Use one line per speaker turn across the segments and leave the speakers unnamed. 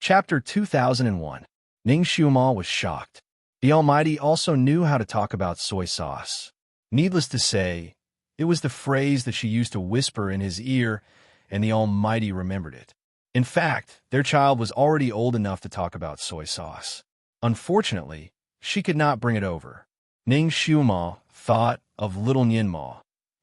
Chapter 2001. Ning Xiuma was shocked. The Almighty also knew how to talk about soy sauce. Needless to say, it was the phrase that she used to whisper in his ear, and the Almighty remembered it. In fact, their child was already old enough to talk about soy sauce. Unfortunately, she could not bring it over. Ning Xiuma thought of little Nianma,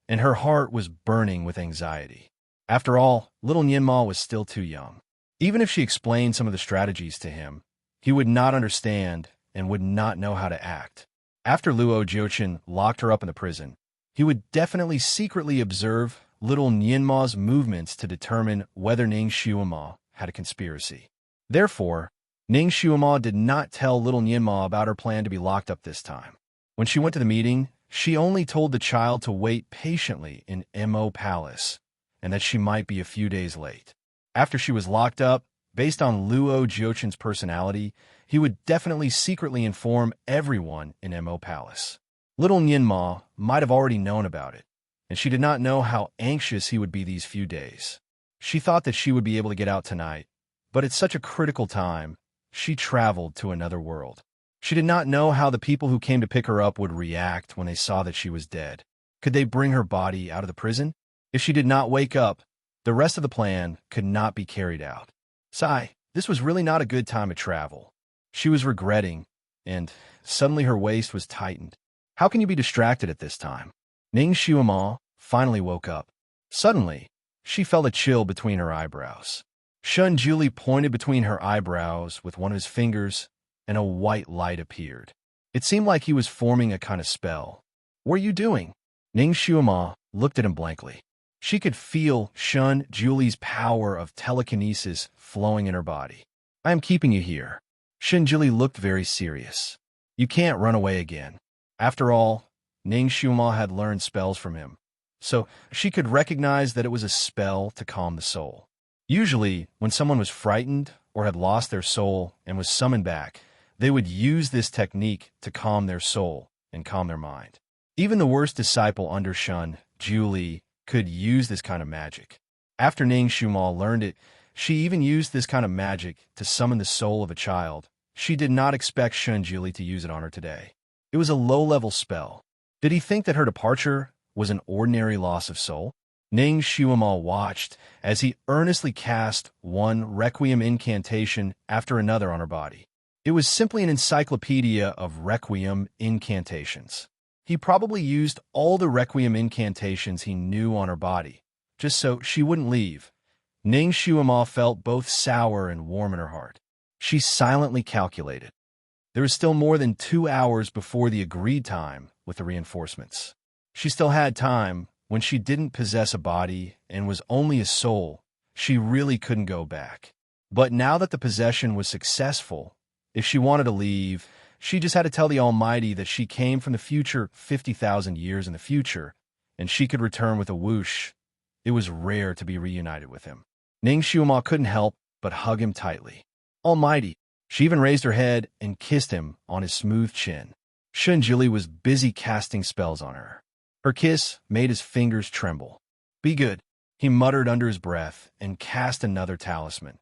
and her heart was burning with anxiety. After all, little Nianma was still too young. Even if she explained some of the strategies to him, he would not understand and would not know how to act. After Luo Jiuqin locked her up in the prison, he would definitely secretly observe little Nianma's movements to determine whether Ning Xiuma had a conspiracy. Therefore, Ning Xiuma did not tell little Nianma about her plan to be locked up this time. When she went to the meeting, she only told the child to wait patiently in Mo Palace, and that she might be a few days late. After she was locked up, based on Luo Jiuqin's personality, he would definitely secretly inform everyone in Mo Palace. Little Nianma might have already known about it, and she did not know how anxious he would be these few days. She thought that she would be able to get out tonight, but at such a critical time, she traveled to another world. She did not know how the people who came to pick her up would react when they saw that she was dead. Could they bring her body out of the prison? If she did not wake up, the rest of the plan could not be carried out. This was really not a good time to travel. She was regretting, and suddenly her waist was tightened. How can you be distracted at this time? Ning Xiuma finally woke up. Suddenly, she felt a chill between her eyebrows. Shun Juli pointed between her eyebrows with one of his fingers, and a white light appeared. It seemed like he was forming a kind of spell. What are you doing? Ning Xiuma looked at him blankly. She could feel Shun Juli's power of telekinesis flowing in her body. I am keeping you here. Shun Juli looked very serious. You can't run away again. After all, Ning Xiuma had learned spells from him, so she could recognize that it was a spell to calm the soul. Usually, when someone was frightened or had lost their soul and was summoned back, they would use this technique to calm their soul and calm their mind. Even the worst disciple under Shun Juli could use this kind of magic. After Ning Xiuma learned it, she even used this kind of magic to summon the soul of a child. She did not expect Shun Juli to use it on her today. It was a low-level spell. Did he think that her departure was an ordinary loss of soul? Ning Xiuma watched as he earnestly cast one requiem incantation after another on her body. It was simply an encyclopedia of requiem incantations. He probably used all the requiem incantations he knew on her body, just so she wouldn't leave. Ning Xiuma felt both sour and warm in her heart. She silently calculated. There was still more than 2 hours before the agreed time with the reinforcements. She still had time. When she didn't possess a body and was only a soul, she really couldn't go back. But now that the possession was successful, if she wanted to leave, she just had to tell the Almighty that she came from the future 50,000 years in the future, and she could return with a whoosh. It was rare to be reunited with him. Ning Xiuma couldn't help but hug him tightly. Almighty! She even raised her head and kissed him on his smooth chin. Shun Juli was busy casting spells on her. Her kiss made his fingers tremble. Be good, he muttered under his breath and cast another talisman.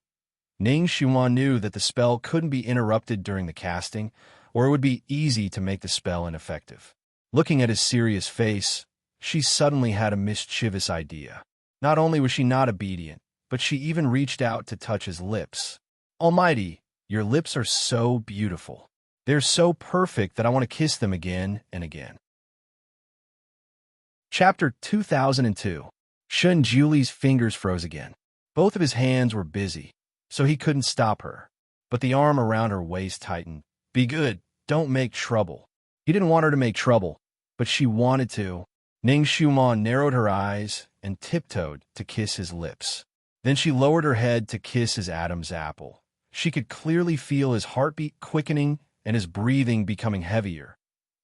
Ning Xiuma knew that the spell couldn't be interrupted during the casting, or it would be easy to make the spell ineffective. Looking at his serious face, she suddenly had a mischievous idea. Not only was she not obedient, but she even reached out to touch his lips. Almighty, your lips are so beautiful. They're so perfect that I want to kiss them again and again. Chapter 2002. Shun Juli's fingers froze again. Both of his hands were busy, so he couldn't stop her. But the arm around her waist tightened. Be good, don't make trouble. He didn't want her to make trouble, but she wanted to. Ning Xiuma narrowed her eyes and tiptoed to kiss his lips. Then she lowered her head to kiss his Adam's apple. She could clearly feel his heartbeat quickening and his breathing becoming heavier,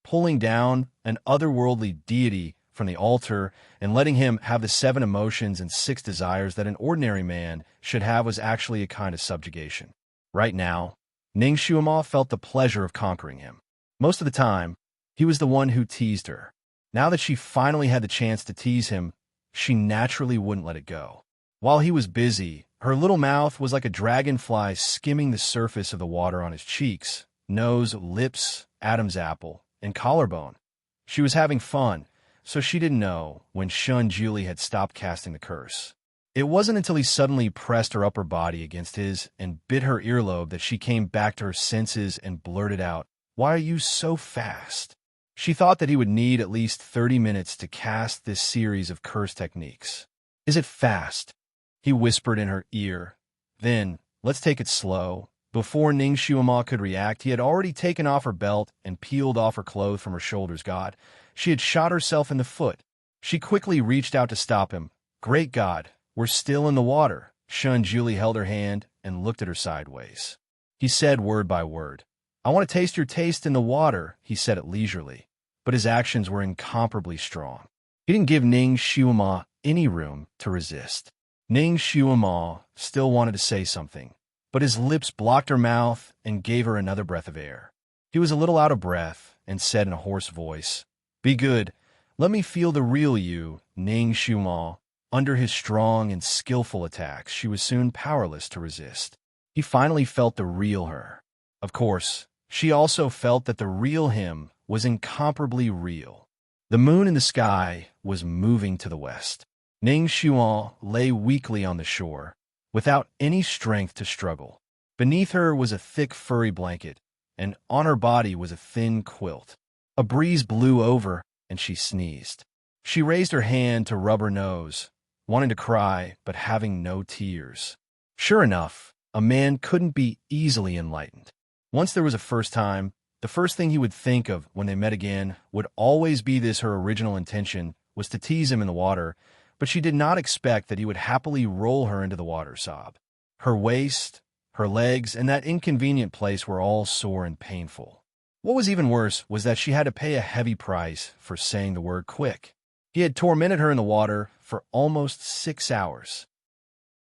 pulling down an otherworldly deity from the altar and letting him have the 7 emotions and 6 desires that an ordinary man should have was actually a kind of subjugation. Right now, Ning Xiuma felt the pleasure of conquering him. Most of the time, he was the one who teased her. Now that she finally had the chance to tease him, she naturally wouldn't let it go. While he was busy, Her little mouth was like a dragonfly skimming the surface of the water on his cheeks, nose, lips, Adam's apple, and collarbone. She was having fun, so she didn't know when Shun Julie had stopped casting the curse. It wasn't until he suddenly pressed her upper body against his and bit her earlobe that she came back to her senses and blurted out, "Why are you so fast?" She thought that he would need at least 30 minutes to cast this series of curse techniques. "Is it fast?" he whispered in her ear. Then, "Let's take it slow." Before Ning Shuama could react, he had already taken off her belt and peeled off her clothes from her shoulders. God, she had shot herself in the foot. She quickly reached out to stop him. "Great God, we're still in the water." Shun Julie held her hand and looked at her sideways. He said word by word. "I want to taste your taste in the water," he said it leisurely, but his actions were incomparably strong. He didn't give Ning Shuama any room to resist. Ning Shuama still wanted to say something, but his lips blocked her mouth and gave her another breath of air. He was a little out of breath and said in a hoarse voice, "Be good. Let me feel the real you, Ning Shuama." Under his strong and skillful attacks, she was soon powerless to resist. He finally felt the real her. Of course, she also felt that the real him was incomparably real. The moon in the sky was moving to the west. Ning Shuan lay weakly on the shore, without any strength to struggle. Beneath her was a thick furry blanket, and on her body was a thin quilt. A breeze blew over, and she sneezed. She raised her hand to rub her nose, wanting to cry, but having no tears. Sure enough, a man couldn't be easily enlightened. Once there was a first time, the first thing he would think of when they met again would always be this. Her original intention was to tease him in the water, but she did not expect that he would happily roll her into the water. Sob. Her waist, her legs, and that inconvenient place were all sore and painful. What was even worse was that she had to pay a heavy price for saying the word quick. He had tormented her in the water for almost 6 hours.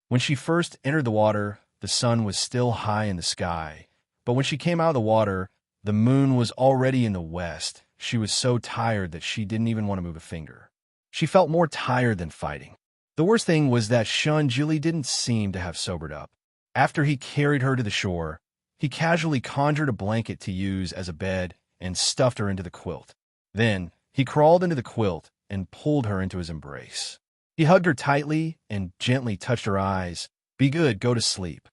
When she first entered the water, the sun was still high in the sky, but when she came out of the water, the moon was already in the west. She was so tired that she didn't even want to move a finger. She felt more tired than fighting. The worst thing was that Shun Julie didn't seem to have sobered up. After he carried her to the shore, he casually conjured a blanket to use as a bed and stuffed her into the quilt. Then, he crawled into the quilt and pulled her into his embrace. He hugged her tightly and gently touched her eyes. "Be good, go to sleep."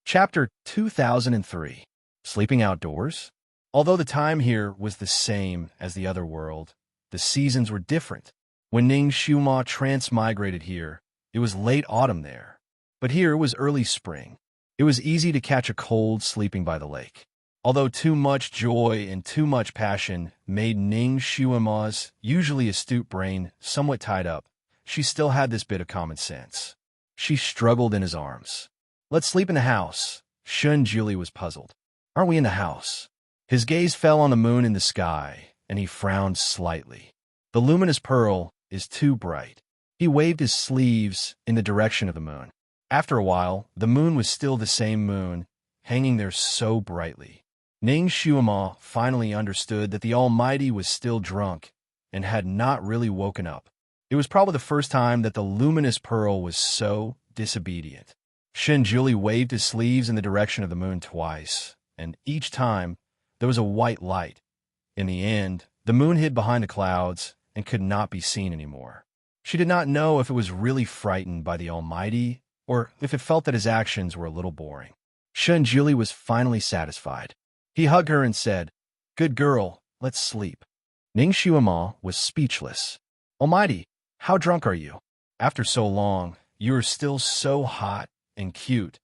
Chapter 2003. Sleeping Outdoors? Although the time here was the same as the other world, the seasons were different. When Ning Shuma transmigrated here, it was late autumn there. But here it was early spring. It was easy to catch a cold sleeping by the lake. Although too much joy and too much passion made Ning Shuama's usually astute brain somewhat tied up, she still had this bit of common sense. She struggled in his arms. "Let's sleep in the house." Shun Julie was puzzled. "Aren't we in the house?" His gaze fell on the moon in the sky, and he frowned slightly. The luminous pearl is too bright. He waved his sleeves in the direction of the moon. After a while, the moon was still the same moon, hanging there so brightly. Ning Shuama finally understood that the Almighty was still drunk and had not really woken up. It was probably the first time that the luminous pearl was so disobedient. Shun Julie waved his sleeves in the direction of the moon twice, and each time there was a white light. In the end, the moon hid behind the clouds and could not be seen anymore. She did not know if it was really frightened by the Almighty or if it felt that his actions were a little boring. Shun Julie was finally satisfied. He hugged her and said, "Good girl, let's sleep." Ning Shuama was speechless. "Almighty, how drunk are you? After so long, you are still so hot and cute."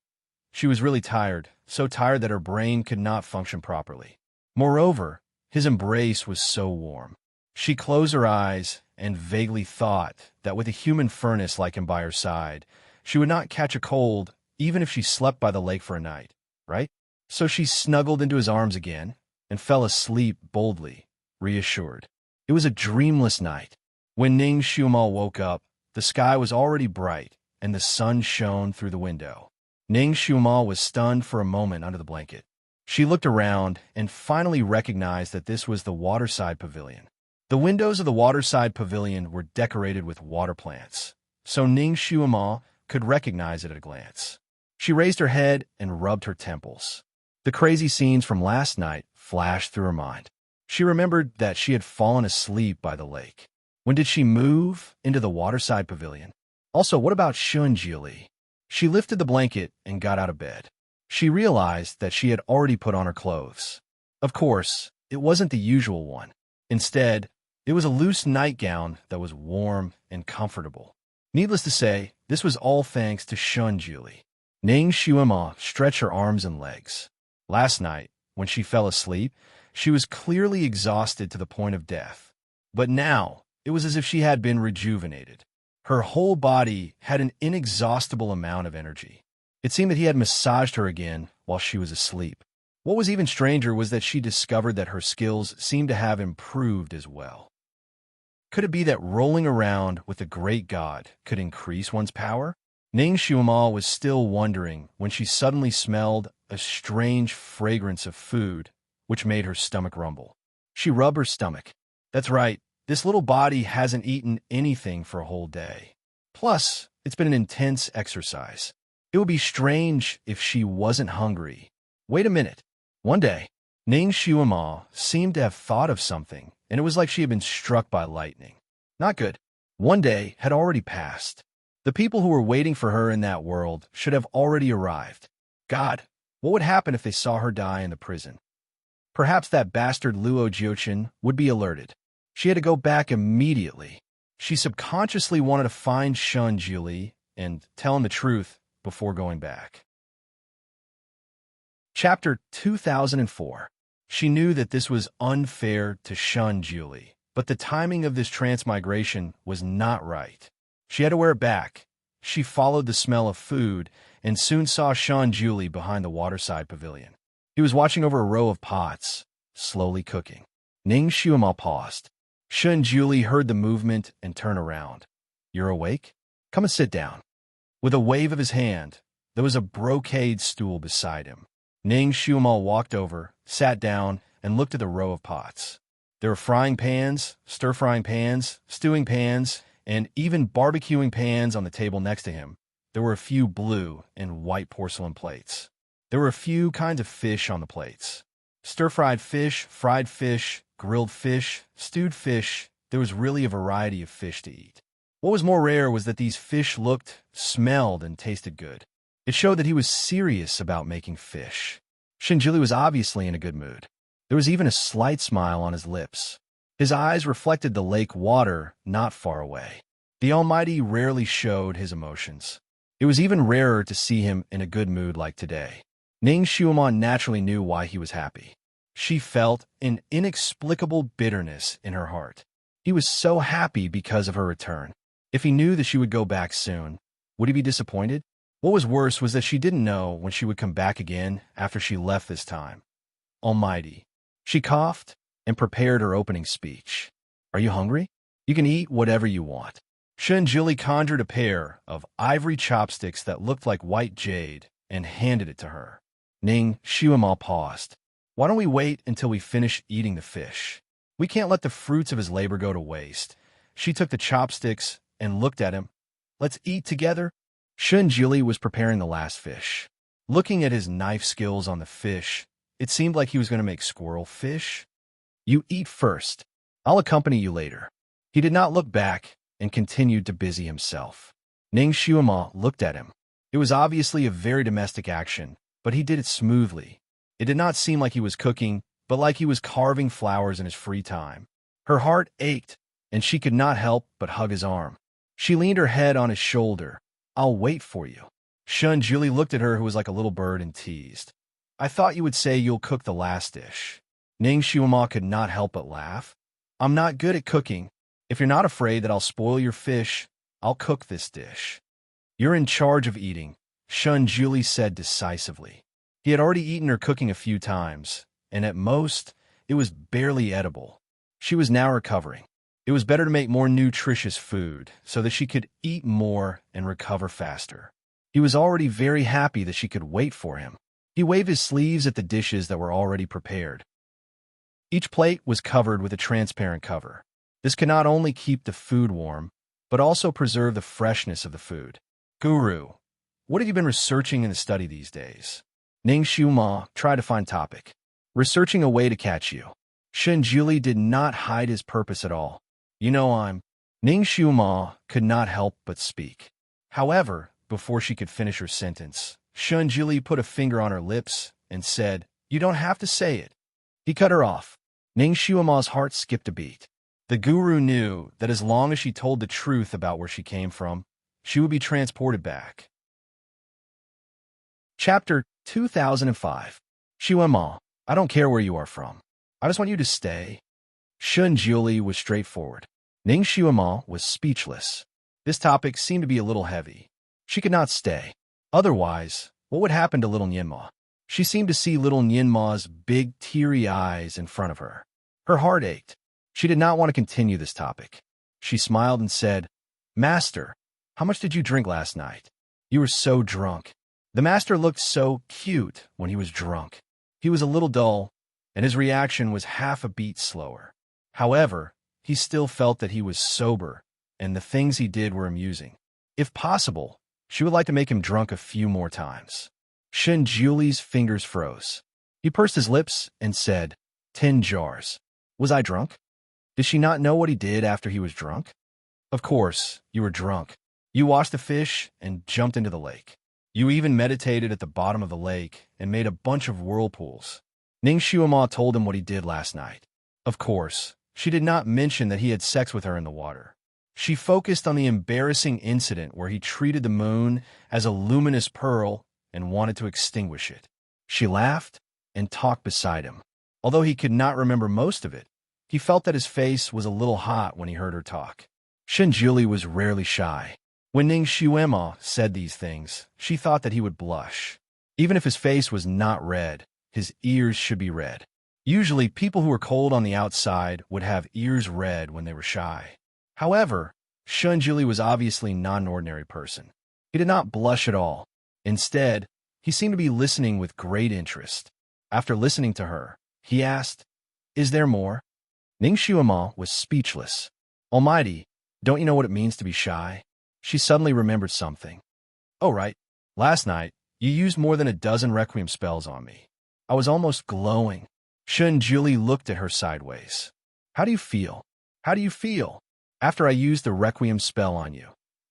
She was really tired, so tired that her brain could not function properly. Moreover, his embrace was so warm. She closed her eyes and vaguely thought that with a human furnace like him by her side, she would not catch a cold even if she slept by the lake for a night, right? So she snuggled into his arms again and fell asleep boldly, reassured. It was a dreamless night. When Ning Shuama woke up, the sky was already bright and the sun shone through the window. Ning Shuama was stunned for a moment under the blanket. She looked around and finally recognized that this was the waterside pavilion. The windows of the waterside pavilion were decorated with water plants, so Ning Shuama could recognize it at a glance. She raised her head and rubbed her temples. The crazy scenes from last night flashed through her mind. She remembered that she had fallen asleep by the lake. When did she move into the waterside pavilion? Also, what about Shunjili? She lifted the blanket and got out of bed. She realized that she had already put on her clothes. Of course, it wasn't the usual one. Instead, it was a loose nightgown that was warm and comfortable. Needless to say, this was all thanks to Shunjili. Ning Shuima stretched her arms and legs. Last night, when she fell asleep, she was clearly exhausted to the point of death. But now, it was as if she had been rejuvenated. Her whole body had an inexhaustible amount of energy. It seemed that he had massaged her again while she was asleep. What was even stranger was that she discovered that her skills seemed to have improved as well. Could it be that rolling around with the great god could increase one's power? Ning Shuima was still wondering when she suddenly smelled a strange fragrance of food, which made her stomach rumble. She rubbed her stomach. That's right, this little body hasn't eaten anything for a whole day. Plus, it's been an intense exercise. It would be strange if she wasn't hungry. Wait a minute. One day, Ning Shuima seemed to have thought of something, and it was like she had been struck by lightning. Not good. One day had already passed. The people who were waiting for her in that world should have already arrived. God, what would happen if they saw her die in the prison? Perhaps that bastard Luo Jiochin would be alerted. She had to go back immediately. She subconsciously wanted to find Shunjili and tell him the truth before going back. Chapter 2004. She knew that this was unfair to Shunjili, but the timing of this transmigration was not right. She had to wear it back. She followed the smell of food and soon saw Shunjili behind the waterside pavilion. He was watching over a row of pots, slowly cooking. Ning Shuima paused. Shunjili heard the movement and turned around. You're awake? Come and sit down. With a wave of his hand, there was a brocade stool beside him. Ning Shuima walked over, sat down, and looked at the row of pots. There were frying pans, stir-frying pans, stewing pans, and even barbecuing pans on the table next to him. There were a few blue and white porcelain plates. There were a few kinds of fish on the plates. Stir-fried fish, fried fish, grilled fish, stewed fish. There was really a variety of fish to eat. What was more rare was that these fish looked, smelled, and tasted good. It showed that he was serious about making fish. Shunjili was obviously in a good mood. There was even a slight smile on his lips. His eyes reflected the lake water not far away. The Almighty rarely showed his emotions. It was even rarer to see him in a good mood like today. Ning Shuima naturally knew why he was happy. She felt an inexplicable bitterness in her heart. He was so happy because of her return. If he knew that she would go back soon, would he be disappointed? What was worse was that she didn't know when she would come back again after she left this time. Almighty. She coughed and prepared her opening speech. Are you hungry? You can eat whatever you want. Shunjili conjured a pair of ivory chopsticks that looked like white jade and handed it to her. Ning Shuima paused. Why don't we wait until we finish eating the fish? We can't let the fruits of his labor go to waste. She took the chopsticks and looked at him. Let's eat together. Shunjili was preparing the last fish. Looking at his knife skills on the fish, it seemed like he was going to make squirrel fish. You eat first. I'll accompany you later. He did not look back and continued to busy himself. Ning Shuima looked at him. It was obviously a very domestic action, but he did it smoothly. It did not seem like he was cooking, but like he was carving flowers in his free time. Her heart ached, and she could not help but hug his arm. She leaned her head on his shoulder. I'll wait for you. Shunjili looked at her who was like a little bird and teased. I thought you would say you'll cook the last dish. Ning Shuima could not help but laugh. I'm not good at cooking. If you're not afraid that I'll spoil your fish, I'll cook this dish. You're in charge of eating, Shunjili said decisively. He had already eaten her cooking a few times, and at most, it was barely edible. She was now recovering. It was better to make more nutritious food so that she could eat more and recover faster. He was already very happy that she could wait for him. He waved his sleeves at the dishes that were already prepared. Each plate was covered with a transparent cover. This could not only keep the food warm, but also preserve the freshness of the food. Guru, what have you been researching in the study these days? Ning Xiuma tried to find topic. Researching a way to catch you. Shenjuli did not hide his purpose at all. You know I'm... Ning Xiuma could not help but speak. However, before she could finish her sentence, Shenjuli put a finger on her lips and said, "You don't have to say it." He cut her off. Ning Xiuma's heart skipped a beat. The guru knew that as long as she told the truth about where she came from, she would be transported back. Chapter 2005. Xiuema, I don't care where you are from. I just want you to stay. Shenjuli was straightforward. Ning Xiuema was speechless. This topic seemed to be a little heavy. She could not stay. Otherwise, what would happen to little Nianma? She seemed to see little Nianma's big, teary eyes in front of her. Her heart ached. She did not want to continue this topic. She smiled and said, "Master, how much did you drink last night? You were so drunk." The master looked so cute when he was drunk. He was a little dull, and his reaction was half a beat slower. However, he still felt that he was sober, and the things he did were amusing. If possible, she would like to make him drunk a few more times. Shenjuli's fingers froze. He pursed his lips and said, 10 jars. Was I drunk? Did she not know what he did after he was drunk? Of course, you were drunk. You washed the fish and jumped into the lake. You even meditated at the bottom of the lake and made a bunch of whirlpools. Ning Xiuema told him what he did last night. Of course, she did not mention that he had sex with her in the water. She focused on the embarrassing incident where he treated the moon as a luminous pearl and wanted to extinguish it. She laughed and talked beside him. Although he could not remember most of it, he felt that his face was a little hot when he heard her talk. Shenjuli was rarely shy. When Ning Xiuema said these things, she thought that he would blush. Even if his face was not red, his ears should be red. Usually, people who were cold on the outside would have ears red when they were shy. However, Shenjuli was obviously not an ordinary person. He did not blush at all. Instead, he seemed to be listening with great interest. After listening to her, he asked, "Is there more?" Ning Xiuema was speechless. "Almighty, don't you know what it means to be shy?" She suddenly remembered something. "Oh, right. Last night, you used more than a dozen requiem spells on me. I was almost glowing." Shenjuli looked at her sideways. "How do you feel? How do you feel? After I used the requiem spell on you,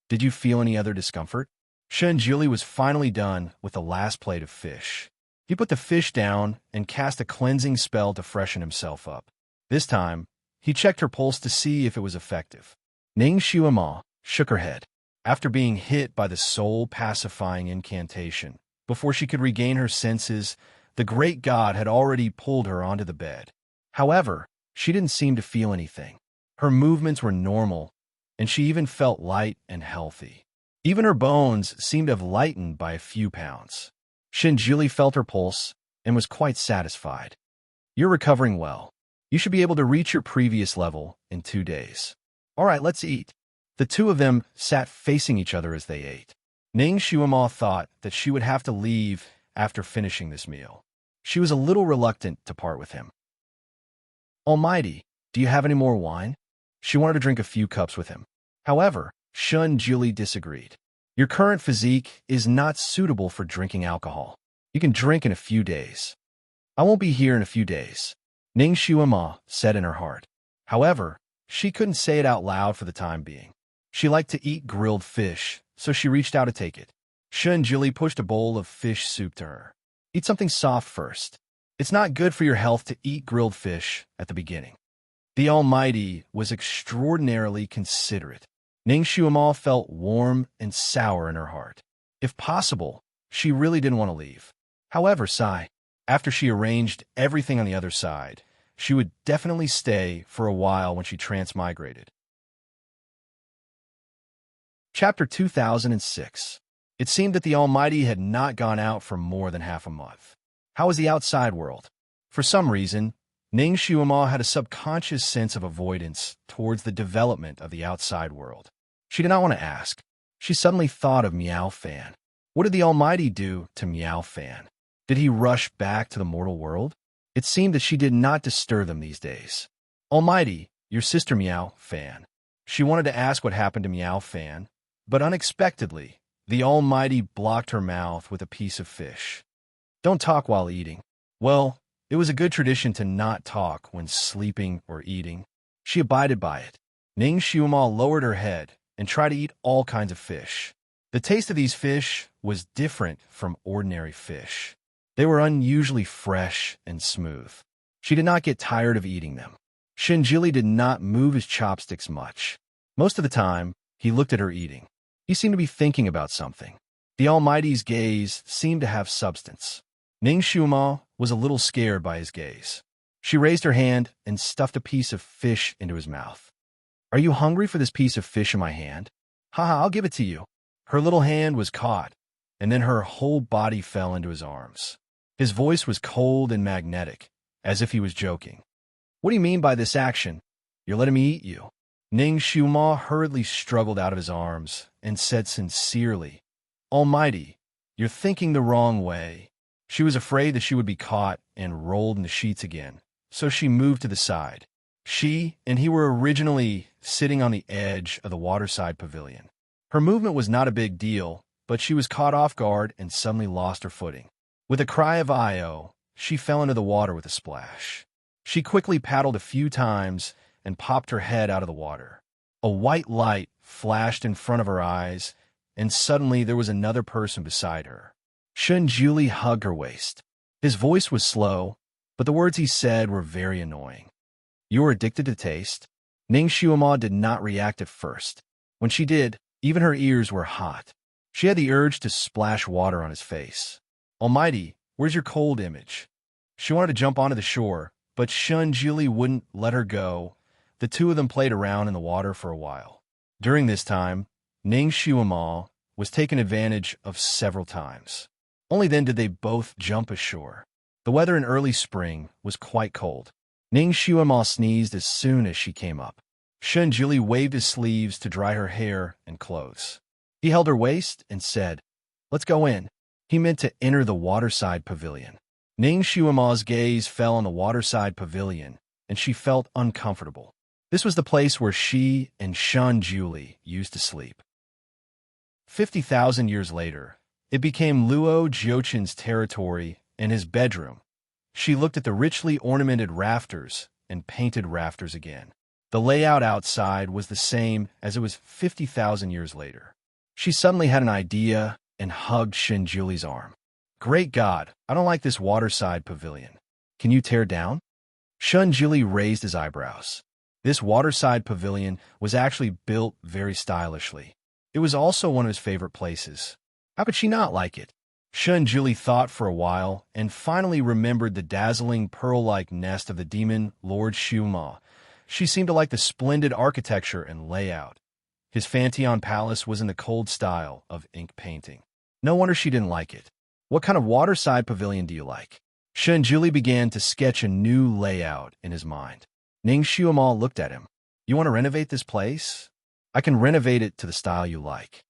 did you feel any other discomfort?" Shenjuli was finally done with the last plate of fish. He put the fish down and cast a cleansing spell to freshen himself up. This time, he checked her pulse to see if it was effective. Ning Xiuema shook her head. After being hit by the soul-pacifying incantation, before she could regain her senses, the great god had already pulled her onto the bed. However, she didn't seem to feel anything. Her movements were normal, and she even felt light and healthy. Even her bones seemed to have lightened by a few pounds. Shenjuli felt her pulse and was quite satisfied. "You're recovering well. You should be able to reach your previous level in 2 days. All right, let's eat." The two of them sat facing each other as they ate. Ning Xiuema thought that she would have to leave after finishing this meal. She was a little reluctant to part with him. "Almighty, do you have any more wine?" She wanted to drink a few cups with him. However, Shenjuli disagreed. "Your current physique is not suitable for drinking alcohol. You can drink in a few days." "I won't be here in a few days," Ning Xiuema said in her heart. However, she couldn't say it out loud for the time being. She liked to eat grilled fish, so she reached out to take it. Shenjuli pushed a bowl of fish soup to her. "Eat something soft first. It's not good for your health to eat grilled fish at the beginning." The Almighty was extraordinarily considerate. Ning Xiuema felt warm and sour in her heart. If possible, she really didn't want to leave. However, after she arranged everything on the other side, she would definitely stay for a while when she transmigrated. Chapter 2006. It seemed that the Almighty had not gone out for more than half a month. How was the outside world? For some reason, Ning Xiuema had a subconscious sense of avoidance towards the development of the outside world. She did not want to ask. She suddenly thought of Meow Fan. What did the Almighty do to Meow Fan? Did he rush back to the mortal world? It seemed that she did not disturb them these days. "Almighty, your sister Meow Fan." She wanted to ask what happened to Meow Fan, but unexpectedly, The Almighty blocked her mouth with a piece of fish. Don't talk while eating. Well, it was a good tradition to not talk when sleeping or eating. She abided by it. Ning Xiumal lowered her head and tried to eat all kinds of fish. The taste of these fish was different from ordinary fish. They were unusually fresh and smooth. She did not get tired of eating them. Shinjili did not move his chopsticks much. Most of the time, he looked at her eating. He seemed to be thinking about something. The Almighty's gaze seemed to have substance. Ning Xiumal was a little scared by his gaze. She raised her hand and stuffed a piece of fish into his mouth. Are you hungry for this piece of fish in my hand? Haha, I'll give it to you. Her little hand was caught, and then her whole body fell into his arms. His voice was cold and magnetic, as if he was joking. What do you mean by this action? You're letting me eat you. Ning Xiumal hurriedly struggled out of his arms and said sincerely, Almighty, you're thinking the wrong way. She was afraid that she would be caught and rolled in the sheets again, so she moved to the side. She and he were originally sitting on the edge of the waterside pavilion. Her movement was not a big deal, but she was caught off guard and suddenly lost her footing. With a cry of "Io," she fell into the water with a splash. She quickly paddled a few times and popped her head out of the water. A white light flashed in front of her eyes, and suddenly there was another person beside her. Shinjili hugged her waist. His voice was slow, but the words he said were very annoying. You are addicted to taste? Ning Xiumal did not react at first. When she did, even her ears were hot. She had the urge to splash water on his face. Almighty, where's your cold image? She wanted to jump onto the shore, but Shinjili wouldn't let her go. The two of them played around in the water for a while. During this time, Ning Xiumal was taken advantage of several times. Only then did they both jump ashore. The weather in early spring was quite cold. Ning Xiumal sneezed as soon as she came up. Shinjili waved his sleeves to dry her hair and clothes. He held her waist and said, Let's go in. He meant to enter the waterside pavilion. Ning Xiumal's gaze fell on the waterside pavilion, and she felt uncomfortable. This was the place where she and Shinjili used to sleep. 50,000 years later, it became Luo Jiochen's territory and his bedroom. She looked at the richly ornamented rafters and painted rafters again. The layout outside was the same as it was 50,000 years later. She suddenly had an idea and hugged Shinjuli's arm. Great God, I don't like this waterside pavilion. Can you tear down? Shinjili raised his eyebrows. This waterside pavilion was actually built very stylishly. It was also one of his favorite places. How could she not like it? Shinjili thought for a while and finally remembered the dazzling pearl-like nest of the demon Lord Xiumal. She seemed to like the splendid architecture and layout. His Fanteon Palace was in the cold style of ink painting. No wonder she didn't like it. What kind of waterside pavilion do you like? Shinjili began to sketch a new layout in his mind. Ning Xiumal looked at him. You want to renovate this place? I can renovate it to the style you like.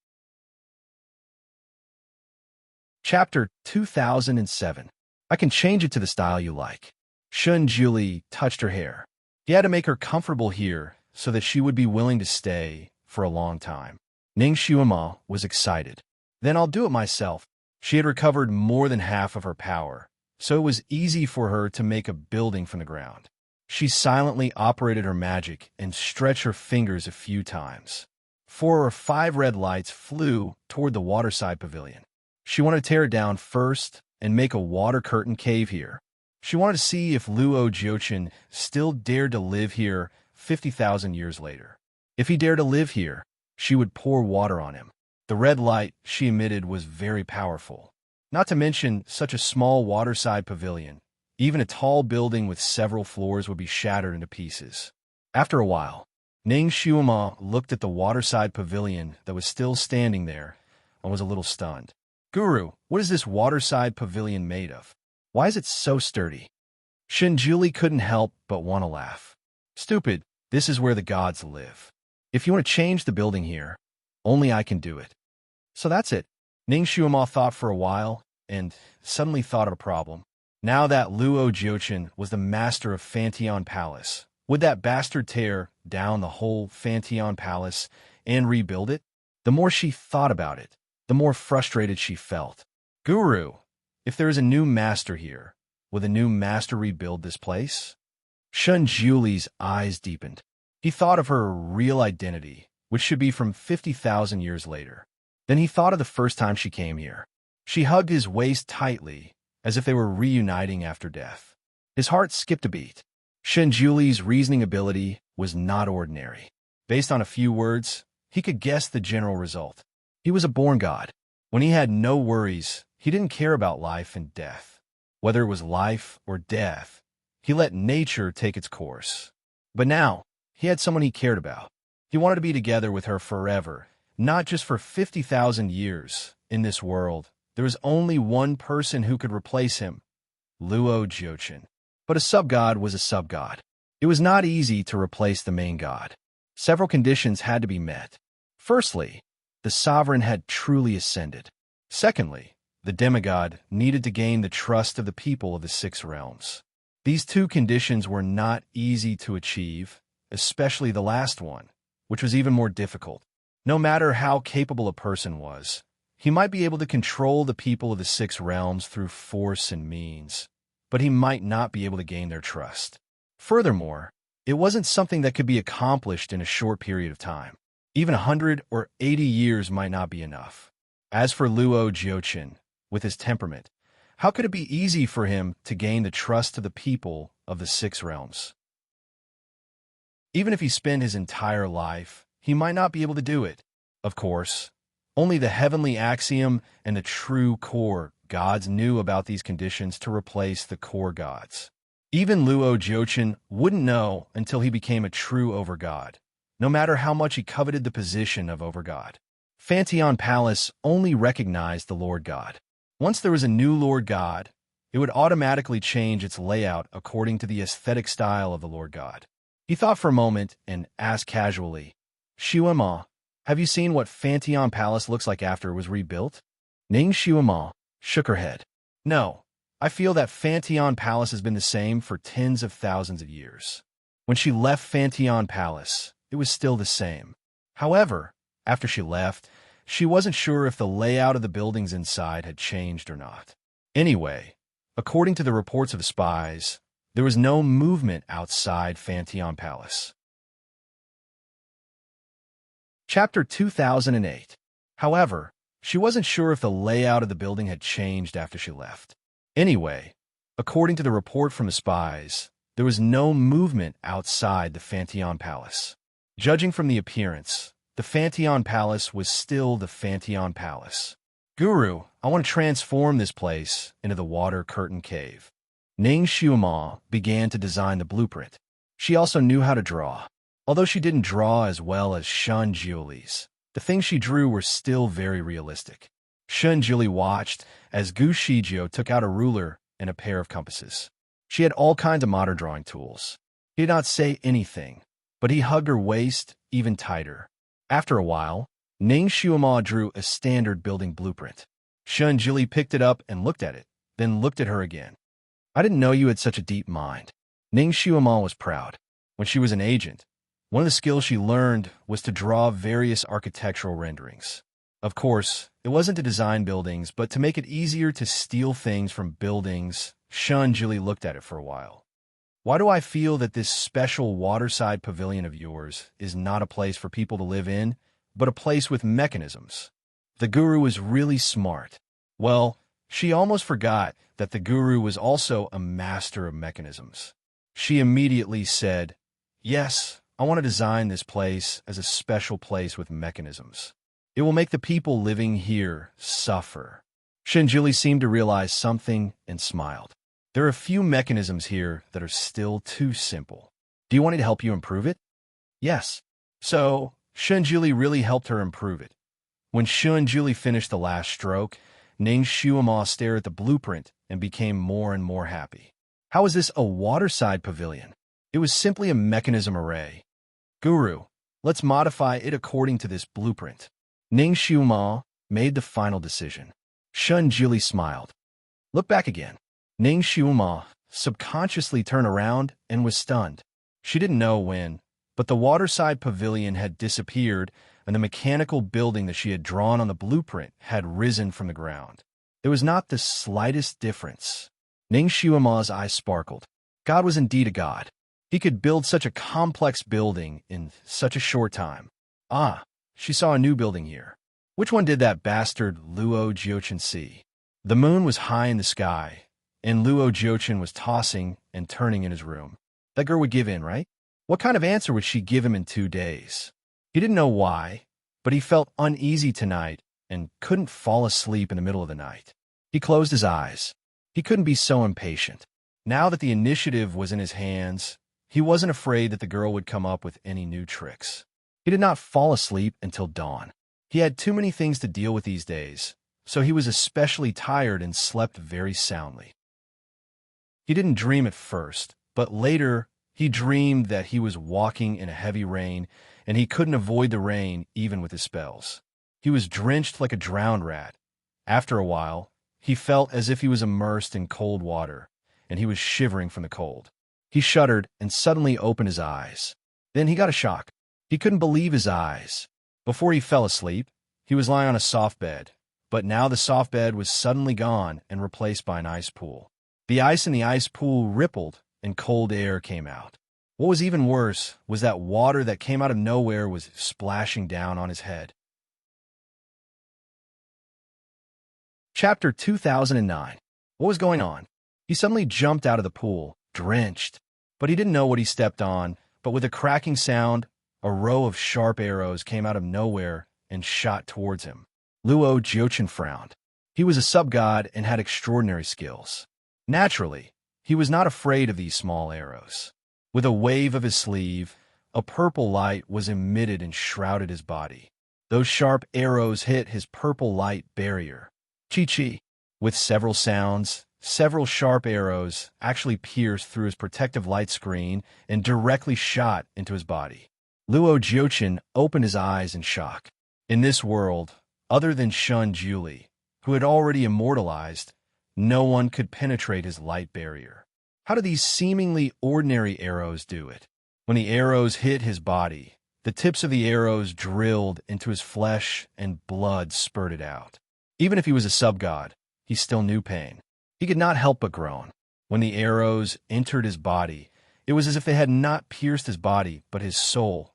Chapter 2007. I can change it to the style you like. Shinjili touched her hair. He had to make her comfortable here so that she would be willing to stay for a long time. Ning Xiumal was excited. Then I'll do it myself. She had recovered more than half of her power, so it was easy for her to make a building from the ground. She silently operated her magic and stretched her fingers a few times. 4 or 5 red lights flew toward the waterside pavilion. She wanted to tear it down first and make a water curtain cave here. She wanted to see if Luo Jiochen still dared to live here 50,000 years later. If he dared to live here, she would pour water on him. The red light she emitted was very powerful. Not to mention such a small waterside pavilion. Even a tall building with several floors would be shattered into pieces. After a while, Ning Xiumal looked at the waterside pavilion that was still standing there and was a little stunned. Guru, what is this waterside pavilion made of? Why is it so sturdy? Shinjili couldn't help but want to laugh. Stupid, this is where the gods live. If you want to change the building here, only I can do it. So that's it. Ning Xiumal thought for a while and suddenly thought of a problem. Now that Luo Jiochen was the master of Fanteon Palace, would that bastard tear down the whole Fanteon Palace and rebuild it? The more she thought about it, the more frustrated she felt. Guru, if there is a new master here, will the new master rebuild this place? Shunjuli's eyes deepened. He thought of her real identity, which should be from 50,000 years later. Then he thought of the first time she came here. She hugged his waist tightly, as if they were reuniting after death. His heart skipped a beat. Shunjuli's reasoning ability was not ordinary. Based on a few words, he could guess the general result. He was a born god. When he had no worries, he didn't care about life and death. Whether it was life or death, he let nature take its course. But now, he had someone he cared about. He wanted to be together with her forever, not just for 50,000 years. In this world, there was only one person who could replace him, Luo Jiochin. But a sub-god was a sub-god. It was not easy to replace the main god. Several conditions had to be met. Firstly, the sovereign had truly ascended. Secondly, the demigod needed to gain the trust of the people of the six realms. These two conditions were not easy to achieve, especially the last one, which was even more difficult. No matter how capable a person was, he might be able to control the people of the six realms through force and means, but he might not be able to gain their trust. Furthermore, it wasn't something that could be accomplished in a short period of time. Even 100 or 80 years might not be enough. As for Luo Jiochin, with his temperament, how could it be easy for him to gain the trust of the people of the six realms? Even if he spent his entire life, he might not be able to do it. Of course, only the heavenly axiom and the true core gods knew about these conditions to replace the core gods. Even Luo Jiochin wouldn't know until he became a true overgod, no matter how much he coveted the position of overgod. Fanteon Palace only recognized the Lord God. Once there was a new Lord God, it would automatically change its layout according to the aesthetic style of the Lord God. He thought for a moment and asked casually, Shuema, have you seen what Fanteon Palace looks like after it was rebuilt? Ning Shuema shook her head. No, I feel that Fanteon Palace has been the same for tens of thousands of years. When she left Fanteon Palace, it was still the same. However, after she left, she wasn't sure if the layout of the buildings inside had changed or not. Anyway, according to the reports of spies, there was no movement outside Fanteon Palace. Chapter 2008. However, she wasn't sure if the layout of the building had changed after she left. Anyway, according to the report from the spies, there was no movement outside the Fanteon Palace. Judging from the appearance, the Fanteon Palace was still the Fanteon Palace. Guru, I want to transform this place into the Water Curtain Cave. Ning Shuema began to design the blueprint. She also knew how to draw. Although she didn't draw as well as Shunjuli's, the things she drew were still very realistic. Shunjuli watched as Gu Shijio took out a ruler and a pair of compasses. She had all kinds of modern drawing tools. He did not say anything, but he hugged her waist even tighter. After a while, Ning Shuema drew a standard building blueprint. Shunjuli picked it up and looked at it, then looked at her again. I didn't know you had such a deep mind. Ning Shuema was proud. When she was an agent, one of the skills she learned was to draw various architectural renderings. Of course, it wasn't to design buildings, but to make it easier to steal things from buildings. Shunjuli looked at it for a while. Why do I feel that this special waterside pavilion of yours is not a place for people to live in, but a place with mechanisms? The guru is really smart. Well, she almost forgot that the guru was also a master of mechanisms. She immediately said, Yes, I want to design this place as a special place with mechanisms. It will make the people living here suffer. Shunjuli seemed to realize something and smiled. There are a few mechanisms here that are still too simple. Do you want me to help you improve it? Yes. So, Shunjuli really helped her improve it. When Shunjuli finished the last stroke, Ning Shuema stared at the blueprint and became more and more happy. How is this a waterside pavilion? It was simply a mechanism array. Guru, let's modify it according to this blueprint. Ning Shuema made the final decision. Shunjuli smiled. Look back again. Ning Shuema subconsciously turned around and was stunned. She didn't know when, but the waterside pavilion had disappeared, and the mechanical building that she had drawn on the blueprint had risen from the ground. There was not the slightest difference. Ning Xiuma's eyes sparkled. God was indeed a god. He could build such a complex building in such a short time. Ah, she saw a new building here. Which one did that bastard Luo Jiuchen see? The moon was high in the sky, and Luo Jiuchen was tossing and turning in his room. That girl would give in, right? What kind of answer would she give him in 2 days? He didn't know why, but he felt uneasy tonight and couldn't fall asleep in the middle of the night. He closed his eyes. He couldn't be so impatient. Now that the initiative was in his hands, he wasn't afraid that the girl would come up with any new tricks. He did not fall asleep until dawn. He had too many things to deal with these days, so he was especially tired and slept very soundly. He didn't dream at first, but later he dreamed that he was walking in a heavy rain, and he couldn't avoid the rain even with his spells. He was drenched like a drowned rat. After a while, he felt as if he was immersed in cold water, and he was shivering from the cold. He shuddered and suddenly opened his eyes. Then he got a shock. He couldn't believe his eyes. Before he fell asleep, he was lying on a soft bed, but now the soft bed was suddenly gone and replaced by an ice pool. The ice in the ice pool rippled, and cold air came out. What was even worse was that water that came out of nowhere was splashing down on his head. Chapter 2009. What was going on? He suddenly jumped out of the pool, drenched, but he didn't know what he stepped on, but with a cracking sound, a row of sharp arrows came out of nowhere and shot towards him. Luo Jiuchen frowned. He was a sub-god and had extraordinary skills. Naturally, he was not afraid of these small arrows. With a wave of his sleeve, a purple light was emitted and shrouded his body. Those sharp arrows hit his purple light barrier. Chi-chi. With several sounds, several sharp arrows actually pierced through his protective light screen and directly shot into his body. Luo Jiuchen opened his eyes in shock. In this world, other than Shun Juli, who had already immortalized, no one could penetrate his light barrier. How did these seemingly ordinary arrows do it? When the arrows hit his body, the tips of the arrows drilled into his flesh and blood spurted out. Even if he was a sub-god, he still knew pain. He could not help but groan. When the arrows entered his body, it was as if they had not pierced his body, but his soul.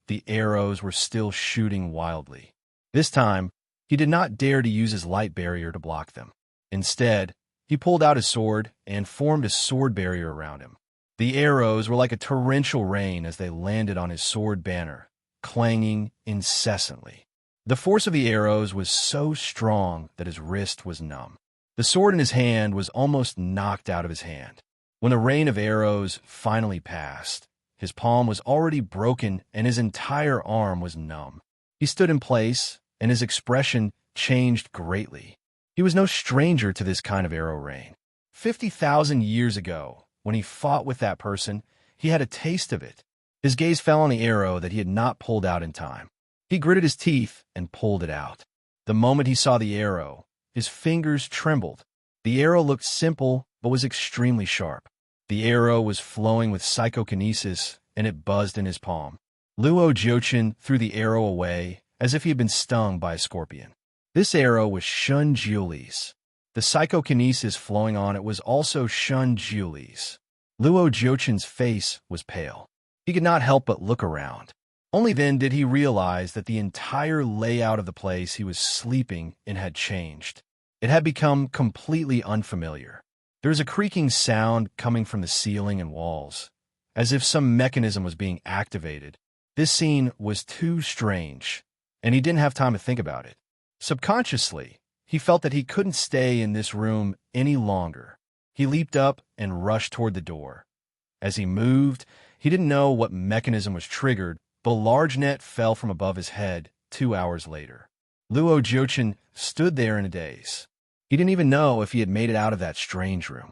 The arrows were still shooting wildly. This time, he did not dare to use his light barrier to block them. Instead, he pulled out his sword and formed a sword barrier around him. The arrows were like a torrential rain as they landed on his sword banner, clanging incessantly. The force of the arrows was so strong that his wrist was numb. The sword in his hand was almost knocked out of his hand. When the rain of arrows finally passed, his palm was already broken and his entire arm was numb. He stood in place, and his expression changed greatly. He was no stranger to this kind of arrow rain. 50,000 years ago, when he fought with that person, he had a taste of it. His gaze fell on the arrow that he had not pulled out in time. He gritted his teeth and pulled it out. The moment he saw the arrow, his fingers trembled. The arrow looked simple, but was extremely sharp. The arrow was flowing with psychokinesis, and it buzzed in his palm. Luo Jiuchen threw the arrow away as if he had been stung by a scorpion. This arrow was Shun Juli's. The psychokinesis flowing on it was also Shun Juli's. Luo Jiuchen's face was pale. He could not help but look around. Only then did he realize that the entire layout of the place he was sleeping in had changed. It had become completely unfamiliar. There was a creaking sound coming from the ceiling and walls, as if some mechanism was being activated. This scene was too strange, and he didn't have time to think about it. Subconsciously, he felt that he couldn't stay in this room any longer. He leaped up and rushed toward the door. As he moved, he didn't know what mechanism was triggered, but a large net fell from above his head 2 hours later. Luo Jiuchen stood there in a daze. He didn't even know if he had made it out of that strange room.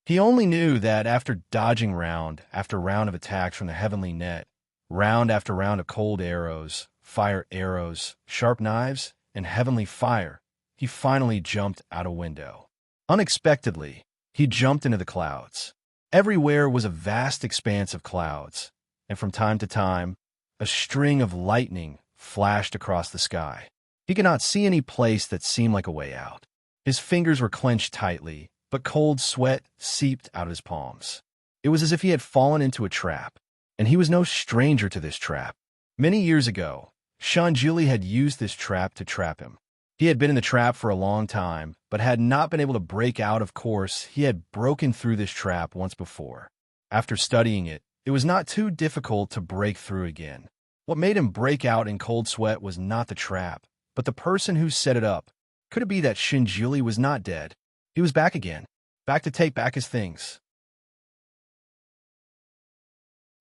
He only knew that after dodging round after round of attacks from the heavenly net, round after round of cold arrows, fire arrows, sharp knives, and heavenly fire, he finally jumped out a window. Unexpectedly, he jumped into the clouds. Everywhere was a vast expanse of clouds, and from time to time, A string of lightning flashed across the sky. He could not see any place that seemed like a way out. His fingers were clenched tightly, but cold sweat seeped out of his palms. It was as if he had fallen into a trap, and he was no stranger to this trap. Many years ago, Shanjili had used this trap to trap him. He had been in the trap for a long time, but had not been able to break out. Of course, he had broken through this trap once before. After studying it, it was not too difficult to break through again. What made him break out in cold sweat was not the trap, but the person who set it up. Could it be that Shinjuli was not dead? He was back again, back to take back his things.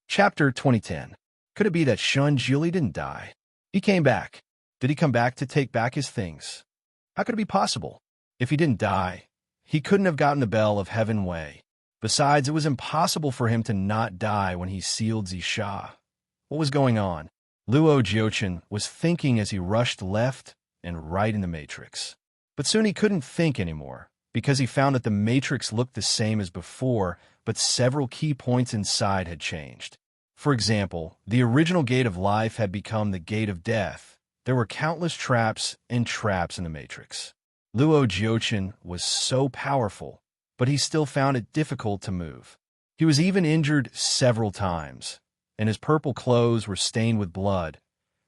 Chapter 2010. Could it be that Shinjuli didn't die? He came back. Did he come back to take back his things? How could it be possible? If he didn't die, he couldn't have gotten the bell of heaven way. Besides, it was impossible for him to not die when he sealed Zisha. What was going on? Luo Jiochin was thinking as he rushed left and right in the matrix. But soon he couldn't think anymore, because he found that the matrix looked the same as before, but several key points inside had changed. For example, the original gate of life had become the gate of death. There were countless traps in the matrix. Luo Jiochin was so powerful, but he still found it difficult to move. He was even injured several times, and his purple clothes were stained with blood.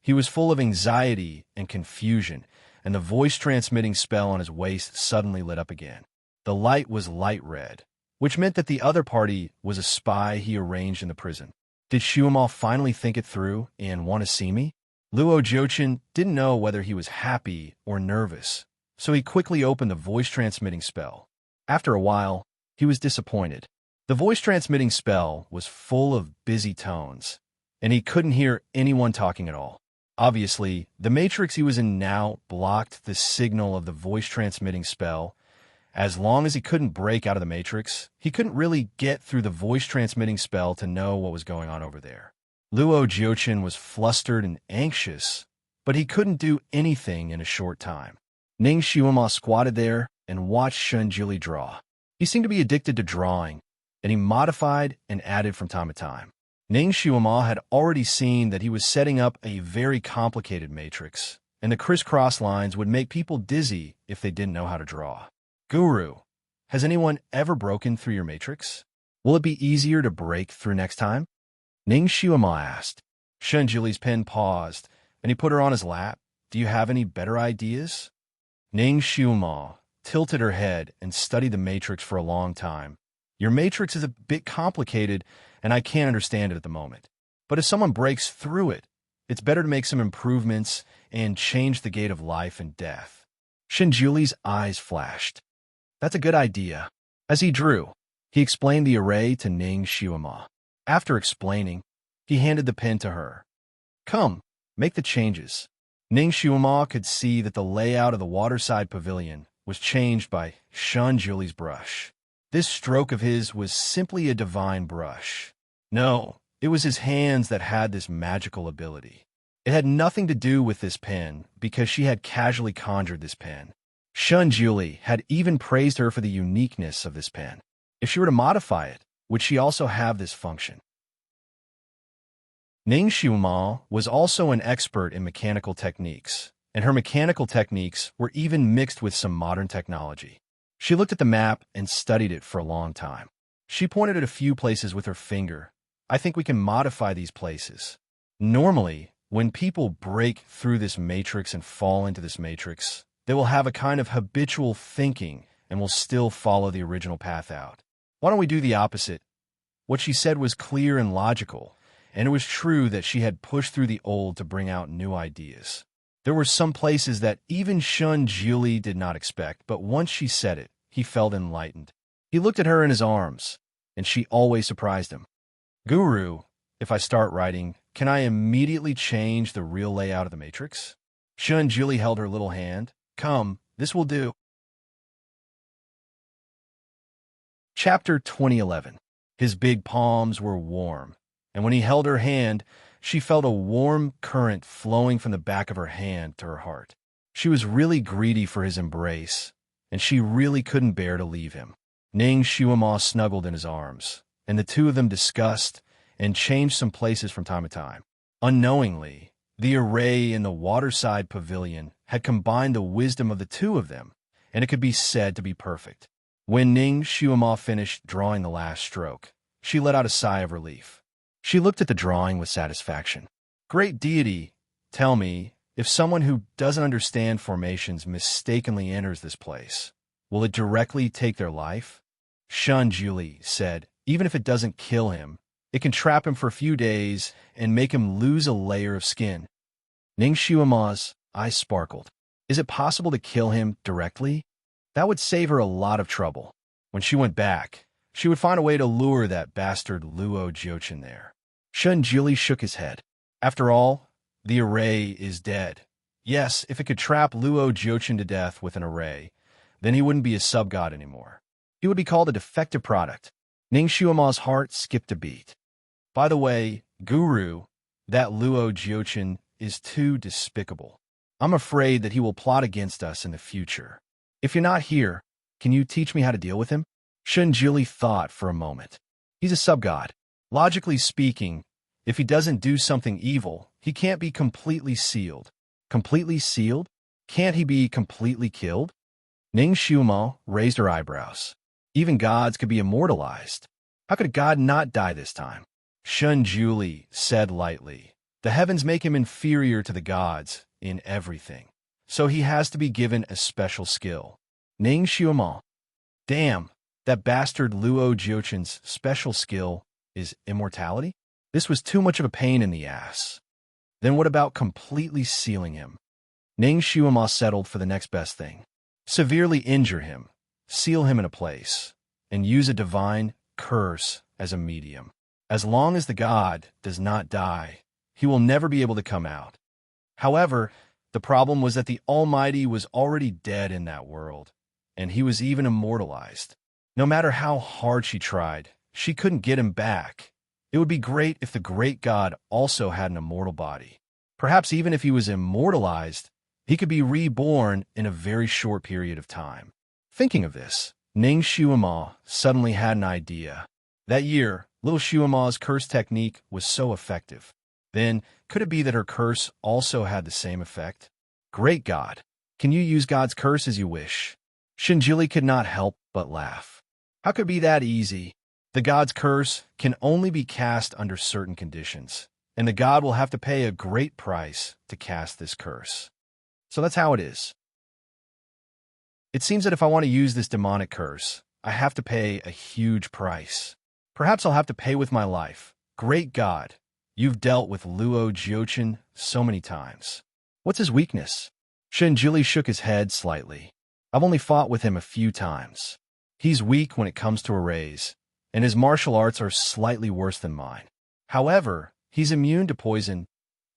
He was full of anxiety and confusion, and the voice-transmitting spell on his waist suddenly lit up again. The light was light red, which meant that the other party was a spy he arranged in the prison. Did Shuamal finally think it through and want to see me? Luo Jiochin didn't know whether he was happy or nervous, so he quickly opened the voice-transmitting spell. After a while, he was disappointed. The voice-transmitting spell was full of busy tones, and he couldn't hear anyone talking at all. Obviously, the matrix he was in now blocked the signal of the voice-transmitting spell. As long as he couldn't break out of the matrix, he couldn't really get through the voice-transmitting spell to know what was going on over there. Luo Jiochin was flustered and anxious, but he couldn't do anything in a short time. Ning Shuama squatted there and watched Shinjili draw. He seemed to be addicted to drawing, and he modified and added from time to time. Ning Shuama had already seen that he was setting up a very complicated matrix, and the crisscross lines would make people dizzy if they didn't know how to draw. Guru, has anyone ever broken through your matrix? Will it be easier to break through next time? Ning Shuama asked. Shinjili's pen paused, and he put her on his lap. Do you have any better ideas? Ning Shuama tilted her head and studied the matrix for a long time. Your matrix is a bit complicated, and I can't understand it at the moment. But if someone breaks through it, it's better to make some improvements and change the gate of life and death. Shinjuli's eyes flashed. That's a good idea. As he drew, he explained the array to Ning Shuama. After explaining, he handed the pen to her. Come, make the changes. Ning Shuama could see that the layout of the waterside pavilion was changed by Shinjuli's brush. This stroke of his was simply a divine brush. No, it was his hands that had this magical ability. It had nothing to do with this pen, because she had casually conjured this pen. Shinjuli had even praised her for the uniqueness of this pen. If she were to modify it, would she also have this function? Ning Shuama was also an expert in mechanical techniques, and her mechanical techniques were even mixed with some modern technology. She looked at the map and studied it for a long time. She pointed at a few places with her finger. I think we can modify these places. Normally, when people break through this matrix and fall into this matrix, they will have a kind of habitual thinking and will still follow the original path out. Why don't we do the opposite? What she said was clear and logical, and it was true that she had pushed through the old to bring out new ideas. There were some places that even Shinjili did not expect, but once she said it, he felt enlightened. He looked at her in his arms, and she always surprised him. Guru, if I start writing, can I immediately change the real layout of the matrix? Shinjili held her little hand. Come, this will do. Chapter 2011. His big palms were warm, and when he held her hand, she felt a warm current flowing from the back of her hand to her heart. She was really greedy for his embrace, and she really couldn't bear to leave him. Ning Shuama snuggled in his arms, and the two of them discussed and changed some places from time to time. Unknowingly, the array in the waterside pavilion had combined the wisdom of the two of them, and it could be said to be perfect. When Ning Xuema finished drawing the last stroke, she let out a sigh of relief. She looked at the drawing with satisfaction. Great deity, tell me, if someone who doesn't understand formations mistakenly enters this place, will it directly take their life? Shun Juli said, even if it doesn't kill him, it can trap him for a few days and make him lose a layer of skin. Ning Xuema's eyes sparkled. Is it possible to kill him directly? That would save her a lot of trouble. When she went back, she would find a way to lure that bastard Luo Jiuchen there. Shun Juli shook his head. After all, the array is dead. Yes, if it could trap Luo Jiuchen to death with an array, then he wouldn't be a sub-god anymore. He would be called a defective product. Ning Xuema's heart skipped a beat. By the way, Guru, that Luo Jiuchen is too despicable. I'm afraid that he will plot against us in the future. If you're not here, can you teach me how to deal with him? Shun Juli thought for a moment. He's a sub-god. Logically speaking, if he doesn't do something evil, he can't be completely sealed. Completely sealed? Can't he be completely killed? Ning Xuema raised her eyebrows. Even gods could be immortalized. How could a god not die this time? Shun Juli said lightly. The heavens make him inferior to the gods in everything, so he has to be given a special skill. Ning Xuema. Damn, that bastard Luo Jiuchen's special skill is immortality? This was too much of a pain in the ass. Then what about completely sealing him? Ning Xuema settled for the next best thing. Severely injure him, seal him in a place, and use a divine curse as a medium. As long as the god does not die, he will never be able to come out. However, the problem was that the Almighty was already dead in that world, and he was even immortalized. No matter how hard she tried, she couldn't get him back. It would be great if the great god also had an immortal body. Perhaps even if he was immortalized, he could be reborn in a very short period of time. Thinking of this, Ning Xuema suddenly had an idea. That year, little Xuema's curse technique was so effective. Then, could it be that her curse also had the same effect? Great God, can you use God's curse as you wish? Shinjili could not help but laugh. How could it be that easy? The god's curse can only be cast under certain conditions, and the god will have to pay a great price to cast this curse. So that's how it is. It seems that if I want to use this demonic curse, I have to pay a huge price. Perhaps I'll have to pay with my life. Great God, you've dealt with Luo Jiuchen so many times. What's his weakness? Shinjili shook his head slightly. I've only fought with him a few times. He's weak when it comes to arrays, and his martial arts are slightly worse than mine. However, he's immune to poison.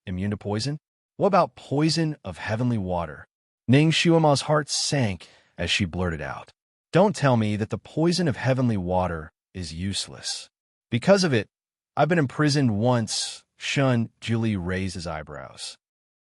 Immune to poison? What about poison of heavenly water? Ning Xuema's heart sank as she blurted out. Don't tell me that the poison of heavenly water is useless. Because of it, I've been imprisoned once. Shun Juli raised his eyebrows.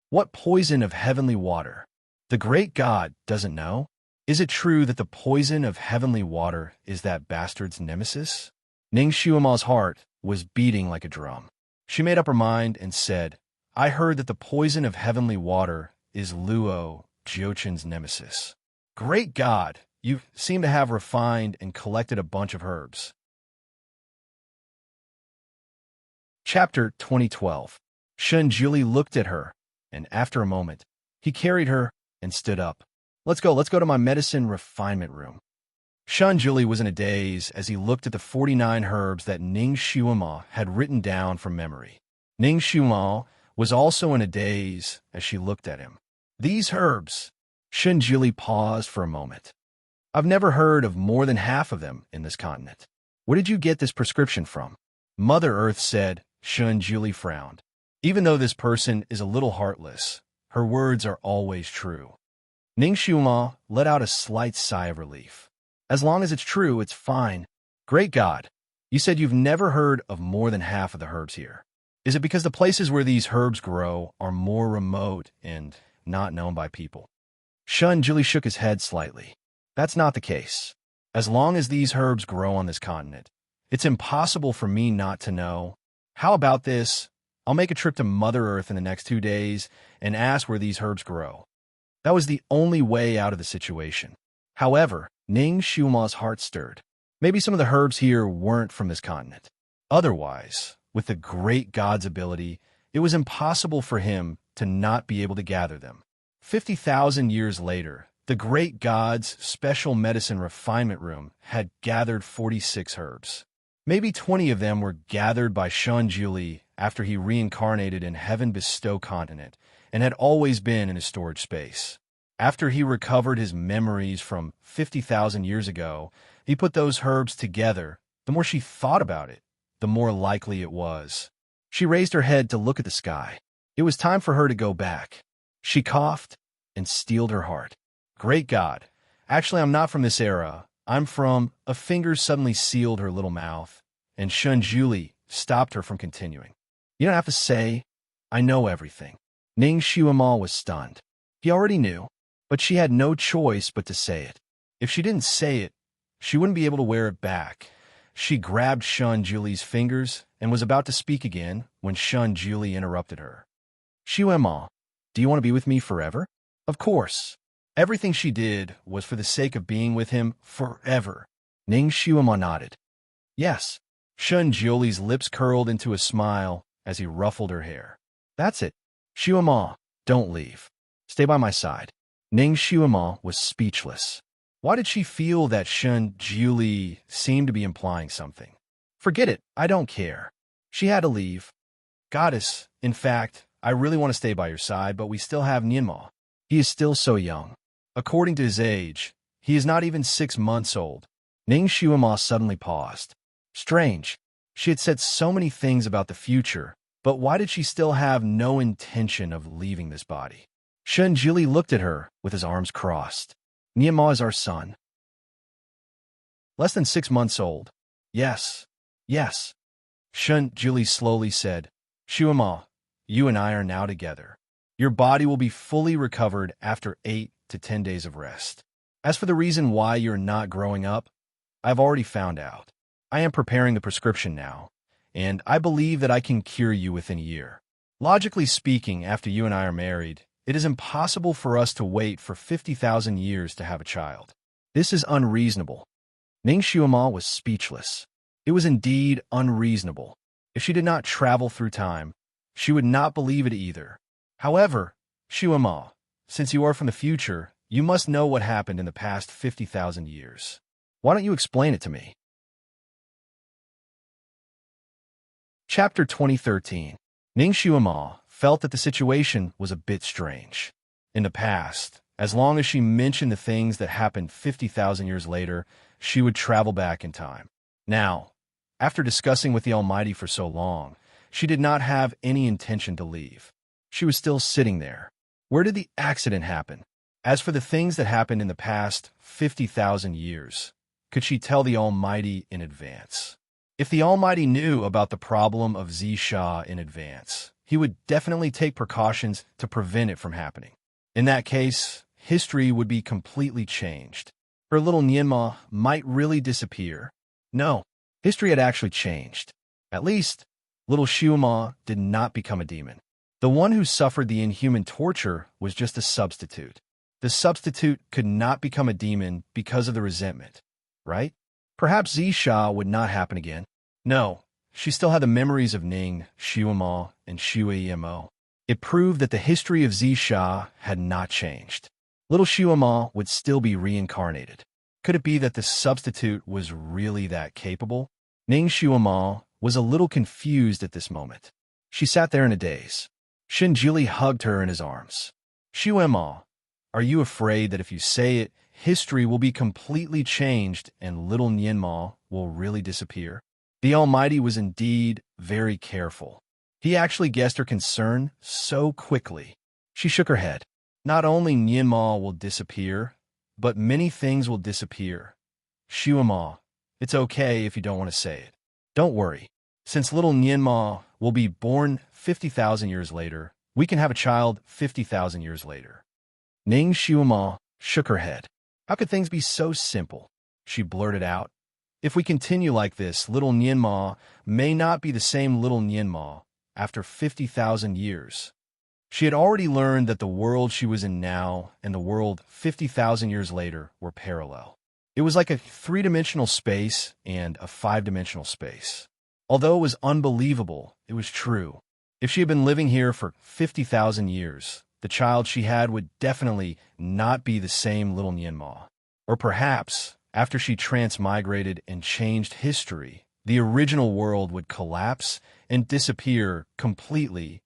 What poison of heavenly water? The great god doesn't know? Is it true that the poison of heavenly water is that bastard's nemesis? Ning Xuema's heart was beating like a drum. She made up her mind and said, I heard that the poison of heavenly water is Luo Jiuchen's nemesis. Great God, you seem to have refined and collected a bunch of herbs. Chapter 2012. Shun Juli looked at her, and after a moment, he carried her and stood up. Let's go to my medicine refinement room. Shun Juli was in a daze as he looked at the 49 herbs that Ning Xuema had written down from memory. Ning Xuema was also in a daze as she looked at him. These herbs. Shun Juli paused for a moment. I've never heard of more than half of them in this continent. Where did you get this prescription from? Mother Earth said. Shun Juli frowned. Even though this person is a little heartless, her words are always true. Ning Xuema let out a slight sigh of relief. As long as it's true, it's fine. Great God, you said you've never heard of more than half of the herbs here. Is it because the places where these herbs grow are more remote and not known by people? Shun Juli shook his head slightly. That's not the case. As long as these herbs grow on this continent, it's impossible for me not to know. How about this? I'll make a trip to Mother Earth in the next 2 days and ask where these herbs grow. That was the only way out of the situation. However, Ning Xiuma's heart stirred. Maybe some of the herbs here weren't from this continent. Otherwise, with the great god's ability, it was impossible for him to not be able to gather them. 50,000 years later, the great god's special medicine refinement room had gathered 46 herbs. Maybe 20 of them were gathered by Shun Juli after he reincarnated in Heaven Bestow continent and had always been in his storage space. After he recovered his memories from 50,000 years ago, he put those herbs together. The more she thought about it, the more likely it was. She raised her head to look at the sky. It was time for her to go back. She coughed and steeled her heart. Great God. Actually, I'm not from this era. I'm from... A finger suddenly sealed her little mouth, and Shun Juli stopped her from continuing. You don't have to say, I know everything. Ning Xiumal was stunned. He already knew, but she had no choice but to say it. If she didn't say it, she wouldn't be able to wear it back. She grabbed Shun Juli's fingers and was about to speak again when Shun Juli interrupted her. Xiumal, do you want to be with me forever? Of course. Everything she did was for the sake of being with him forever. Ning Xiumal nodded. Yes. Shun Juli's lips curled into a smile as he ruffled her hair. That's it. Xiumal, don't leave. Stay by my side. Ning Xiumal was speechless. Why did she feel that Shun Juli seemed to be implying something? Forget it, I don't care. She had to leave. Goddess, in fact, I really want to stay by your side, but we still have Nianma. He is still so young. According to his age, he is not even 6 months old. Ning Xiumal suddenly paused. Strange. She had said so many things about the future, but why did she still have no intention of leaving this body? Shun Juli looked at her with his arms crossed. Nianma is our son. Less than 6 months old. Yes. Yes. Shun Juli slowly said, Xiumal, you and I are now together. Your body will be fully recovered after 8 to 10 days of rest. As for the reason why you're not growing up, I've already found out. I am preparing the prescription now, and I believe that I can cure you within a year. Logically speaking, after you and I are married, it is impossible for us to wait for 50,000 years to have a child. This is unreasonable. Ning Xiumal was speechless. It was indeed unreasonable. If she did not travel through time, she would not believe it either. However, Xiumal, since you are from the future, you must know what happened in the past 50,000 years. Why don't you explain it to me? Chapter 2013. Ning Xiumal felt that the situation was a bit strange. In the past, as long as she mentioned the things that happened 50,000 years later, she would travel back in time. Now, after discussing with the Almighty for so long, she did not have any intention to leave. She was still sitting there. Where did the accident happen? As for the things that happened in the past 50,000 years, could she tell the Almighty in advance? If the Almighty knew about the problem of Zisha in advance, he would definitely take precautions to prevent it from happening. In that case, history would be completely changed. Her little Nianma might really disappear. No, history had actually changed. At least, little Xiuma did not become a demon. The one who suffered the inhuman torture was just a substitute. The substitute could not become a demon because of the resentment, right? Perhaps Zisha would not happen again. No, she still had the memories of Ning, Xiumal, and Shuimo. It proved that the history of Zisha had not changed. Little Xiumal would still be reincarnated. Could it be that the substitute was really that capable? Ning Xiumal was a little confused at this moment. She sat there in a daze. Shun Juli hugged her in his arms. Xiumal, are you afraid that if you say it, history will be completely changed and little Nianma will really disappear? The Almighty was indeed very careful. He actually guessed her concern so quickly. She shook her head. Not only Nianma will disappear, but many things will disappear. Xiumal, it's okay if you don't want to say it. Don't worry. Since little Nianma will be born 50,000 years later, we can have a child 50,000 years later. Ning Xiumal shook her head. How could things be so simple? She blurted out. If we continue like this, little Nianma may not be the same little Nianma after 50,000 years. She had already learned that the world she was in now and the world 50,000 years later were parallel. It was like a three-dimensional space and a five-dimensional space. Although it was unbelievable, it was true. If she had been living here for 50,000 years, the child she had would definitely not be the same little Nianma. Or perhaps, after she transmigrated and changed history, the original world would collapse and disappear completely.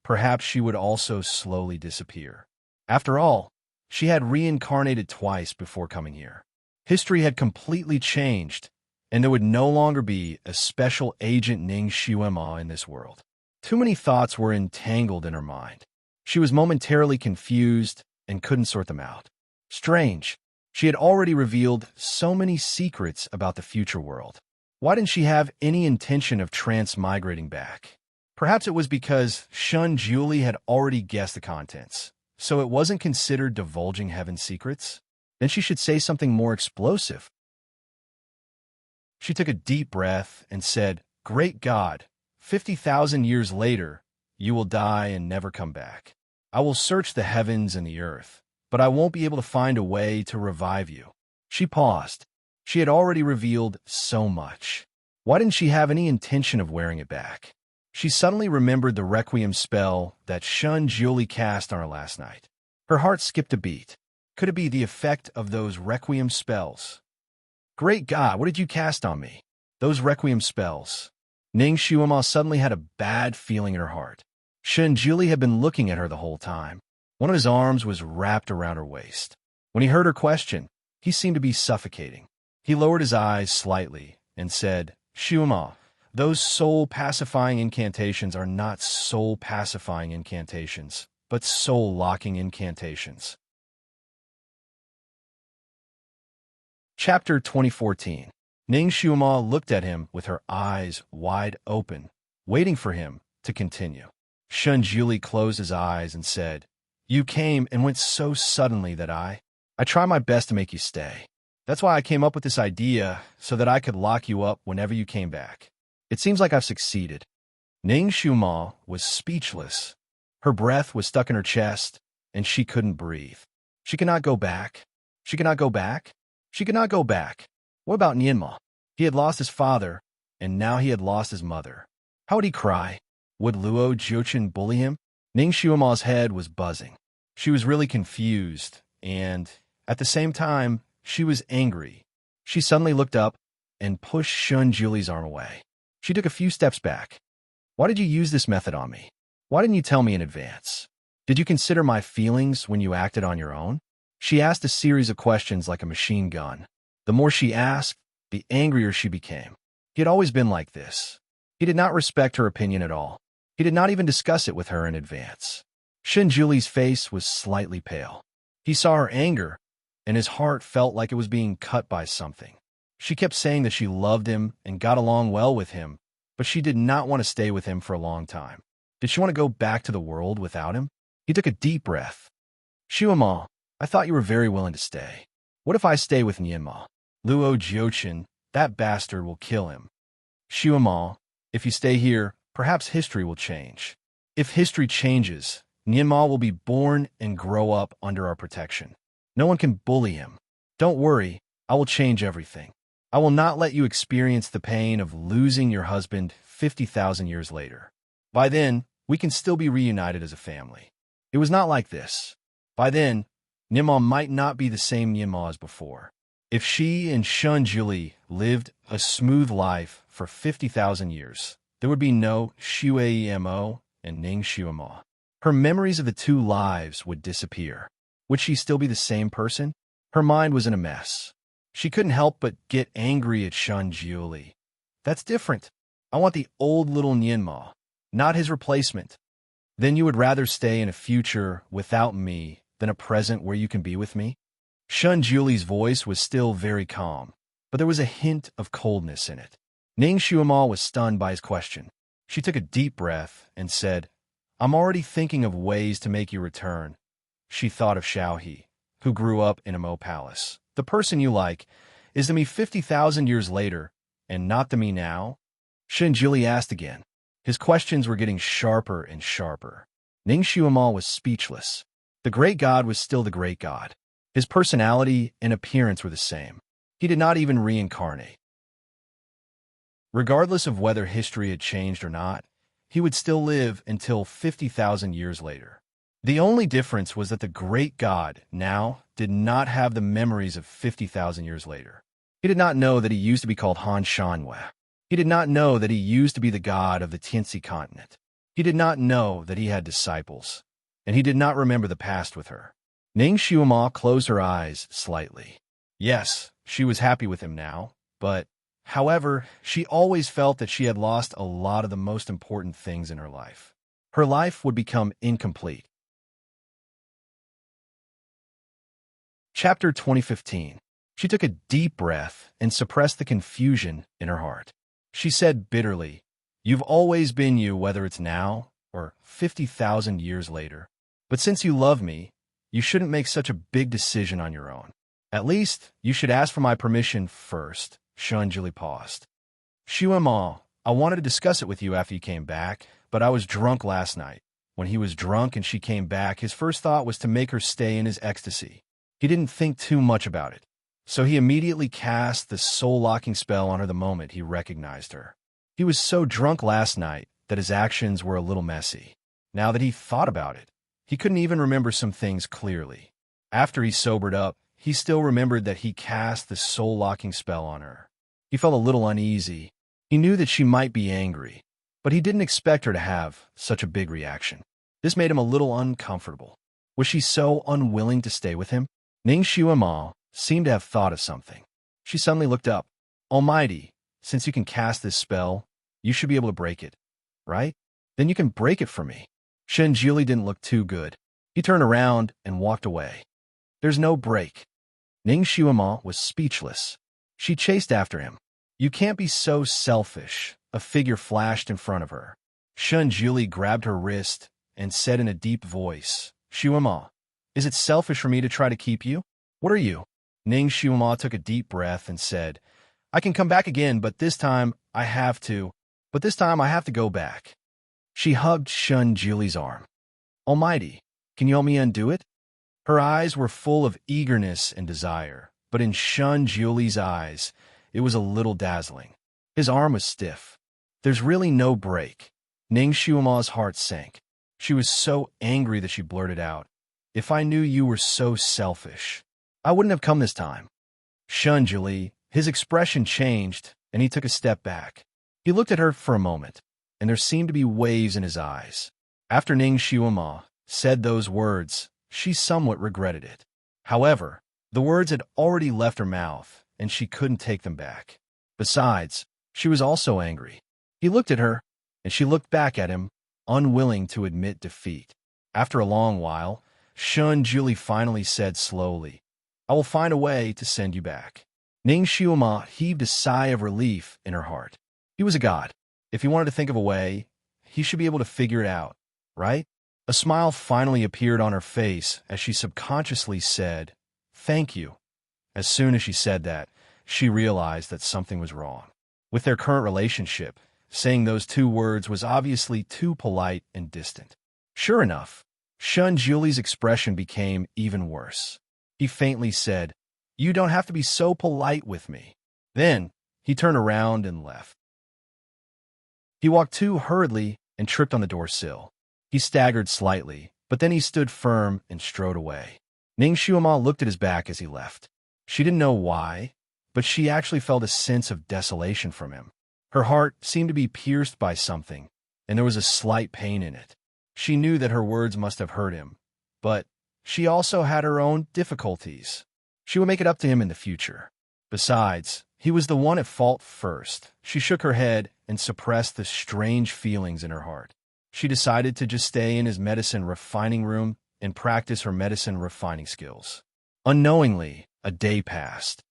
Perhaps she would also slowly disappear. After all, she had reincarnated twice before coming here. History had completely changed, and there would no longer be a special agent Ning Xuema in this world. Too many thoughts were entangled in her mind. She was momentarily confused and couldn't sort them out. Strange. She had already revealed so many secrets about the future world. Why didn't she have any intention of transmigrating back? Perhaps it was because Shun Julie had already guessed the contents, so it wasn't considered divulging heaven's secrets. Then she should say something more explosive. She took a deep breath and said, "Great God, 50,000 years later, you will die and never come back. I will search the heavens and the earth, but I won't be able to find a way to revive you." She paused. She had already revealed so much. Why didn't she have any intention of wearing it back? She suddenly remembered the Requiem spell that Shun Julie cast on her last night. Her heart skipped a beat. Could it be the effect of those Requiem spells? Great God, what did you cast on me? Those Requiem spells. Ning Xuema suddenly had a bad feeling in her heart. Shun Julie had been looking at her the whole time. One of his arms was wrapped around her waist. When he heard her question, he seemed to be suffocating. He lowered his eyes slightly and said, "Xuema, those soul-pacifying incantations are not soul-pacifying incantations, but soul-locking incantations." Chapter 2014. Ning Xuema looked at him with her eyes wide open, waiting for him to continue. Shun Julie closed his eyes and said, "You came and went so suddenly that I try my best to make you stay. That's why I came up with this idea, so that I could lock you up whenever you came back. It seems like I've succeeded." Ning Xuema was speechless. Her breath was stuck in her chest, and she couldn't breathe. She could not go back. She could not go back. She could not go back. What about Nianma? He had lost his father, and now he had lost his mother. How would he cry? Would Luo Jiuchen bully him? Ning Xuema's head was buzzing. She was really confused, and, at the same time, she was angry. She suddenly looked up and pushed Shun Julie's arm away. She took a few steps back. "Why did you use this method on me? Why didn't you tell me in advance? Did you consider my feelings when you acted on your own?" She asked a series of questions like a machine gun. The more she asked, the angrier she became. He had always been like this. He did not respect her opinion at all. He did not even discuss it with her in advance. Shun Julie's face was slightly pale. He saw her anger, and his heart felt like it was being cut by something. She kept saying that she loved him and got along well with him, but she did not want to stay with him for a long time. Did she want to go back to the world without him? He took a deep breath. "Xuema, I thought you were very willing to stay. What if I stay with Nianma? Luo Jiuchen, that bastard, will kill him. Xuema, if you stay here, perhaps history will change. If history changes, Nianma will be born and grow up under our protection. No one can bully him. Don't worry, I will change everything. I will not let you experience the pain of losing your husband 50,000 years later. By then, we can still be reunited as a family." It was not like this. By then, Nianma might not be the same Nianma as before. If she and Shun Julie lived a smooth life for 50,000 years, there would be no Shui Mo and Ning Xuema. Her memories of the two lives would disappear. Would she still be the same person? Her mind was in a mess. She couldn't help but get angry at Shun Julie. "That's different. I want the old little Nianma, not his replacement." "Then you would rather stay in a future without me than a present where you can be with me?" Shun Julie's voice was still very calm, but there was a hint of coldness in it. Ning Xuema was stunned by his question. She took a deep breath and said, "I'm already thinking of ways to make you return." She thought of Xiaohe, who grew up in a Mo palace. "The person you like is the me 50,000 years later, and not the me now?" Shun Julie asked again. His questions were getting sharper and sharper. Ning Xuema was speechless. The great god was still the great god. His personality and appearance were the same. He did not even reincarnate. Regardless of whether history had changed or not, he would still live until 50,000 years later. The only difference was that the great god now did not have the memories of 50,000 years later. He did not know that he used to be called Han Shanhua. He did not know that he used to be the god of the Tianxi continent. He did not know that he had disciples, and he did not remember the past with her. Ning Xuema closed her eyes slightly. Yes, she was happy with him now, but, however, she always felt that she had lost a lot of the most important things in her life. Her life would become incomplete. Chapter 2015. She took a deep breath and suppressed the confusion in her heart. She said bitterly, "You've always been you, whether it's now or 50,000 years later. But since you love me, you shouldn't make such a big decision on your own. At least, you should ask for my permission first." Shunjili paused. "Xuema, I wanted to discuss it with you after you came back, but I was drunk last night." When he was drunk and she came back, his first thought was to make her stay in his ecstasy. He didn't think too much about it, so he immediately cast the soul-locking spell on her the moment he recognized her. He was so drunk last night that his actions were a little messy. Now that he thought about it, he couldn't even remember some things clearly. After he sobered up, he still remembered that he cast the soul-locking spell on her. He felt a little uneasy. He knew that she might be angry, but he didn't expect her to have such a big reaction. This made him a little uncomfortable. Was she so unwilling to stay with him? Ning Xuema seemed to have thought of something. She suddenly looked up. "Almighty, since you can cast this spell, you should be able to break it, right? Then you can break it for me." Shunjili didn't look too good. He turned around and walked away. "There's no break." Ning Xuema was speechless. She chased after him. "You can't be so selfish." A figure flashed in front of her. Shunjili grabbed her wrist and said in a deep voice, "Xuema, is it selfish for me to try to keep you? What are you?" Ning Xuema took a deep breath and said, "I can come back again, but this time I have to go back." She hugged Shunjili's arm. "Almighty, can you help me undo it?" Her eyes were full of eagerness and desire, but in Shunjili's eyes, it was a little dazzling. His arm was stiff. "There's really no break." Ning Xuema's heart sank. She was so angry that she blurted out, "If I knew you were so selfish, I wouldn't have come this time." Shunjili, his expression changed, and he took a step back. He looked at her for a moment, and there seemed to be waves in his eyes. After Ning Xuema said those words, she somewhat regretted it. However, the words had already left her mouth, and she couldn't take them back. Besides, she was also angry. He looked at her, and she looked back at him, unwilling to admit defeat. After a long while, Shunjili finally said slowly, "I will find a way to send you back." Ning Xuema heaved a sigh of relief in her heart. He was a god. If he wanted to think of a way, he should be able to figure it out, right? A smile finally appeared on her face as she subconsciously said, "Thank you." As soon as she said that, she realized that something was wrong. With their current relationship, saying those two words was obviously too polite and distant. Sure enough, Shunjili's expression became even worse. He faintly said, "You don't have to be so polite with me." Then, he turned around and left. He walked too hurriedly and tripped on the door sill. He staggered slightly, but then he stood firm and strode away. Ning Xuema looked at his back as he left. She didn't know why, but she actually felt a sense of desolation from him. Her heart seemed to be pierced by something, and there was a slight pain in it. She knew that her words must have hurt him, but she also had her own difficulties. She would make it up to him in the future. Besides, he was the one at fault first. She shook her head and suppressed the strange feelings in her heart. She decided to just stay in his medicine refining room and practice her medicine refining skills. Unknowingly, a day passed.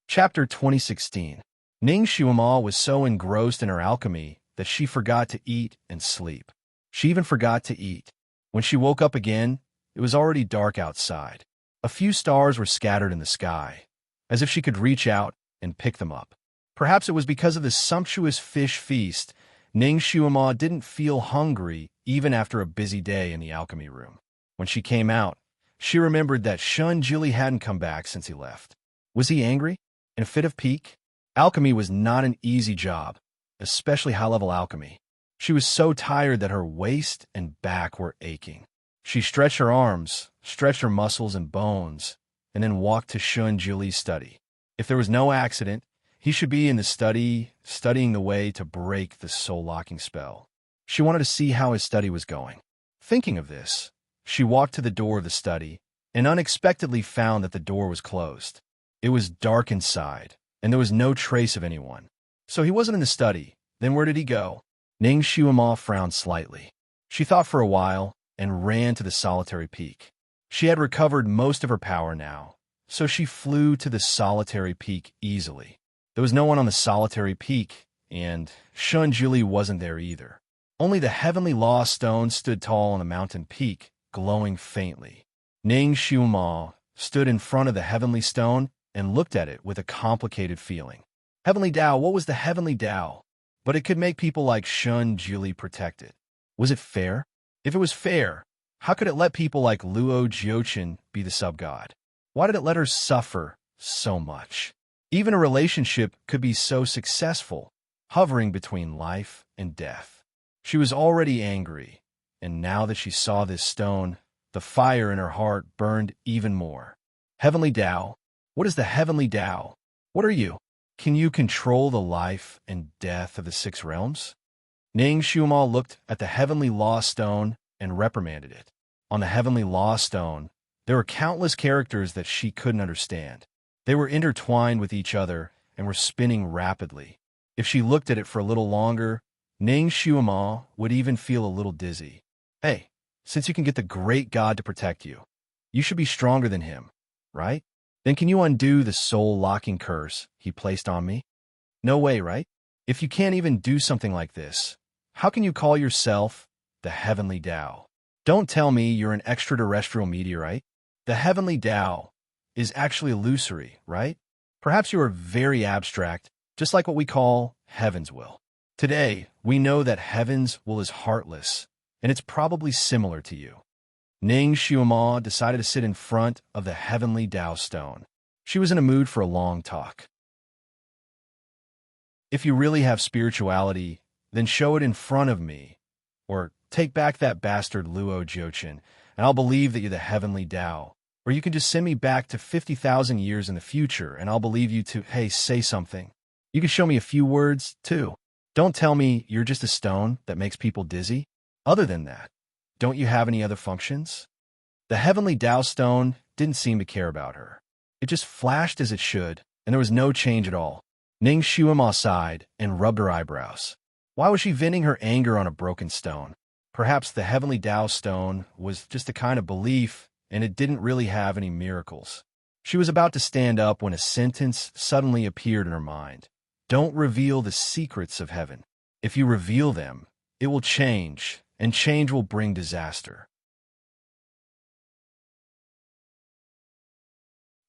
Chapter 2016. Ning Xuema was so engrossed in her alchemy that she forgot to eat and sleep. She even forgot to eat. When she woke up again, it was already dark outside. A few stars were scattered in the sky, as if she could reach out and pick them up. Perhaps it was because of the sumptuous fish feast, Ning Shuima didn't feel hungry even after a busy day in the alchemy room. When she came out, she remembered that Shun Jili hadn't come back since he left. Was he angry? In a fit of pique? Alchemy was not an easy job, especially high-level alchemy. She was so tired that her waist and back were aching. She stretched her arms, stretched her muscles and bones, and then walked to Shun Jili's study. If there was no accident, he should be in the study, studying the way to break the soul-locking spell. She wanted to see how his study was going. Thinking of this, she walked to the door of the study and unexpectedly found that the door was closed. It was dark inside, and there was no trace of anyone. So he wasn't in the study. Then where did he go? Ning Shuima frowned slightly. She thought for a while and ran to the solitary peak. She had recovered most of her power now, so she flew to the solitary peak easily. There was no one on the solitary peak, and Shun Jili wasn't there either. Only the heavenly law stone stood tall on the mountain peak, glowing faintly. Ning Shuima stood in front of the heavenly stone and looked at it with a complicated feeling. Heavenly Tao, what was the heavenly Tao? But it could make people like Shun Jili protect it. Was it fair? If it was fair, how could it let people like Luo Jiuchen be the sub-god? Why did it let her suffer so much? Even a relationship could be so successful, hovering between life and death. She was already angry, and now that she saw this stone, the fire in her heart burned even more. Heavenly Tao, what is the heavenly Tao? What are you? Can you control the life and death of the six realms? Ning Shuima looked at the heavenly law stone and reprimanded it. On the heavenly law stone, there were countless characters that she couldn't understand. They were intertwined with each other and were spinning rapidly. If she looked at it for a little longer, Ning Shuima would even feel a little dizzy. Hey, since you can get the great god to protect you, you should be stronger than him, right? Then can you undo the soul-locking curse he placed on me? No way, right? If you can't even do something like this, how can you call yourself the Heavenly Tao? Don't tell me you're an extraterrestrial meteorite. The Heavenly Tao is actually illusory, right? Perhaps you are very abstract, just like what we call heaven's will. Today, we know that heaven's will is heartless, and it's probably similar to you. Ning Shuima decided to sit in front of the heavenly Tao stone. She was in a mood for a long talk. If you really have spirituality, then show it in front of me, or take back that bastard Luo Jiuchen, and I'll believe that you're the heavenly Tao. Or you can just send me back to 50,000 years in the future, and I'll believe you to, hey, say something. You can show me a few words, too. Don't tell me you're just a stone that makes people dizzy. Other than that, don't you have any other functions? The heavenly Tao stone didn't seem to care about her. It just flashed as it should, and there was no change at all. Ning Shuima sighed and rubbed her eyebrows. Why was she venting her anger on a broken stone? Perhaps the heavenly Tao stone was just a kind of belief, and it didn't really have any miracles. She was about to stand up when a sentence suddenly appeared in her mind. Don't reveal the secrets of heaven. If you reveal them, it will change, and change will bring disaster.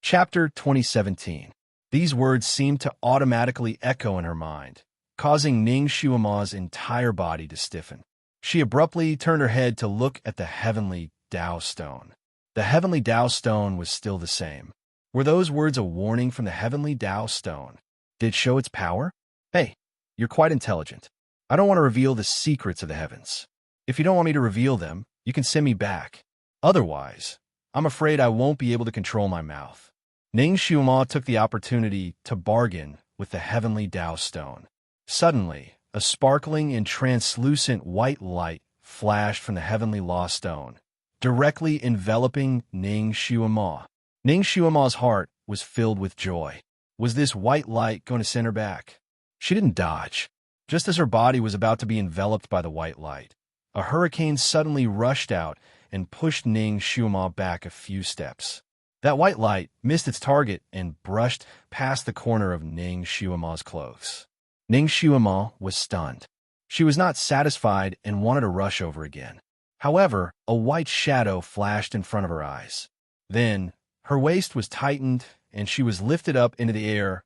Chapter 2017. These words seemed to automatically echo in her mind, causing Ning Shuima's entire body to stiffen. She abruptly turned her head to look at the heavenly Tao stone. The heavenly Tao stone was still the same. Were those words a warning from the heavenly Tao stone? Did it show its power? Hey, you're quite intelligent. I don't want to reveal the secrets of the heavens. If you don't want me to reveal them, you can send me back. Otherwise, I'm afraid I won't be able to control my mouth. Ning Shuima took the opportunity to bargain with the heavenly Tao stone. Suddenly, a sparkling and translucent white light flashed from the heavenly law stone, directly enveloping Ning Shuima. Ning Shuima's heart was filled with joy. Was this white light going to send her back? She didn't dodge. Just as her body was about to be enveloped by the white light, a hurricane suddenly rushed out and pushed Ning Shuima back a few steps. That white light missed its target and brushed past the corner of Ning Shuima's clothes. Ning Shuima was stunned. She was not satisfied and wanted to rush over again. However, a white shadow flashed in front of her eyes. Then, her waist was tightened and she was lifted up into the air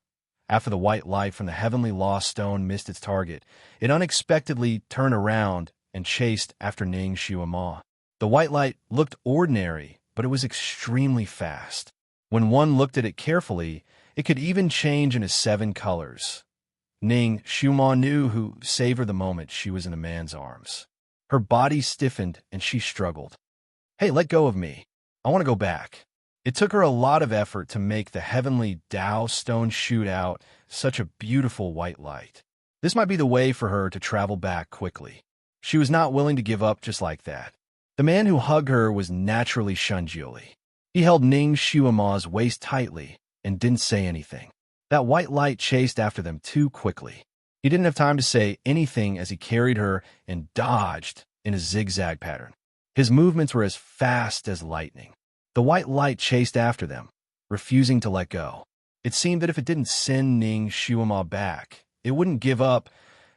After the white light from the heavenly lost stone missed its target, it unexpectedly turned around and chased after Ning Xiuama. The white light looked ordinary, but it was extremely fast. When one looked at it carefully, it could even change into 7 colors. Ning Xiuama knew who savored the moment she was in a man's arms. Her body stiffened and she struggled. "Hey, let go of me. I want to go back." It took her a lot of effort to make the heavenly Tao stone shoot out such a beautiful white light. This might be the way for her to travel back quickly. She was not willing to give up just like that. The man who hugged her was naturally Shunjuli. He held Ning Xiuama's waist tightly and didn't say anything. That white light chased after them too quickly. He didn't have time to say anything as he carried her and dodged in a zigzag pattern. His movements were as fast as lightning. The white light chased after them, refusing to let go. It seemed that if it didn't send Ning Xiuama back, it wouldn't give up.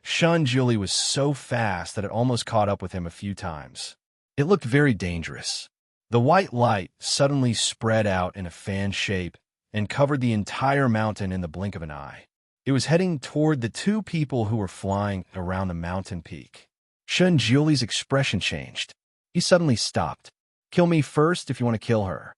Shunjuli was so fast that it almost caught up with him a few times. It looked very dangerous. The white light suddenly spread out in a fan shape and covered the entire mountain in the blink of an eye. It was heading toward the 2 people who were flying around the mountain peak. Shunjuli's expression changed. He suddenly stopped. "Kill me first if you want to kill her."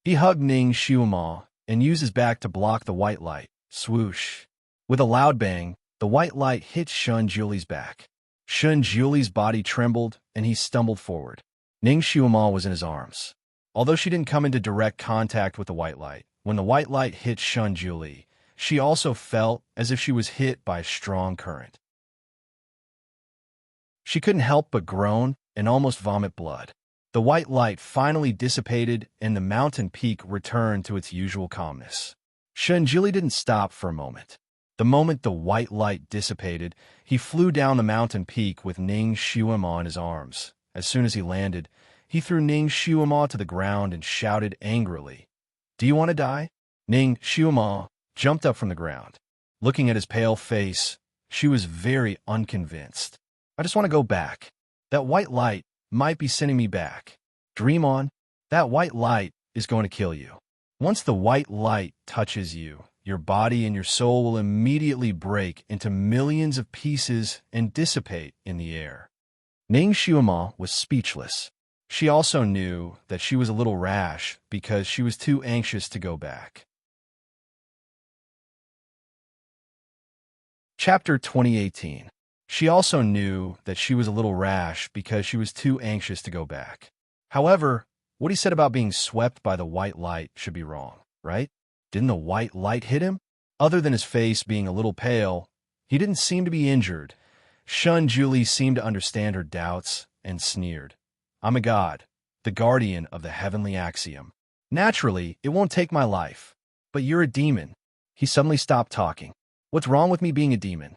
He hugged Ning Xiuama and used his back to block the white light. Swoosh. With a loud bang, the white light hit Shunjuli's back. Shunjuli's body trembled and he stumbled forward. Ning Xiuama was in his arms. Although she didn't come into direct contact with the white light, when the white light hit Shunjuli, she also felt as if she was hit by a strong current. She couldn't help but groan and almost vomit blood. The white light finally dissipated and the mountain peak returned to its usual calmness. Shunjuli didn't stop for a moment. The moment the white light dissipated, he flew down the mountain peak with Ning Xiuama in his arms. As soon as he landed, he threw Ning Xiuama to the ground and shouted angrily, "Do you want to die?" Ning Xiuama jumped up from the ground. Looking at his pale face, she was very unconvinced. "I just want to go back. That white light might be sending me back. Dream on. That white light is going to kill you. Once the white light touches you, your body and your soul will immediately break into millions of pieces and dissipate in the air." Ning Xiuama was speechless. She also knew that she was a little rash because she was too anxious to go back. Chapter 2018. She also knew that she was a little rash because she was too anxious to go back. However, what he said about being swept by the white light should be wrong, right? Didn't the white light hit him? Other than his face being a little pale, he didn't seem to be injured. Shunjuli seemed to understand her doubts and sneered. "I'm a god, the guardian of the heavenly axiom. Naturally, it won't take my life. But you're a demon." He suddenly stopped talking. "What's wrong with me being a demon?"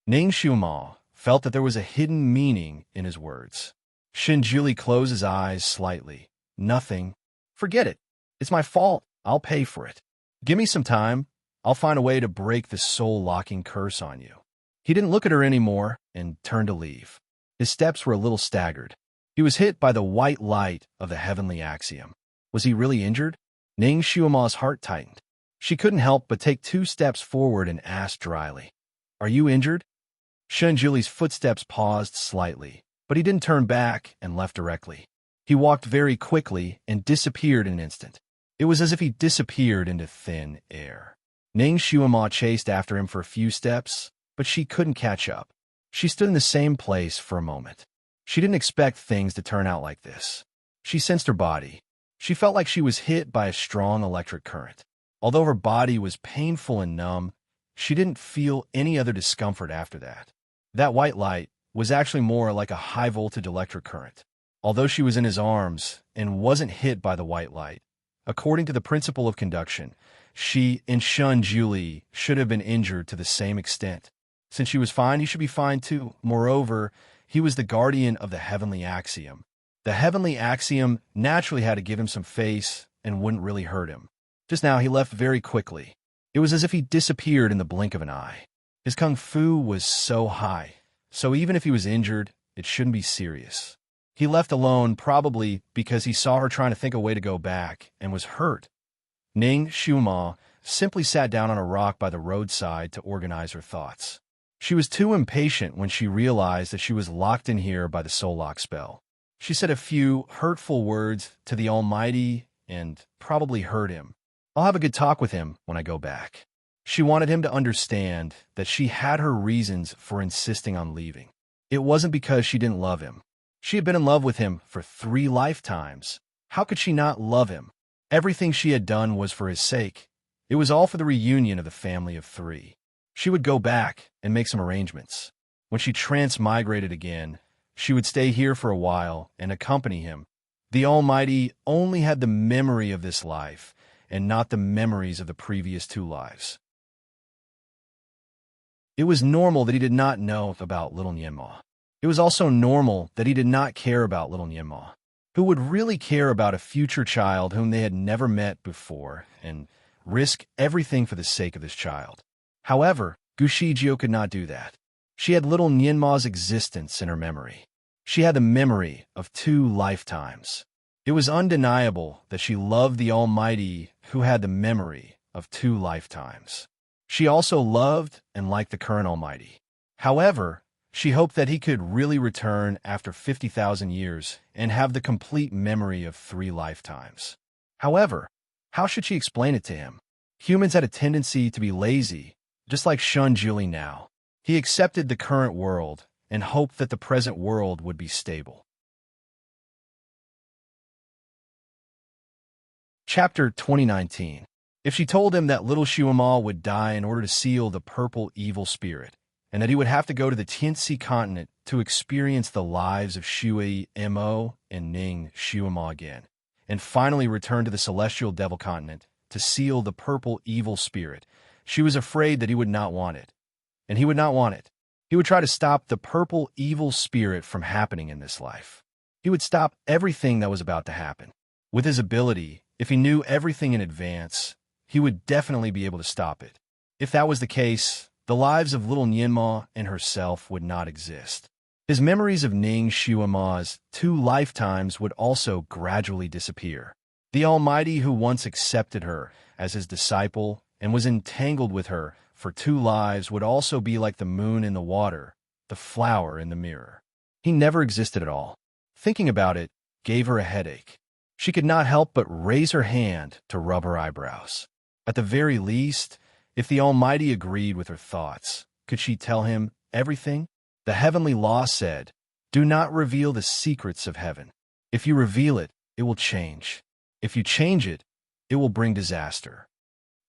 Ning Xiuama felt that there was a hidden meaning in his words. Shunjuli closed his eyes slightly. "Nothing. Forget it. It's my fault. I'll pay for it. Give me some time. I'll find a way to break the soul-locking curse on you." He didn't look at her anymore and turned to leave. His steps were a little staggered. He was hit by the white light of the heavenly axiom. Was he really injured? Ning Xiuama's heart tightened. She couldn't help but take 2 steps forward and asked dryly, "Are you injured?" Shunjuli's footsteps paused slightly, but he didn't turn back and left directly. He walked very quickly and disappeared in an instant. It was as if he disappeared into thin air. Ning Xiuama chased after him for a few steps, but she couldn't catch up. She stood in the same place for a moment. She didn't expect things to turn out like this. She sensed her body. She felt like she was hit by a strong electric current. Although her body was painful and numb, she didn't feel any other discomfort after that. That white light was actually more like a high-voltage electric current. Although she was in his arms and wasn't hit by the white light, according to the principle of conduction, she and Shunjuli should have been injured to the same extent. Since she was fine, he should be fine too. Moreover, he was the guardian of the heavenly axiom. The heavenly axiom naturally had to give him some face and wouldn't really hurt him. Just now, he left very quickly. It was as if he disappeared in the blink of an eye. His kung fu was so high, so even if he was injured, it shouldn't be serious. He left alone probably because he saw her trying to think a way to go back and was hurt. Ning Xiuama simply sat down on a rock by the roadside to organize her thoughts. She was too impatient when she realized that she was locked in here by the soul lock spell. She said a few hurtful words to the Almighty and probably hurt him. I'll have a good talk with him when I go back. She wanted him to understand that she had her reasons for insisting on leaving. It wasn't because she didn't love him. She had been in love with him for 3 lifetimes. How could she not love him? Everything she had done was for his sake. It was all for the reunion of the family of 3. She would go back and make some arrangements. When she transmigrated again, she would stay here for a while and accompany him. The Almighty only had the memory of this life and not the memories of the previous 2 lives. It was normal that he did not know about little Nienma. It was also normal that he did not care about little Nienma. Who would really care about a future child whom they had never met before and risk everything for the sake of this child? However, Gushijio could not do that. She had little Nienma's existence in her memory. She had the memory of 2 lifetimes. It was undeniable that she loved the Almighty who had the memory of 2 lifetimes. She also loved and liked the current Almighty. However, she hoped that he could really return after 50,000 years and have the complete memory of 3 lifetimes. However, how should she explain it to him? Humans had a tendency to be lazy, just like Shun Juli now. He accepted the current world and hoped that the present world would be stable. Chapter 2019. If she told him that little Shuama would die in order to seal the purple evil spirit, and that he would have to go to the Tianxi continent to experience the lives of Shui Mo and Ning Shuama again, and finally return to the celestial devil continent to seal the purple evil spirit, she was afraid that he would not want it. And he would not want it. He would try to stop the purple evil spirit from happening in this life. He would stop everything that was about to happen. With his ability, if he knew everything in advance, he would definitely be able to stop it. If that was the case, the lives of little Nienma and herself would not exist. His memories of Ning Shuama's 2 lifetimes would also gradually disappear. The Almighty who once accepted her as his disciple and was entangled with her for 2 lives would also be like the moon in the water, the flower in the mirror. He never existed at all. Thinking about it gave her a headache. She could not help but raise her hand to rub her eyebrows. At the very least, if the Almighty agreed with her thoughts, could she tell him everything? The heavenly law said, "Do not reveal the secrets of heaven. If you reveal it, it will change. If you change it, it will bring disaster."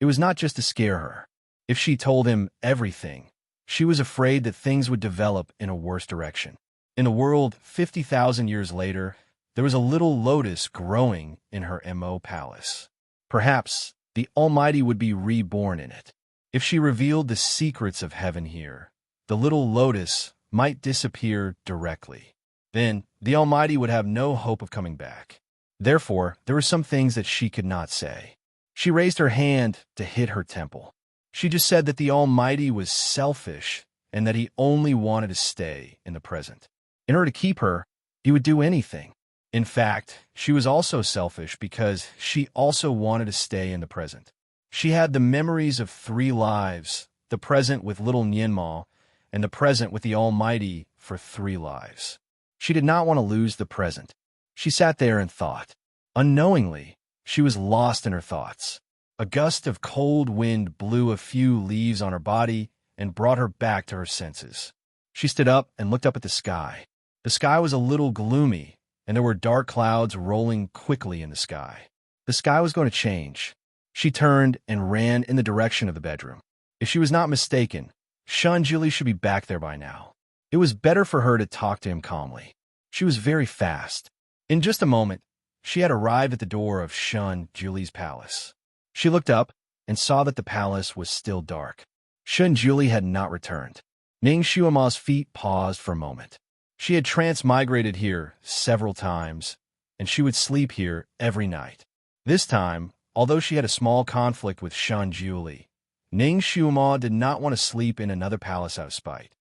It was not just to scare her. If she told him everything, she was afraid that things would develop in a worse direction. In a world 50,000 years later, there was a little lotus growing in her Mo palace. Perhaps the Almighty would be reborn in it. If she revealed the secrets of heaven here, the little lotus might disappear directly. Then the Almighty would have no hope of coming back. Therefore, there were some things that she could not say. She raised her hand to hit her temple. She just said that the Almighty was selfish and that he only wanted to stay in the present. In order to keep her, he would do anything. In fact, she was also selfish because she also wanted to stay in the present. She had the memories of 3 lives, the present with little Nienma, and the present with the Almighty for 3 lives. She did not want to lose the present. She sat there and thought. Unknowingly, she was lost in her thoughts. A gust of cold wind blew a few leaves on her body and brought her back to her senses. She stood up and looked up at the sky. The sky was a little gloomy, and there were dark clouds rolling quickly in the sky. The sky was going to change. She turned and ran in the direction of the bedroom. If she was not mistaken, Shun Juli should be back there by now. It was better for her to talk to him calmly. She was very fast. In just a moment, she had arrived at the door of Shun Juli's palace. She looked up and saw that the palace was still dark. Shun Juli had not returned. Ning Shuama's feet paused for a moment. She had transmigrated here several times, and she would sleep here every night. This time, although she had a small conflict with Shun Juli, Ning Shuama did not want to sleep in another palace out of spite.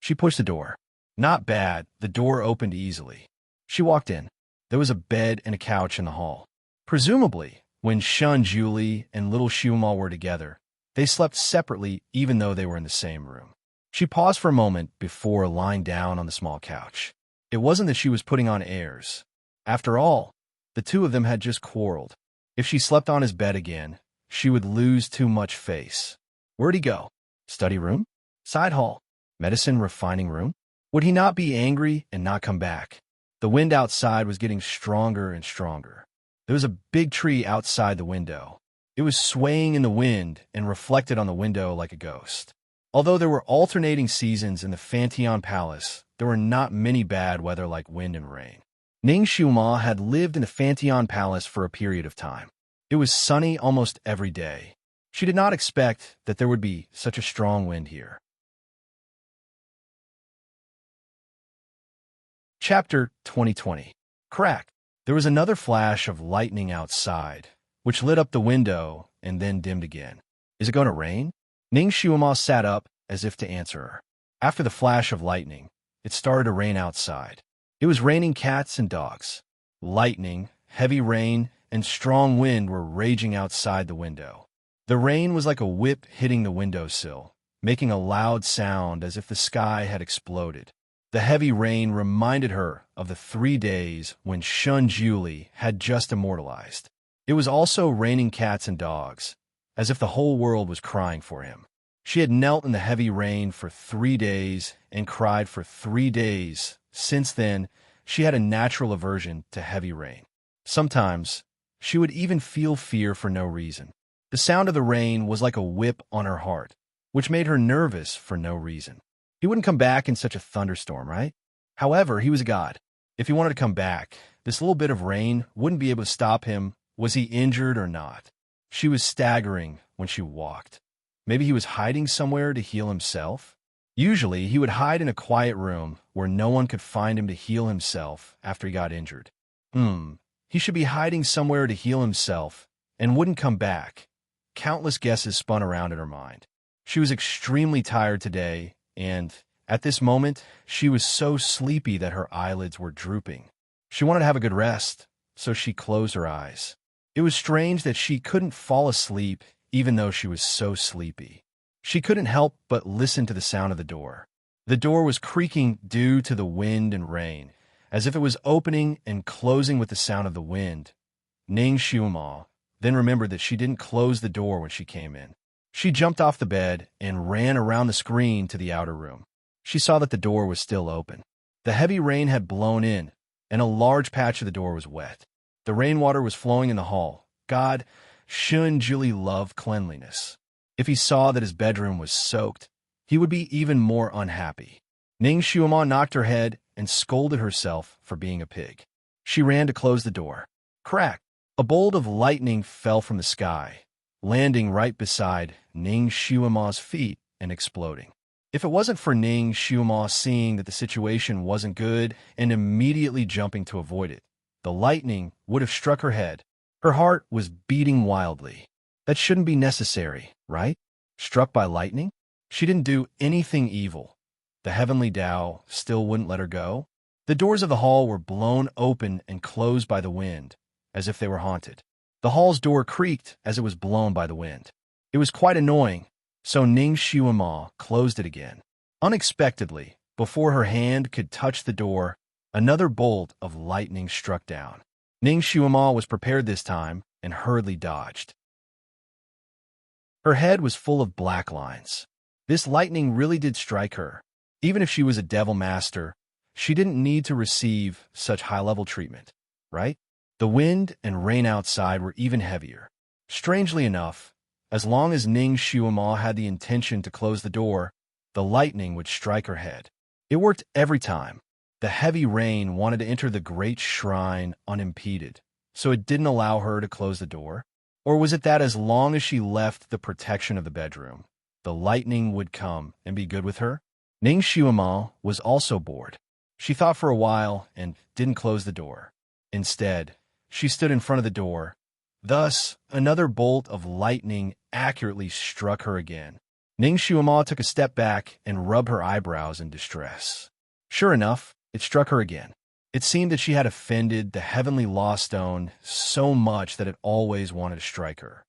She pushed the door. Not bad, the door opened easily. She walked in. There was a bed and a couch in the hall. Presumably, When Shun, Julie, and little Xiuma were together, they slept separately even though they were in the same room. She paused for a moment before lying down on the small couch. It wasn't that she was putting on airs. After all, the two of them had just quarreled. If she slept on his bed again, she would lose too much face. Where'd he go? Study room? Side hall? Medicine refining room? Would he not be angry and not come back? The wind outside was getting stronger and stronger. There was a big tree outside the window. It was swaying in the wind and reflected on the window like a ghost. Although there were alternating seasons in the Fanteon Palace, there were not many bad weather like wind and rain. Ning Xiuma had lived in the Fanteon Palace for a period of time. It was sunny almost every day. She did not expect that there would be such a strong wind here. Chapter 2020. Crack. There was another flash of lightning outside, which lit up the window and then dimmed again. Is it going to rain? Ning Xiuma sat up as if to answer her. After the flash of lightning, it started to rain outside. It was raining cats and dogs. Lightning, heavy rain, and strong wind were raging outside the window. The rain was like a whip hitting the windowsill, making a loud sound as if the sky had exploded. The heavy rain reminded her of the 3 days when Shun Julie had just immortalized. It was also raining cats and dogs, as if the whole world was crying for him. She had knelt in the heavy rain for 3 days and cried for 3 days. Since then, she had a natural aversion to heavy rain. Sometimes, she would even feel fear for no reason. The sound of the rain was like a whip on her heart, which made her nervous for no reason. He wouldn't come back in such a thunderstorm, right? However, he was a god. If he wanted to come back, this little bit of rain wouldn't be able to stop him. Was he injured or not? She was staggering when she walked. Maybe he was hiding somewhere to heal himself? Usually, he would hide in a quiet room where no one could find him to heal himself after he got injured. He should be hiding somewhere to heal himself and wouldn't come back. Countless guesses spun around in her mind. She was extremely tired today, and at this moment, she was so sleepy that her eyelids were drooping. She wanted to have a good rest, so she closed her eyes. It was strange that she couldn't fall asleep even though she was so sleepy. She couldn't help but listen to the sound of the door. The door was creaking due to the wind and rain, as if it was opening and closing with the sound of the wind. Ning Xiuma then remembered that she didn't close the door when she came in. She jumped off the bed and ran around the screen to the outer room. She saw that the door was still open. The heavy rain had blown in, and a large patch of the door was wet. The rainwater was flowing in the hall. God, Shun Julie loved cleanliness. If he saw that his bedroom was soaked, he would be even more unhappy. Ning Xiuma knocked her head and scolded herself for being a pig. She ran to close the door. Crack! A bolt of lightning fell from the sky, landing right beside Ning Xiuma's feet and exploding. If it wasn't for Ning Xiuma seeing that the situation wasn't good and immediately jumping to avoid it, the lightning would have struck her head. Her heart was beating wildly. That shouldn't be necessary, right? Struck by lightning? She didn't do anything evil. The heavenly Tao still wouldn't let her go. The doors of the hall were blown open and closed by the wind, as if they were haunted. The hall's door creaked as it was blown by the wind. It was quite annoying, so Ning Xiuma closed it again. Unexpectedly, before her hand could touch the door, another bolt of lightning struck down. Ning Xiuma was prepared this time and hurriedly dodged. Her head was full of black lines. This lightning really did strike her. Even if she was a devil master, she didn't need to receive such high-level treatment, right? The wind and rain outside were even heavier. Strangely enough, as long as Ning Xiuma had the intention to close the door, the lightning would strike her head. It worked every time. The heavy rain wanted to enter the great shrine unimpeded, so it didn't allow her to close the door. Or was it that as long as she left the protection of the bedroom, the lightning would come and be good with her? Ning Xiuma was also bored. She thought for a while and didn't close the door. Instead, she stood in front of the door. Thus, another bolt of lightning accurately struck her again. Ning Xiuma took a step back and rubbed her eyebrows in distress. Sure enough, it struck her again. It seemed that she had offended the heavenly law stone so much that it always wanted to strike her.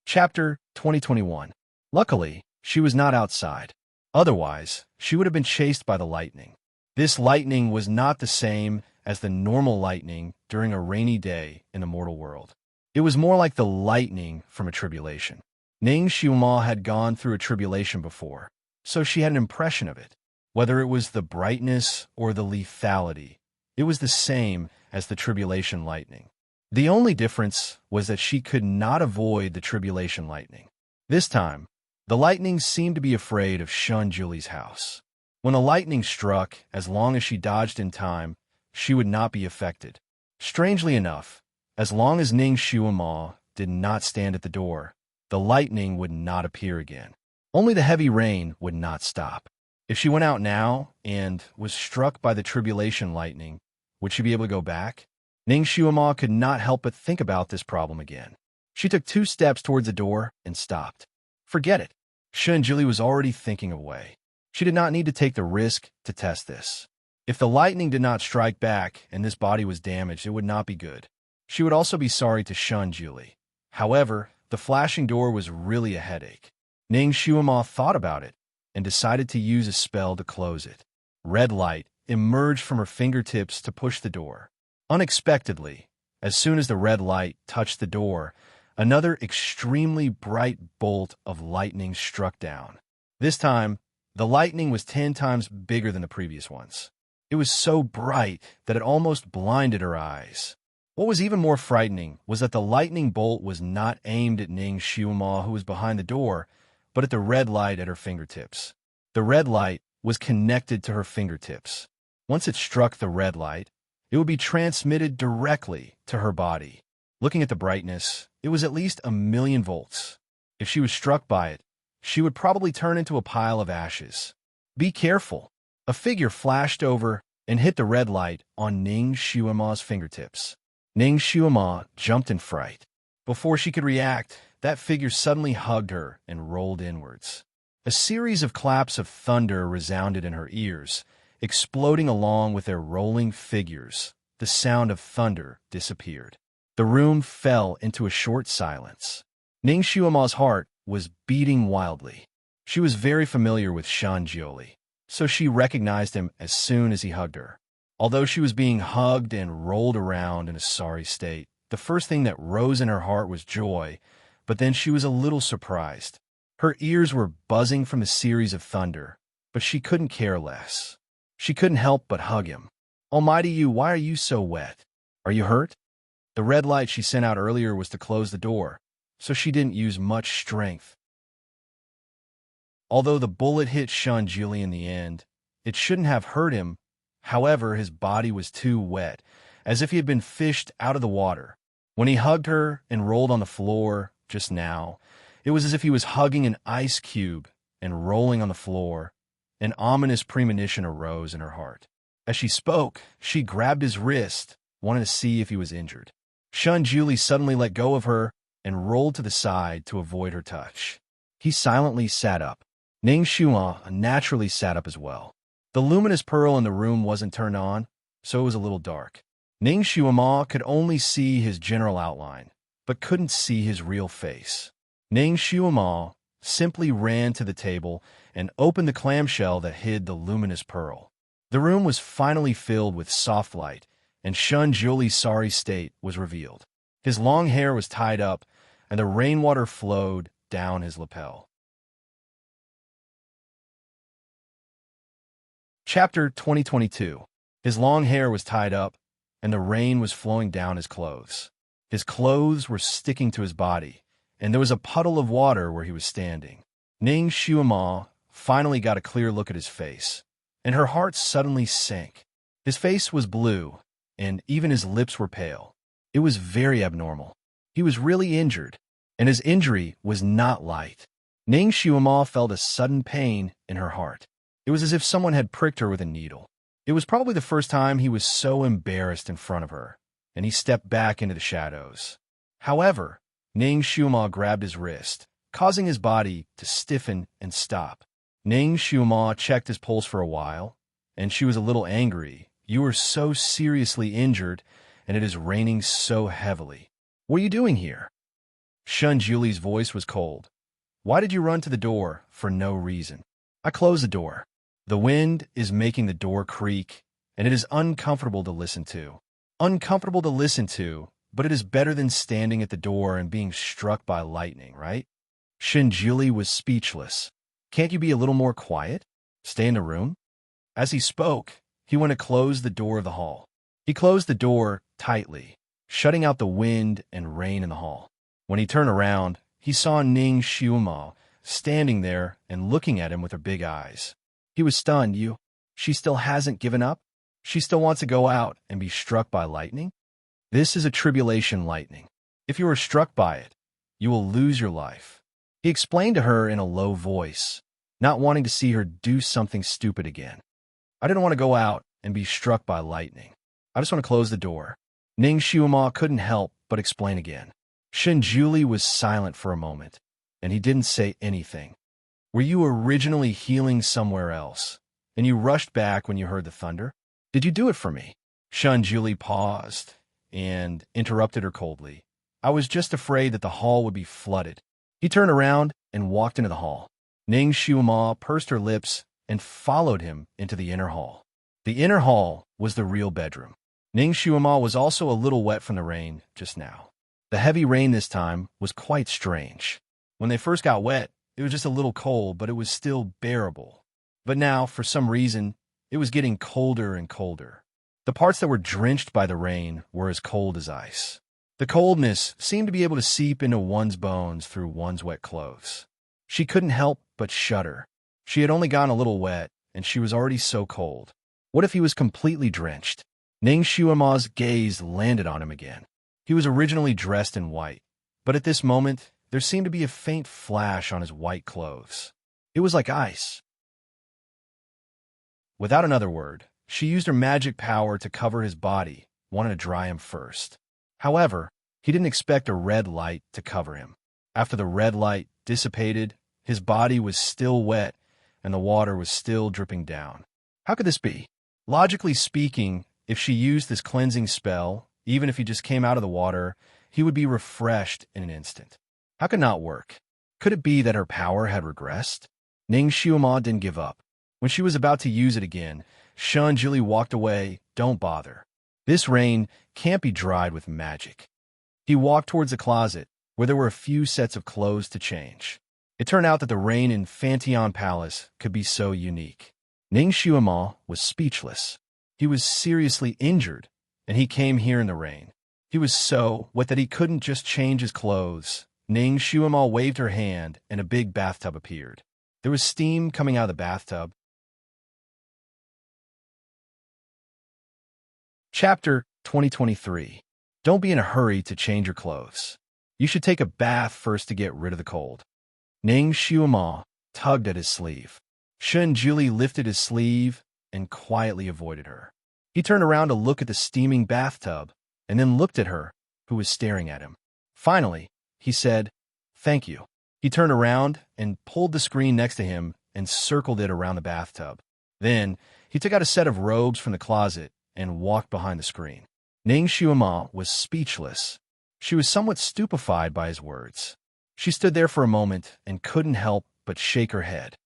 Chapter 2021. Luckily, she was not outside. Otherwise, she would have been chased by the lightning. This lightning was not the same as the normal lightning during a rainy day in the mortal world. It was more like the lightning from a tribulation. Ning Xiuma had gone through a tribulation before, so she had an impression of it. Whether it was the brightness or the lethality, it was the same as the tribulation lightning. The only difference was that she could not avoid the tribulation lightning. This time, the lightning seemed to be afraid of Shun Julie's house. When the lightning struck, as long as she dodged in time, she would not be affected. Strangely enough, as long as Ning Xiuma did not stand at the door, the lightning would not appear again. Only the heavy rain would not stop. If she went out now and was struck by the tribulation lightning, would she be able to go back? Ning Xiuma could not help but think about this problem again. She took 2 steps towards the door and stopped. Forget it. Shun Julie was already thinking of a way. She did not need to take the risk to test this. If the lightning did not strike back and this body was damaged, it would not be good. She would also be sorry to Shun Julie. However, the flashing door was really a headache. Ning Xiuma thought about it and decided to use a spell to close it. Red light emerged from her fingertips to push the door. Unexpectedly, as soon as the red light touched the door, another extremely bright bolt of lightning struck down. This time, the lightning was 10 times bigger than the previous ones. It was so bright that it almost blinded her eyes. What was even more frightening was that the lightning bolt was not aimed at Ning Xiuma, who was behind the door, but at the red light at her fingertips. The red light was connected to her fingertips. Once it struck the red light, it would be transmitted directly to her body. Looking at the brightness, it was at least 1,000,000 volts. If she was struck by it, she would probably turn into a pile of ashes. Be careful. A figure flashed over and hit the red light on Ning Xiuma's fingertips. Ning Xiuma jumped in fright. Before she could react, that figure suddenly hugged her and rolled inwards. A series of claps of thunder resounded in her ears, exploding along with their rolling figures. The sound of thunder disappeared. The room fell into a short silence. Ning Xiuma's heart was beating wildly. She was very familiar with Shun Julie, so she recognized him as soon as he hugged her. Although she was being hugged and rolled around in a sorry state, the first thing that rose in her heart was joy, but then she was a little surprised. Her ears were buzzing from the series of thunder, but she couldn't care less. She couldn't help but hug him. Almighty you, why are you so wet? Are you hurt? The red light she sent out earlier was to close the door, so she didn't use much strength. Although the bullet hit Shun Julie in the end, it shouldn't have hurt him. However, his body was too wet, as if he had been fished out of the water. When he hugged her and rolled on the floor just now, it was as if he was hugging an ice cube and rolling on the floor. An ominous premonition arose in her heart. As she spoke, she grabbed his wrist, wanting to see if he was injured. Shun Julie suddenly let go of her and rolled to the side to avoid her touch. He silently sat up. Ning Xiuma naturally sat up as well. The luminous pearl in the room wasn't turned on, so it was a little dark. Ning Xiuma could only see his general outline, but couldn't see his real face. Ning Xiuma simply ran to the table and opened the clamshell that hid the luminous pearl. The room was finally filled with soft light, and Shun Julie's sorry state was revealed. His long hair was tied up, and the rainwater flowed down his lapel. Chapter 2022. His long hair was tied up, and the rain was flowing down his clothes. His clothes were sticking to his body, and there was a puddle of water where he was standing. Ning Xiuma finally got a clear look at his face, and her heart suddenly sank. His face was blue, and even his lips were pale. It was very abnormal. He was really injured, and his injury was not light. Ning Xiuma felt a sudden pain in her heart. It was as if someone had pricked her with a needle. It was probably the first time he was so embarrassed in front of her, and he stepped back into the shadows. However, Ning Xiuma grabbed his wrist, causing his body to stiffen and stop. Ning Xiuma checked his pulse for a while, and she was a little angry. You are so seriously injured, and it is raining so heavily. What are you doing here? Shun Julie's voice was cold. Why did you run to the door for no reason? I closed the door. The wind is making the door creak, and it is uncomfortable to listen to. Uncomfortable to listen to, but it is better than standing at the door and being struck by lightning, right? Shun Julie was speechless. Can't you be a little more quiet? Stay in the room? As he spoke, he went to close the door of the hall. He closed the door tightly, shutting out the wind and rain in the hall. When he turned around, he saw Ning Xiuma standing there and looking at him with her big eyes. He was stunned. She still hasn't given up? She still wants to go out and be struck by lightning? This is a tribulation lightning. If you are struck by it, you will lose your life. He explained to her in a low voice, not wanting to see her do something stupid again. I didn't want to go out and be struck by lightning. I just want to close the door. Ning Xiuma couldn't help but explain again. Shun Julie was silent for a moment, and he didn't say anything. Were you originally healing somewhere else, and you rushed back when you heard the thunder? Did you do it for me? Shun Julie paused and interrupted her coldly. I was just afraid that the hall would be flooded. He turned around and walked into the hall. Ning Xiuma pursed her lips and followed him into the inner hall. The inner hall was the real bedroom. Ning Xiuma was also a little wet from the rain just now. The heavy rain this time was quite strange. When they first got wet, it was just a little cold, but it was still bearable. But now, for some reason, it was getting colder and colder. The parts that were drenched by the rain were as cold as ice. The coldness seemed to be able to seep into one's bones through one's wet clothes. She couldn't help but shudder. She had only gotten a little wet, and she was already so cold. What if he was completely drenched? Ning Xiuma's gaze landed on him again. He was originally dressed in white, but at this moment, there seemed to be a faint flash on his white clothes. It was like ice. Without another word, she used her magic power to cover his body, wanting to dry him first. However, he didn't expect a red light to cover him. After the red light dissipated, his body was still wet, and the water was still dripping down. How could this be? Logically speaking, if she used this cleansing spell, even if he just came out of the water, he would be refreshed in an instant. How could it not work? Could it be that her power had regressed? Ning Xiuma didn't give up. When she was about to use it again, Shun Julie walked away. Don't bother. This rain can't be dried with magic. He walked towards the closet, where there were a few sets of clothes to change. It turned out that the rain in Fantion Palace could be so unique. Ning Xiuma was speechless. He was seriously injured, and he came here in the rain. He was so wet that he couldn't just change his clothes. Ning Xiuma waved her hand, and a big bathtub appeared. There was steam coming out of the bathtub. Chapter 2023. Don't be in a hurry to change your clothes. You should take a bath first to get rid of the cold. Ning Xiuma tugged at his sleeve. Shun Julie lifted his sleeve and quietly avoided her. He turned around to look at the steaming bathtub and then looked at her, who was staring at him. Finally, he said, "Thank you." He turned around and pulled the screen next to him and circled it around the bathtub. Then, he took out a set of robes from the closet and walked behind the screen. Ning Xiuma was speechless. She was somewhat stupefied by his words. She stood there for a moment and couldn't help but shake her head.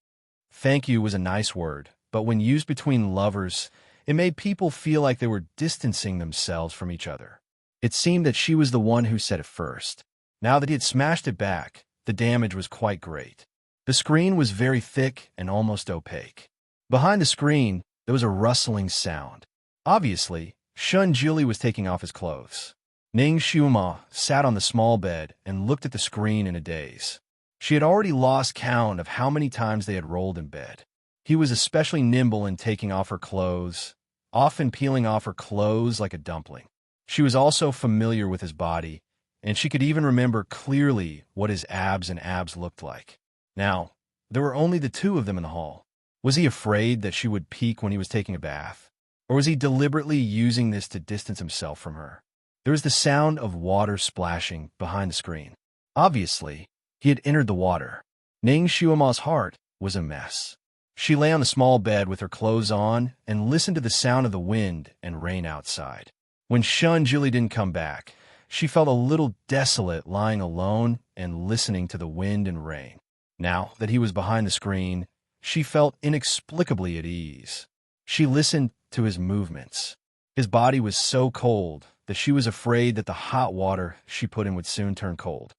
Thank you was a nice word, but when used between lovers, it made people feel like they were distancing themselves from each other. It seemed that she was the one who said it first. Now that he had smashed it back, the damage was quite great. The screen was very thick and almost opaque. Behind the screen, there was a rustling sound. Obviously, Shun Julie was taking off his clothes. Ning Xiuma sat on the small bed and looked at the screen in a daze. She had already lost count of how many times they had rolled in bed. He was especially nimble in taking off her clothes, often peeling off her clothes like a dumpling. She was also familiar with his body, and she could even remember clearly what his abs looked like. Now, there were only the two of them in the hall. Was he afraid that she would peek when he was taking a bath? Or was he deliberately using this to distance himself from her? There was the sound of water splashing behind the screen. Obviously, he had entered the water. Ning Xiuma's heart was a mess. She lay on the small bed with her clothes on and listened to the sound of the wind and rain outside. When Shun Julie didn't come back, she felt a little desolate lying alone and listening to the wind and rain. Now that he was behind the screen, she felt inexplicably at ease. She listened to his movements. His body was so cold that she was afraid that the hot water she put in would soon turn cold.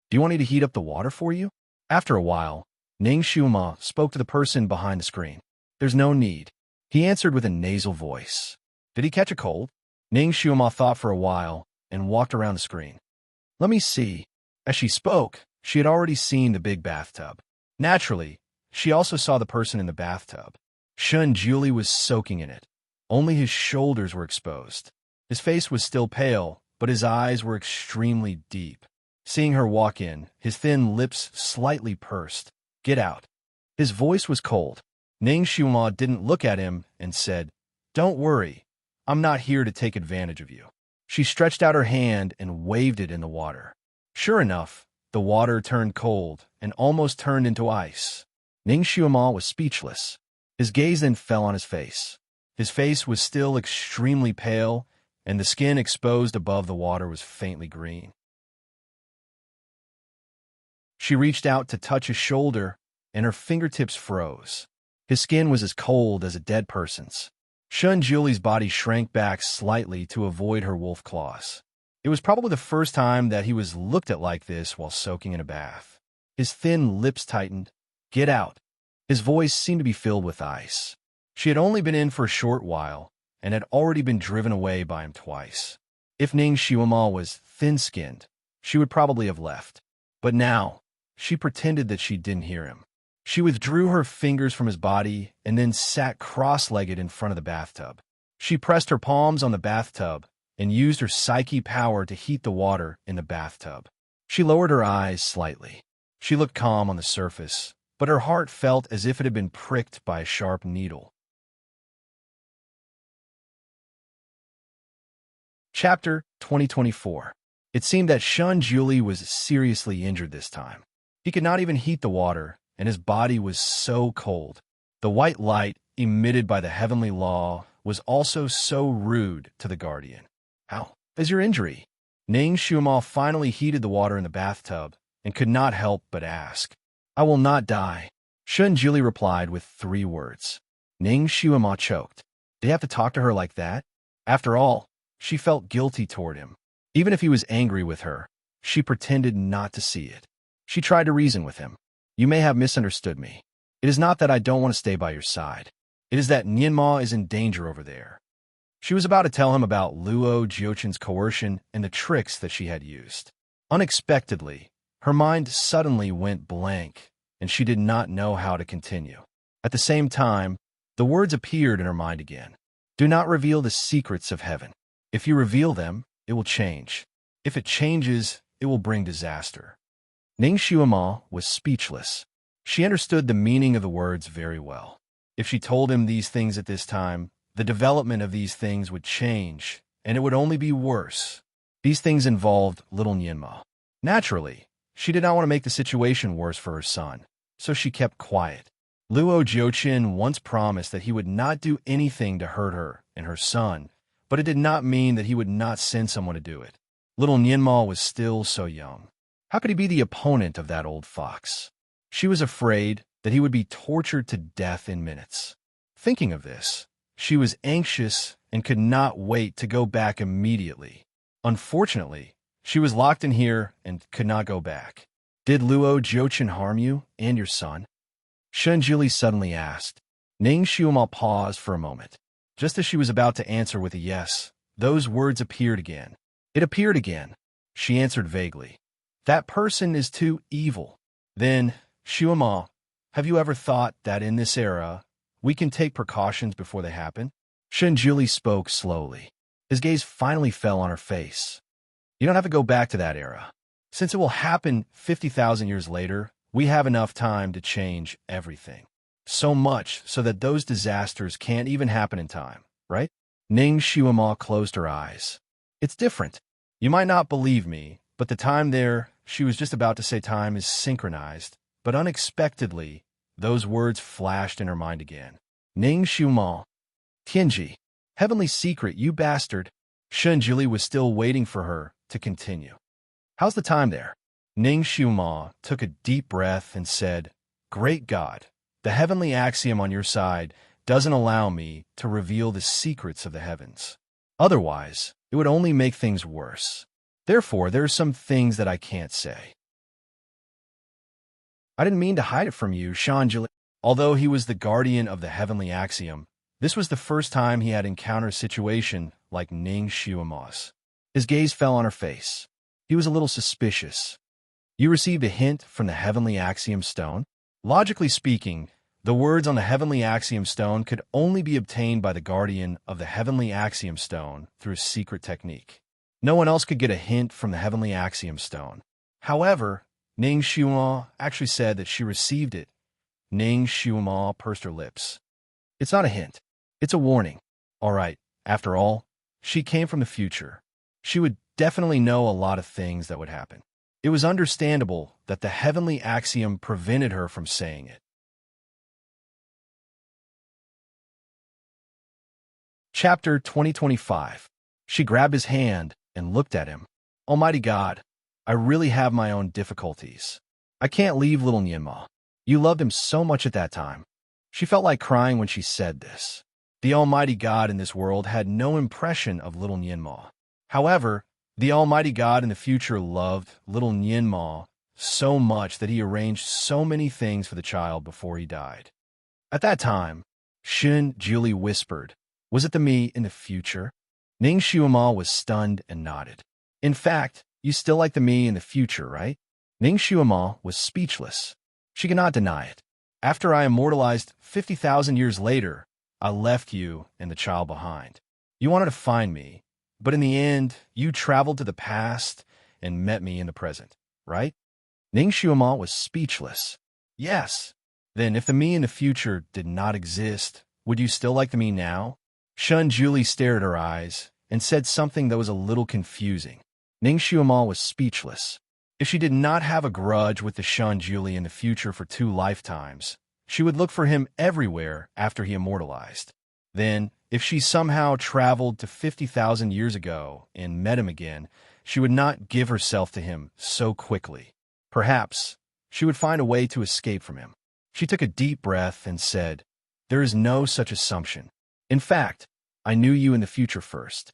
"Do you want me to heat up the water for you?" After a while, Ning Xiuma spoke to the person behind the screen. "There's no need," he answered with a nasal voice. Did he catch a cold? Ning Xiuma thought for a while and walked around the screen. "Let me see." As she spoke, she had already seen the big bathtub. Naturally, she also saw the person in the bathtub. Shun Julie was soaking in it. Only his shoulders were exposed. His face was still pale, but his eyes were extremely deep. Seeing her walk in, his thin lips slightly pursed. "Get out." His voice was cold. Ning Xiuma didn't look at him and said, "Don't worry, I'm not here to take advantage of you." She stretched out her hand and waved it in the water. Sure enough, the water turned cold and almost turned into ice. Ning Xiuma was speechless. His gaze then fell on his face. His face was still extremely pale, and the skin exposed above the water was faintly green. She reached out to touch his shoulder, and her fingertips froze. His skin was as cold as a dead person's. Shun Julie's body shrank back slightly to avoid her wolf claws. It was probably the first time that he was looked at like this while soaking in a bath. His thin lips tightened. "Get out." His voice seemed to be filled with ice. She had only been in for a short while, and had already been driven away by him twice. If Ning Xiuma was thin-skinned, she would probably have left. But now, she pretended that she didn't hear him. She withdrew her fingers from his body and then sat cross-legged in front of the bathtub. She pressed her palms on the bathtub and used her psyche power to heat the water in the bathtub. She lowered her eyes slightly. She looked calm on the surface, but her heart felt as if it had been pricked by a sharp needle. Chapter 2024. It seemed that Shun Julie was seriously injured this time. He could not even heat the water, and his body was so cold. The white light emitted by the heavenly law was also so rude to the guardian. "How is your injury?" Ning Xiuma finally heated the water in the bathtub and could not help but ask. "I will not die," Shun Julie replied with 3 words. Ning Xiuma choked. Did he have to talk to her like that? After all, she felt guilty toward him. Even if he was angry with her, she pretended not to see it. She tried to reason with him. "You may have misunderstood me. It is not that I don't want to stay by your side. It is that Nianma is in danger over there." She was about to tell him about Luo Jiochen's coercion and the tricks that she had used. Unexpectedly, her mind suddenly went blank, and she did not know how to continue. At the same time, the words appeared in her mind again. "Do not reveal the secrets of heaven. If you reveal them, it will change. If it changes, it will bring disaster." Ning Xiuma was speechless. She understood the meaning of the words very well. If she told him these things at this time, the development of these things would change, and it would only be worse. These things involved little Nianma. Naturally, she did not want to make the situation worse for her son, so she kept quiet. Luo Jiochin once promised that he would not do anything to hurt her and her son, but it did not mean that he would not send someone to do it. Little Nianma was still so young. How could he be the opponent of that old fox? She was afraid that he would be tortured to death in minutes. Thinking of this, she was anxious and could not wait to go back immediately. Unfortunately, she was locked in here and could not go back. "Did Luo Jiochin harm you and your son?" Shun Julie suddenly asked. Ning Xiuma paused for a moment. Just as she was about to answer with a yes, those words appeared again. "It appeared again," she answered vaguely. "That person is too evil." "Then, Xiuma, have you ever thought that in this era, we can take precautions before they happen?" Shun Julie spoke slowly. His gaze finally fell on her face. "You don't have to go back to that era. Since it will happen 50,000 years later, we have enough time to change everything. So much so that those disasters can't even happen in time, right?" Ning Xiuma closed her eyes. "It's different. You might not believe me, but the time there," she was just about to say time is synchronized, but unexpectedly, Those words flashed in her mind again. Ning Xiumao. Tianji. Heavenly secret, you bastard. Shunjili was still waiting for her to continue. How's the time there? Ning Xiumao took a deep breath and said, Great God, the heavenly axiom on your side doesn't allow me to reveal the secrets of the heavens. Otherwise, it would only make things worse. Therefore, there are some things that I can't say. I didn't mean to hide it from you, Shunjili. Although he was the guardian of the heavenly axiom, this was the first time he had encountered a situation like Ning Xiumao's. His gaze fell on her face. He was a little suspicious. You received a hint from the heavenly axiom stone? Logically speaking, the words on the heavenly axiom stone could only be obtained by the guardian of the heavenly axiom stone through a secret technique. No one else could get a hint from the heavenly axiom stone. However, Ning Xiumao actually said that she received it. Ning Xiumao pursed her lips. It's not a hint. It's a warning. All right, after all, she came from the future. She would definitely know a lot of things that would happen. It was understandable that the heavenly axiom prevented her from saying it. Chapter 2025. She grabbed his hand and looked at him. Almighty God, I really have my own difficulties. I can't leave little Nianma. You loved him so much at that time. She felt like crying when she said this. The Almighty God in this world had no impression of little Nianma. However, the Almighty God in the future loved little Nianma so much that he arranged so many things for the child before he died. At that time, Shunjili whispered, Was it the me in the future? Ning Xiumao was stunned and nodded. In fact, you still like the me in the future, right? Ning Xiumao was speechless. She could not deny it. After I immortalized 50,000 years later, I left you and the child behind. You wanted to find me, but in the end, you traveled to the past and met me in the present, right? Ning Xiumao was speechless. Yes. Then if the me in the future did not exist, would you still like the me now? Shunjili stared at her eyes and said something that was a little confusing. Ning Xiumao was speechless. If she did not have a grudge with the Shunjili in the future for 2 lifetimes, she would look for him everywhere after he immortalized. Then, if she somehow traveled to 50,000 years ago and met him again, she would not give herself to him so quickly. Perhaps she would find a way to escape from him. She took a deep breath and said, There is no such assumption. In fact, I knew you in the future first.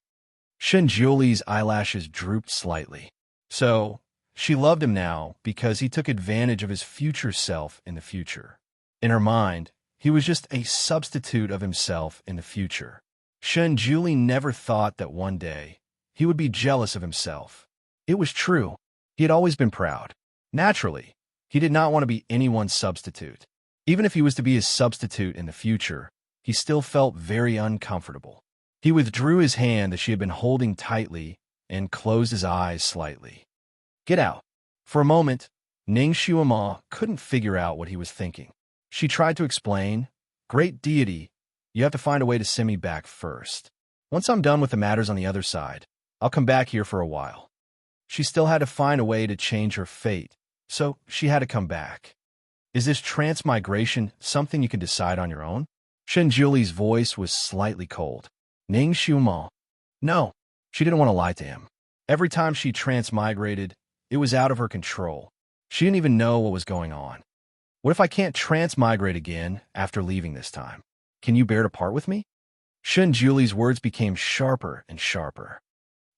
Shunjuli's eyelashes drooped slightly. So, she loved him now because he took advantage of his future self in the future. In her mind, he was just a substitute of himself in the future. Shunjuli never thought that one day he would be jealous of himself. It was true. He had always been proud. Naturally, he did not want to be anyone's substitute. Even if he was to be his substitute in the future, he still felt very uncomfortable. He withdrew his hand that she had been holding tightly and closed his eyes slightly. Get out. For a moment, Ning Xiumao couldn't figure out what he was thinking. She tried to explain, Great deity, you have to find a way to send me back first. Once I'm done with the matters on the other side, I'll come back here for a while. She still had to find a way to change her fate, so she had to come back. Is this transmigration something you can decide on your own? Shunjuli's voice was slightly cold. Ning Xiumao. No, she didn't want to lie to him. Every time she transmigrated, it was out of her control. She didn't even know what was going on. What if I can't transmigrate again after leaving this time? Can you bear to part with me? Shunjuli's words became sharper and sharper.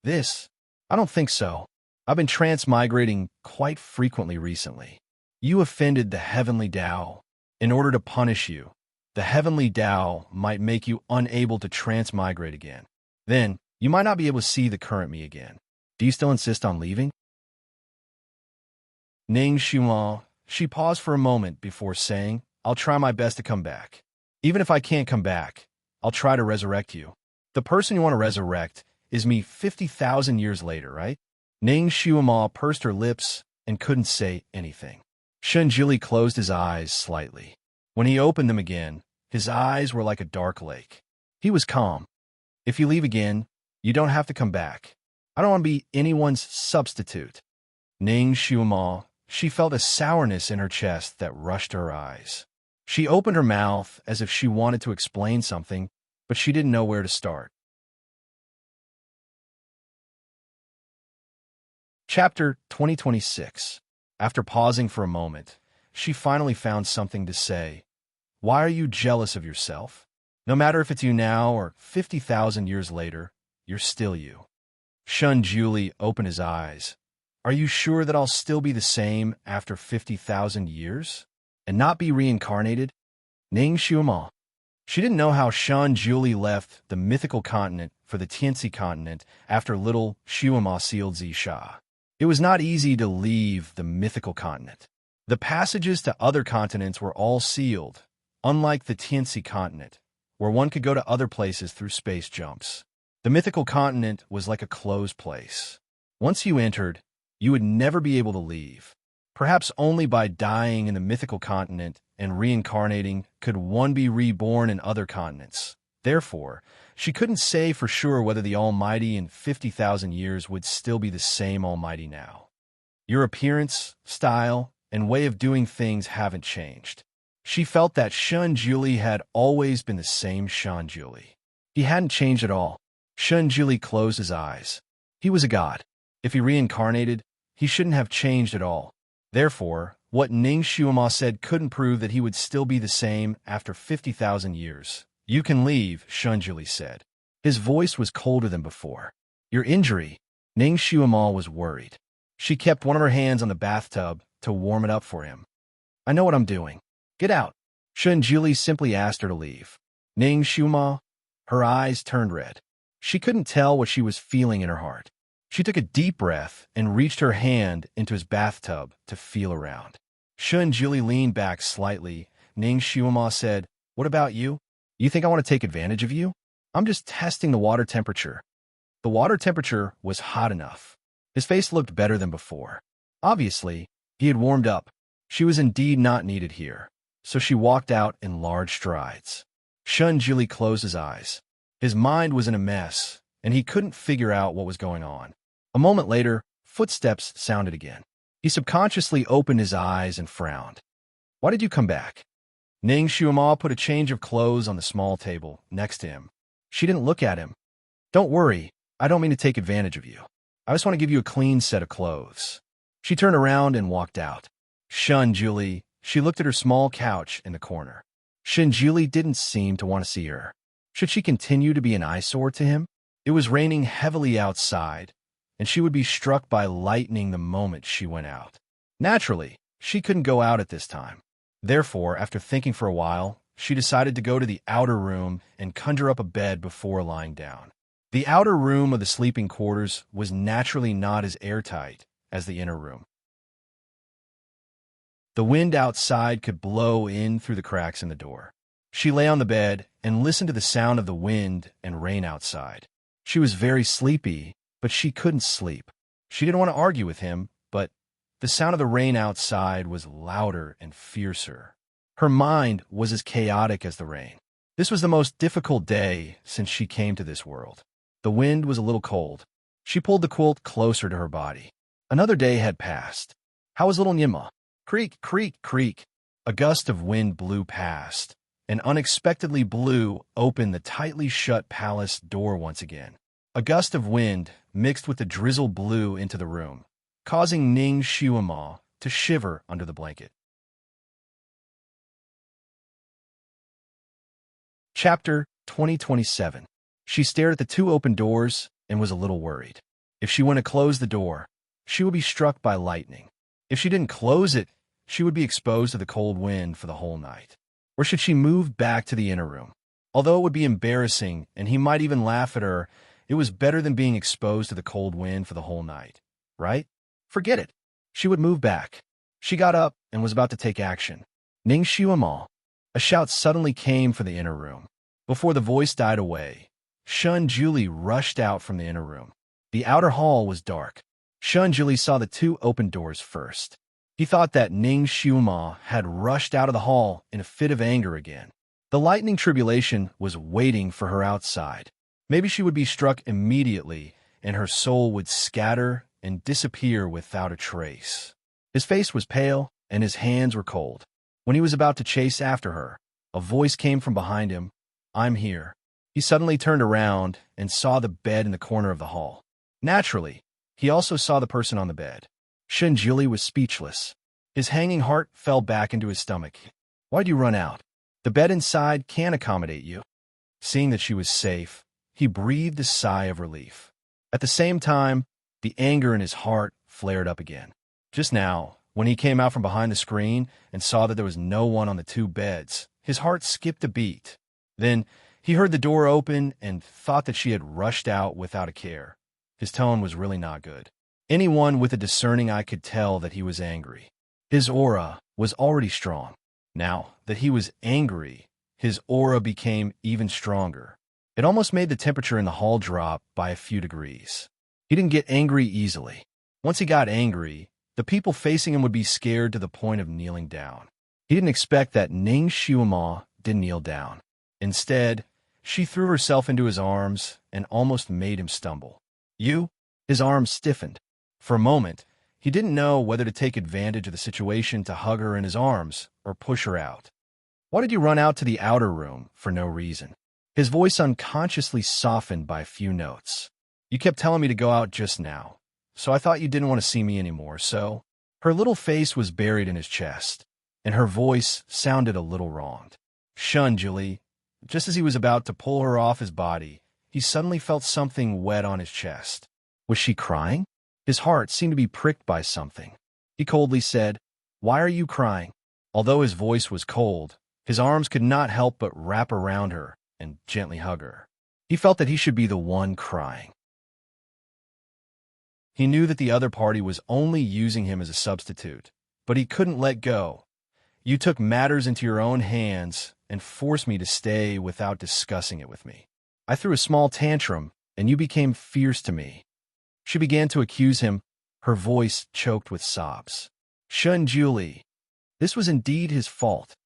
I don't think so. I've been transmigrating quite frequently recently. You offended the heavenly Tao. In order to punish you, the heavenly Tao might make you unable to transmigrate again. Then, you might not be able to see the current me again. Do you still insist on leaving? Ning Xiumao, she paused for a moment before saying, I'll try my best to come back. Even if I can't come back, I'll try to resurrect you. The person you want to resurrect is me 50,000 years later, right? Ning Xiumao pursed her lips and couldn't say anything. Shunjili closed his eyes slightly. When he opened them again, his eyes were like a dark lake. He was calm. If you leave again, you don't have to come back. I don't want to be anyone's substitute. Ning Xiumao, she felt a sourness in her chest that rushed to her eyes. She opened her mouth as if she wanted to explain something, but she didn't know where to start. Chapter 2026. After pausing for a moment, she finally found something to say. Why are you jealous of yourself? No matter if it's you now or 50,000 years later, you're still you. Shun Julie opened his eyes. Are you sure that I'll still be the same after 50,000 years? And not be reincarnated? Ning Xiuma. She didn't know how Shun Julie left the mythical continent for the Tianxi continent after little Xiuma sealed Zisha. It was not easy to leave the mythical continent. The passages to other continents were all sealed, unlike the Tianxi continent, where one could go to other places through space jumps. The mythical continent was like a closed place. Once you entered, you would never be able to leave. Perhaps only by dying in the mythical continent and reincarnating could one be reborn in other continents. Therefore, she couldn't say for sure whether the Almighty in 50,000 years would still be the same Almighty now. Your appearance, style, and way of doing things haven't changed. She felt that Shun Julie had always been the same Shun Julie. He hadn't changed at all. Shun Julie closed his eyes. He was a god. If he reincarnated, he shouldn't have changed at all. Therefore, what Ning Xiuma said couldn't prove that he would still be the same after 50,000 years. You can leave, Shun Julie said. His voice was colder than before. Your injury? Ning Xiuma was worried. She kept one of her hands on the bathtub to warm it up for him. I know what I'm doing. Get out. Shun Julie simply asked her to leave. Ning Xiuma, her eyes turned red. She couldn't tell what she was feeling in her heart. She took a deep breath and reached her hand into his bathtub to feel around. Shun Julie leaned back slightly. Ning Xiuma said, What about you? You think I want to take advantage of you? I'm just testing the water temperature. The water temperature was hot enough. His face looked better than before. Obviously, he had warmed up. She was indeed not needed here, so she walked out in large strides. Shun Julie closed his eyes. His mind was in a mess, and he couldn't figure out what was going on. A moment later, footsteps sounded again. He subconsciously opened his eyes and frowned. Why did you come back? Ning Xiuma put a change of clothes on the small table next to him. She didn't look at him. Don't worry, I don't mean to take advantage of you. I just want to give you a clean set of clothes. She turned around and walked out. Shun Julie, she looked at her small couch in the corner. Shun Julie didn't seem to want to see her. Should she continue to be an eyesore to him? It was raining heavily outside, and she would be struck by lightning the moment she went out. Naturally, she couldn't go out at this time. Therefore, after thinking for a while, she decided to go to the outer room and conjure up a bed before lying down. The outer room of the sleeping quarters was naturally not as airtight as the inner room. The wind outside could blow in through the cracks in the door. She lay on the bed and listened to the sound of the wind and rain outside. She was very sleepy, but she couldn't sleep. She didn't want to argue with him, but the sound of the rain outside was louder and fiercer. Her mind was as chaotic as the rain. This was the most difficult day since she came to this world. The wind was a little cold. She pulled the quilt closer to her body. Another day had passed. How was little Nyima? Creak, creak, creak. A gust of wind blew past, and unexpectedly opened the tightly shut palace door once again. A gust of wind mixed with the drizzle blew into the room, causing Ning Xiuma to shiver under the blanket. Chapter 2027. She stared at the two open doors and was a little worried. If she went to close the door, she would be struck by lightning. If she didn't close it, she would be exposed to the cold wind for the whole night. Or should she move back to the inner room? Although it would be embarrassing and he might even laugh at her, it was better than being exposed to the cold wind for the whole night, right? Forget it. She would move back. She got up and was about to take action. Ning Xiuma. A shout suddenly came from the inner room. Before the voice died away, Shun Julie rushed out from the inner room. The outer hall was dark. Shun Julie saw the two open doors first. He thought that Ning Xiuma had rushed out of the hall in a fit of anger again. The lightning tribulation was waiting for her outside. Maybe she would be struck immediately, and her soul would scatter and disappear without a trace. His face was pale, and his hands were cold. When he was about to chase after her, a voice came from behind him. "I'm here." He suddenly turned around and saw the bed in the corner of the hall. Naturally, he also saw the person on the bed. Shinjuli was speechless. His hanging heart fell back into his stomach. "Why'd you run out? The bed inside can't accommodate you." Seeing that she was safe, he breathed a sigh of relief. At the same time, the anger in his heart flared up again. Just now, when he came out from behind the screen and saw that there was no one on the two beds, his heart skipped a beat. Then, he heard the door open and thought that she had rushed out without a care. His tone was really not good. Anyone with a discerning eye could tell that he was angry. His aura was already strong. Now that he was angry, his aura became even stronger. It almost made the temperature in the hall drop by a few degrees. He didn't get angry easily. Once he got angry, the people facing him would be scared to the point of kneeling down. He didn't expect that Ning Xiuma didn't kneel down. Instead, she threw herself into his arms and almost made him stumble. "You?" His arms stiffened. For a moment, he didn't know whether to take advantage of the situation to hug her in his arms or push her out. "Why did you run out to the outer room for no reason?" His voice unconsciously softened by a few notes. "You kept telling me to go out just now, so I thought you didn't want to see me anymore, so—" Her little face was buried in his chest, and her voice sounded a little wronged. "Shunjuli." Just as he was about to pull her off his body, he suddenly felt something wet on his chest. Was she crying? His heart seemed to be pricked by something. He coldly said, "Why are you crying?" Although his voice was cold, his arms could not help but wrap around her and gently hug her. He felt that he should be the one crying. He knew that the other party was only using him as a substitute, but he couldn't let go. "You took matters into your own hands and forced me to stay without discussing it with me. I threw a small tantrum, and you became fierce to me." She began to accuse him, her voice choked with sobs. "Shunjuli, this was indeed his fault.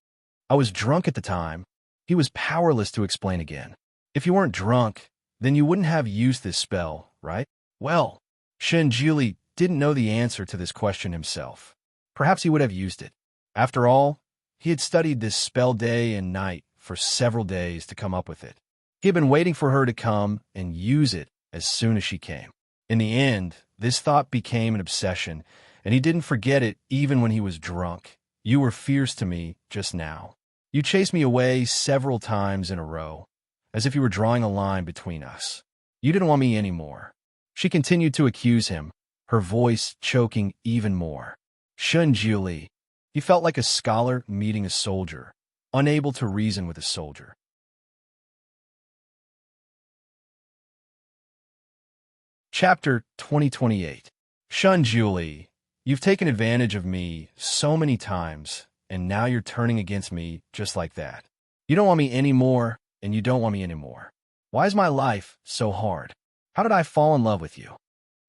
I was drunk at the time." He was powerless to explain again. "If you weren't drunk, then you wouldn't have used this spell, right?" Well, Shunjuli didn't know the answer to this question himself. Perhaps he would have used it. After all, he had studied this spell day and night for several days to come up with it. He had been waiting for her to come and use it as soon as she came. In the end, this thought became an obsession, and he didn't forget it even when he was drunk. "You were fierce to me just now. You chased me away several times in a row, as if you were drawing a line between us. You didn't want me anymore." She continued to accuse him, her voice choking even more. Shunjuli. He felt like a scholar meeting a soldier, unable to reason with a soldier. Chapter 2028. Shunjuli, you've taken advantage of me so many times, and now you're turning against me just like that. You don't want me anymore, and you don't want me anymore. Why is my life so hard? How did I fall in love with you?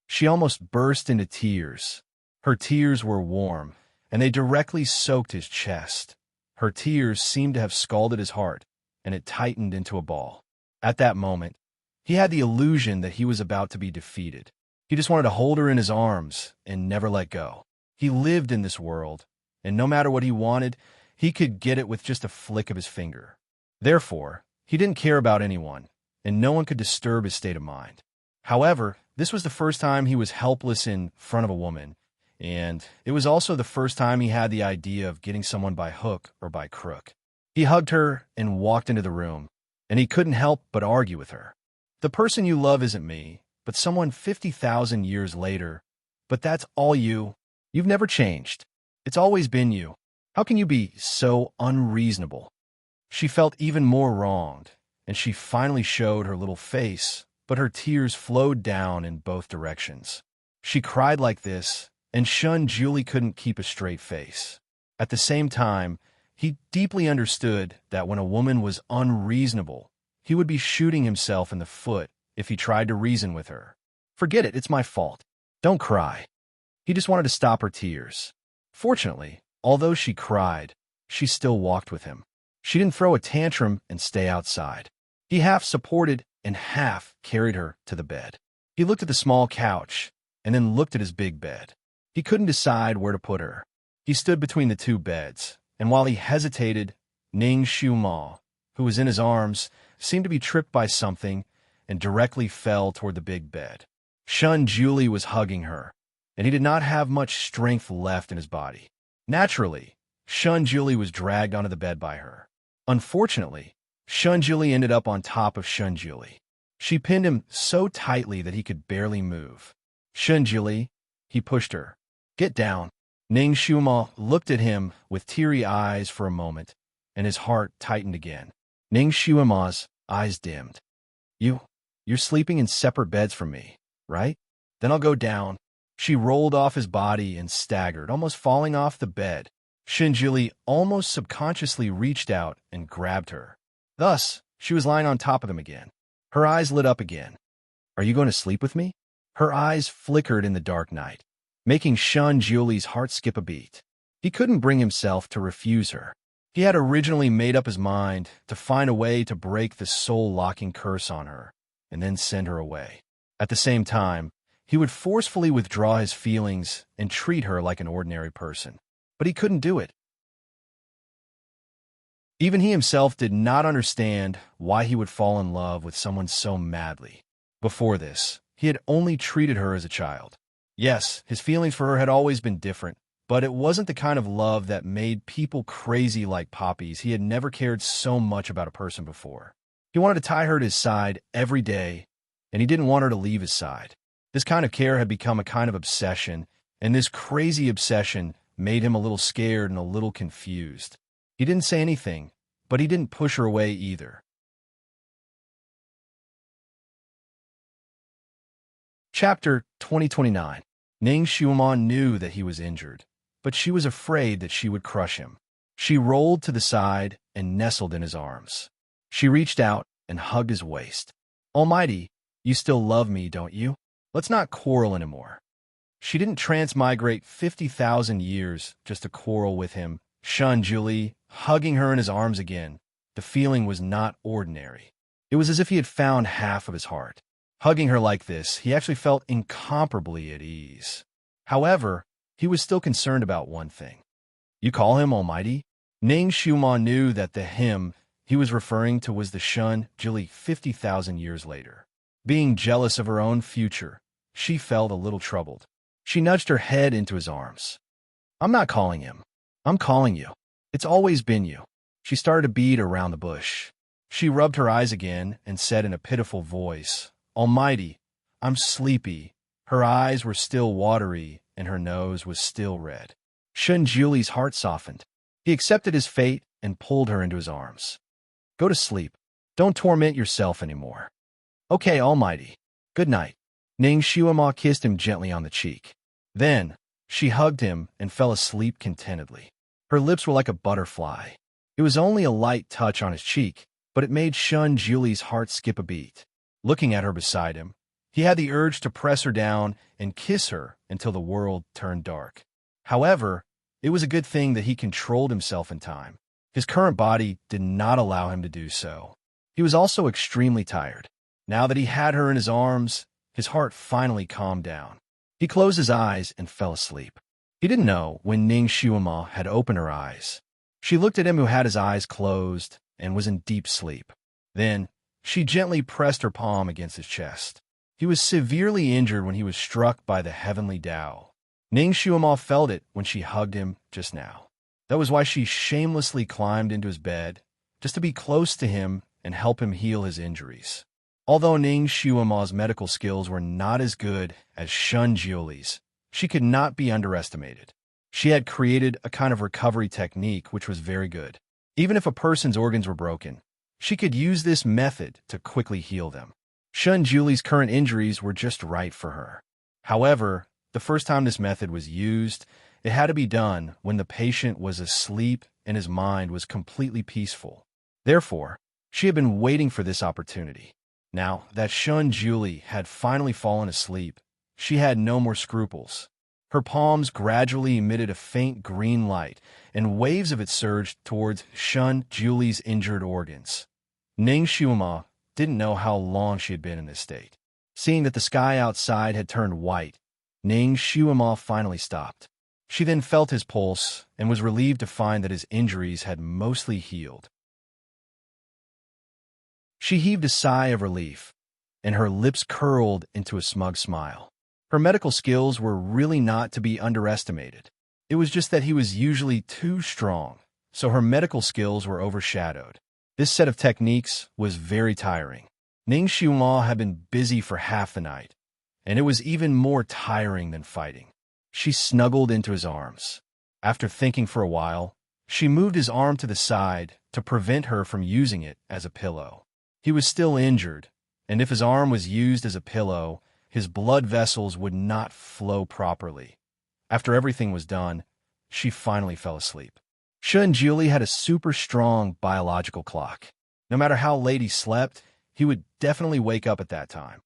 She almost burst into tears. Her tears were warm, and they directly soaked his chest. Her tears seemed to have scalded his heart, and it tightened into a ball. At that moment, he had the illusion that he was about to be defeated. He just wanted to hold her in his arms and never let go. He lived in this world, and no matter what he wanted, he could get it with just a flick of his finger. Therefore, he didn't care about anyone, and no one could disturb his state of mind. However, this was the first time he was helpless in front of a woman, and it was also the first time he had the idea of getting someone by hook or by crook. He hugged her and walked into the room, and he couldn't help but argue with her. "The person you love isn't me, but someone 50,000 years later. But that's all you. You've never changed. It's always been you. How can you be so unreasonable?" She felt even more wronged, and she finally showed her little face, but her tears flowed down in both directions. She cried like this, and Shunjuli couldn't keep a straight face. At the same time, he deeply understood that when a woman was unreasonable, he would be shooting himself in the foot if he tried to reason with her. "Forget it, it's my fault. Don't cry." He just wanted to stop her tears. Fortunately, although she cried, she still walked with him. She didn't throw a tantrum and stay outside. He half supported and half carried her to the bed. He looked at the small couch and then looked at his big bed. He couldn't decide where to put her. He stood between the two beds, and while he hesitated, Ning Xiuma, who was in his arms, seemed to be tripped by something and directly fell toward the big bed. Shun Julie was hugging her, and he did not have much strength left in his body. Naturally, Shun Julie was dragged onto the bed by her. Unfortunately, Shun Julie ended up on top of Shun Julie. She pinned him so tightly that he could barely move. Shun Julie, he pushed her. Get down. Ning Xiuma looked at him with teary eyes for a moment, and his heart tightened again. Ning Xiuma's eyes dimmed. You're sleeping in separate beds from me, right? Then I'll go down. She rolled off his body and staggered, almost falling off the bed. Shinjuli almost subconsciously reached out and grabbed her. Thus, she was lying on top of them again. Her eyes lit up again. Are you going to sleep with me? Her eyes flickered in the dark night, making Shun Julie's heart skip a beat. He couldn't bring himself to refuse her. He had originally made up his mind to find a way to break the soul-locking curse on her, and then send her away. At the same time, he would forcefully withdraw his feelings and treat her like an ordinary person. But he couldn't do it. Even he himself did not understand why he would fall in love with someone so madly. Before this, he had only treated her as a child. Yes, his feelings for her had always been different, but it wasn't the kind of love that made people crazy like poppies. He had never cared so much about a person before. He wanted to tie her to his side every day, and he didn't want her to leave his side. This kind of care had become a kind of obsession, and this crazy obsession made him a little scared and a little confused. He didn't say anything, but he didn't push her away either. Chapter 2029. Ning Xiuma knew that he was injured, but she was afraid that she would crush him. She rolled to the side and nestled in his arms. She reached out and hugged his waist. Almighty, you still love me, don't you? Let's not quarrel anymore. She didn't transmigrate 50,000 years just to quarrel with him. Shun Julie, hugging her in his arms again. The feeling was not ordinary. It was as if he had found half of his heart. Hugging her like this, he actually felt incomparably at ease. However, he was still concerned about one thing. You call him Almighty? Ning Xiuma knew that the him he was referring to was the Shun Julie 50,000 years later. Being jealous of her own future, she felt a little troubled. She nudged her head into his arms. I'm not calling him. I'm calling you. It's always been you. She started to beat around the bush. She rubbed her eyes again and said in a pitiful voice, Almighty, I'm sleepy. Her eyes were still watery, and her nose was still red. Shun Julie's heart softened. He accepted his fate and pulled her into his arms. Go to sleep. Don't torment yourself anymore. Okay, Almighty. Good night. Ning Xiuma kissed him gently on the cheek. Then, she hugged him and fell asleep contentedly. Her lips were like a butterfly. It was only a light touch on his cheek, but it made Shun Julie's heart skip a beat. Looking at her beside him, he had the urge to press her down and kiss her until the world turned dark. However, it was a good thing that he controlled himself in time. His current body did not allow him to do so. He was also extremely tired. Now that he had her in his arms, his heart finally calmed down. He closed his eyes and fell asleep. He didn't know when Ning Xiuma had opened her eyes. She looked at him who had his eyes closed and was in deep sleep. Then, she gently pressed her palm against his chest. He was severely injured when he was struck by the heavenly Tao. Ning Xiuma felt it when she hugged him just now. That was why she shamelessly climbed into his bed, just to be close to him and help him heal his injuries. Although Ning Xiuma's medical skills were not as good as Shun Julie's, she could not be underestimated. She had created a kind of recovery technique which was very good. Even if a person's organs were broken, she could use this method to quickly heal them. Shun Julie's current injuries were just right for her. However, the first time this method was used, it had to be done when the patient was asleep and his mind was completely peaceful. Therefore, she had been waiting for this opportunity. Now that Shun Julie had finally fallen asleep, she had no more scruples. Her palms gradually emitted a faint green light, and waves of it surged towards Shun Julie's injured organs. Ning Xiuma didn't know how long she had been in this state. Seeing that the sky outside had turned white, Ning Xiuma finally stopped. She then felt his pulse and was relieved to find that his injuries had mostly healed. She heaved a sigh of relief, and her lips curled into a smug smile. Her medical skills were really not to be underestimated. It was just that he was usually too strong, so her medical skills were overshadowed. This set of techniques was very tiring. Ning Xiuma had been busy for half the night, and it was even more tiring than fighting. She snuggled into his arms. After thinking for a while, she moved his arm to the side to prevent her from using it as a pillow. He was still injured, and if his arm was used as a pillow, his blood vessels would not flow properly. After everything was done, she finally fell asleep. Shun Julie had a super strong biological clock. No matter how late he slept, he would definitely wake up at that time.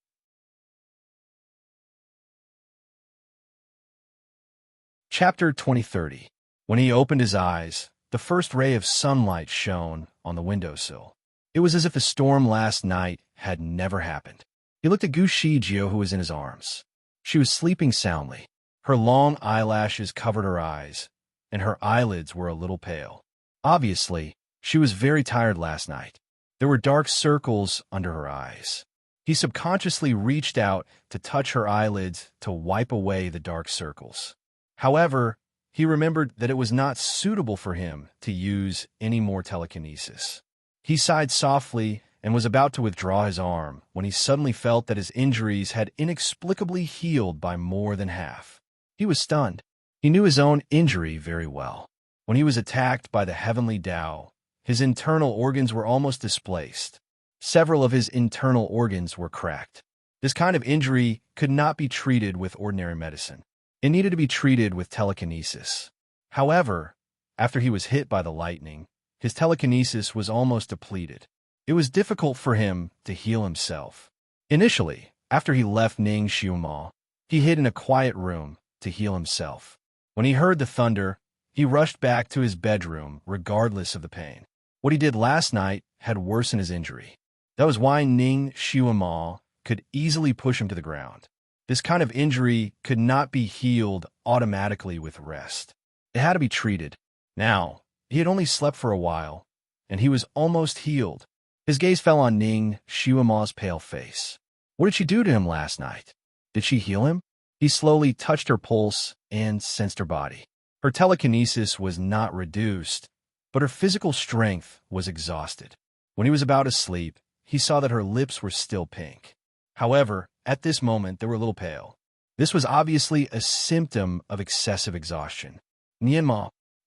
Chapter 2030. When he opened his eyes, the first ray of sunlight shone on the windowsill. It was as if the storm last night had never happened. He looked at Gu Shijio, who was in his arms. She was sleeping soundly. Her long eyelashes covered her eyes, and her eyelids were a little pale. Obviously, she was very tired last night. There were dark circles under her eyes. He subconsciously reached out to touch her eyelids to wipe away the dark circles. However, he remembered that it was not suitable for him to use any more telekinesis. He sighed softly and was about to withdraw his arm when he suddenly felt that his injuries had inexplicably healed by more than half. He was stunned. He knew his own injury very well. When he was attacked by the heavenly Tao, his internal organs were almost displaced. Several of his internal organs were cracked. This kind of injury could not be treated with ordinary medicine. It needed to be treated with telekinesis. However, after he was hit by the lightning, his telekinesis was almost depleted. It was difficult for him to heal himself. Initially, after he left Ning Xiuma, he hid in a quiet room to heal himself. When he heard the thunder, he rushed back to his bedroom regardless of the pain. What he did last night had worsened his injury. That was why Ning Xiuma could easily push him to the ground. This kind of injury could not be healed automatically with rest. It had to be treated. Now, he had only slept for a while, and he was almost healed. His gaze fell on Ning Xiuma's pale face. What did she do to him last night? Did she heal him? He slowly touched her pulse and sensed her body. Her telekinesis was not reduced, but her physical strength was exhausted. When he was about to sleep, he saw that her lips were still pink. However, at this moment, they were a little pale. This was obviously a symptom of excessive exhaustion. Ning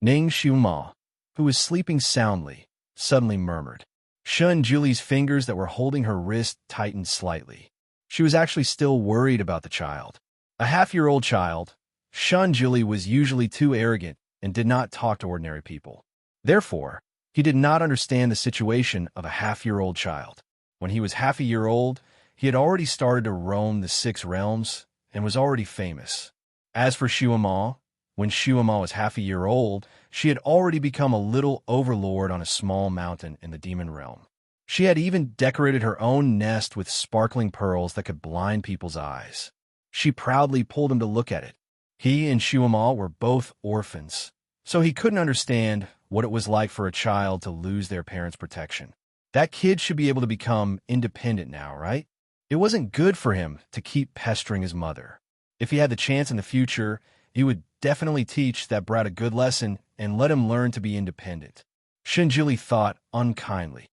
Xiuma, who was sleeping soundly, suddenly murmured. Shun Julie's fingers that were holding her wrist tightened slightly. She was actually still worried about the child. A half-year-old child, Shun Julie was usually too arrogant and did not talk to ordinary people. Therefore, he did not understand the situation of a half-year-old child. When he was half a year old, he had already started to roam the 6 realms and was already famous. As for Xiuma, when Xiuma was half a year old, she had already become a little overlord on a small mountain in the demon realm. She had even decorated her own nest with sparkling pearls that could blind people's eyes. She proudly pulled him to look at it. He and Xiuma were both orphans, so he couldn't understand what it was like for a child to lose their parents' protection. That kid should be able to become independent now, right? It wasn't good for him to keep pestering his mother. If he had the chance in the future, he would definitely teach that brat a good lesson and let him learn to be independent. Shinjili thought unkindly.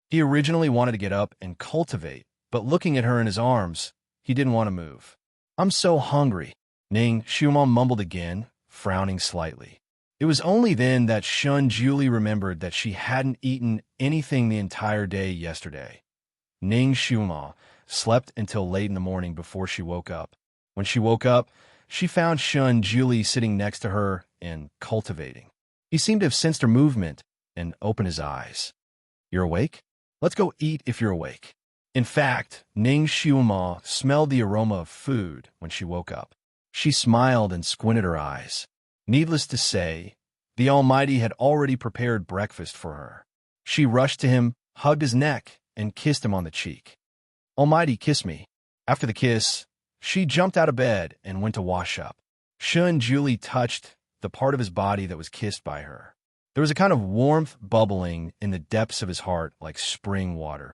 He originally wanted to get up and cultivate, but looking at her in his arms, he didn't want to move. I'm so hungry, Ning Xiuma mumbled again, frowning slightly. It was only then that Shun Julie remembered that she hadn't eaten anything the entire day yesterday. Ning Xiuma slept until late in the morning before she woke up. When she woke up, she found Shun Julie sitting next to her and cultivating. He seemed to have sensed her movement and opened his eyes. You're awake? Let's go eat if you're awake. In fact, Ning Xiuma smelled the aroma of food when she woke up. She smiled and squinted her eyes. Needless to say, the Almighty had already prepared breakfast for her. She rushed to him, hugged his neck, and kissed him on the cheek. Almighty, kiss me. After the kiss, she jumped out of bed and went to wash up. Shun Julie touched the part of his body that was kissed by her. There was a kind of warmth bubbling in the depths of his heart like spring water.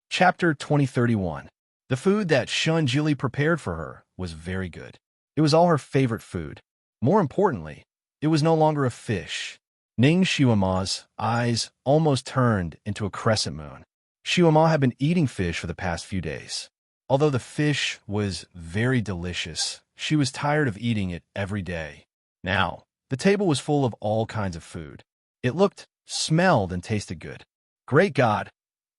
Chapter 2031. The food that Shun Julie prepared for her was very good. It was all her favorite food. More importantly, it was no longer a fish. Ning Xiuma's eyes almost turned into a crescent moon. Xiuma had been eating fish for the past few days. Although the fish was very delicious, she was tired of eating it every day. Now, the table was full of all kinds of food. It looked, smelled, and tasted good. Great God,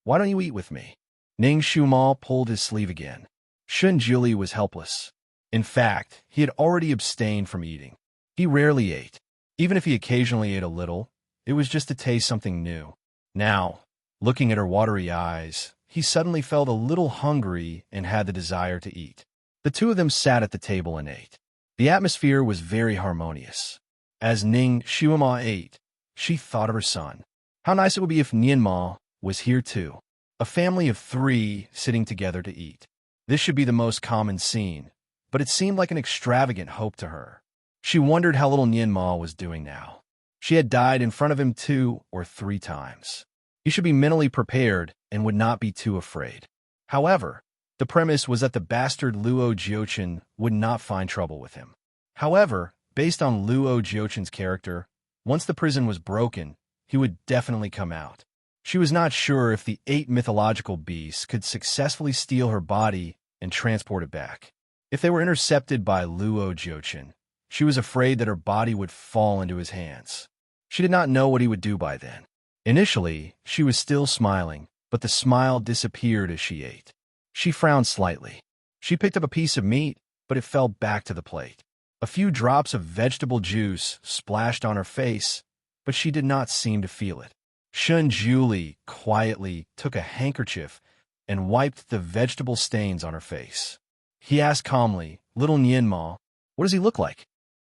why don't you eat with me? Ning Xiuma pulled his sleeve again. Shun Julie was helpless. In fact, he had already abstained from eating. He rarely ate. Even if he occasionally ate a little, it was just to taste something new. Now, looking at her watery eyes, he suddenly felt a little hungry and had the desire to eat. The two of them sat at the table and ate. The atmosphere was very harmonious. As Ning Xiuma ate, she thought of her son. How nice it would be if Nianma was here too. A family of 3 sitting together to eat. This should be the most common scene, but it seemed like an extravagant hope to her. She wondered how little Nianma was doing now. She had died in front of him 2 or 3 times. He should be mentally prepared and would not be too afraid. However, the premise was that the bastard Luo Jiuchen would not find trouble with him. However, based on Luo Jiuchen's character, once the prison was broken, he would definitely come out. She was not sure if the 8 mythological beasts could successfully steal her body and transport it back. If they were intercepted by Luo Jiuchen, she was afraid that her body would fall into his hands. She did not know what he would do by then. Initially, she was still smiling, but the smile disappeared as she ate. She frowned slightly. She picked up a piece of meat, but it fell back to the plate. A few drops of vegetable juice splashed on her face, but she did not seem to feel it. Shun Julie quietly took a handkerchief and wiped the vegetable stains on her face. He asked calmly, "Little Nianma, what does he look like?"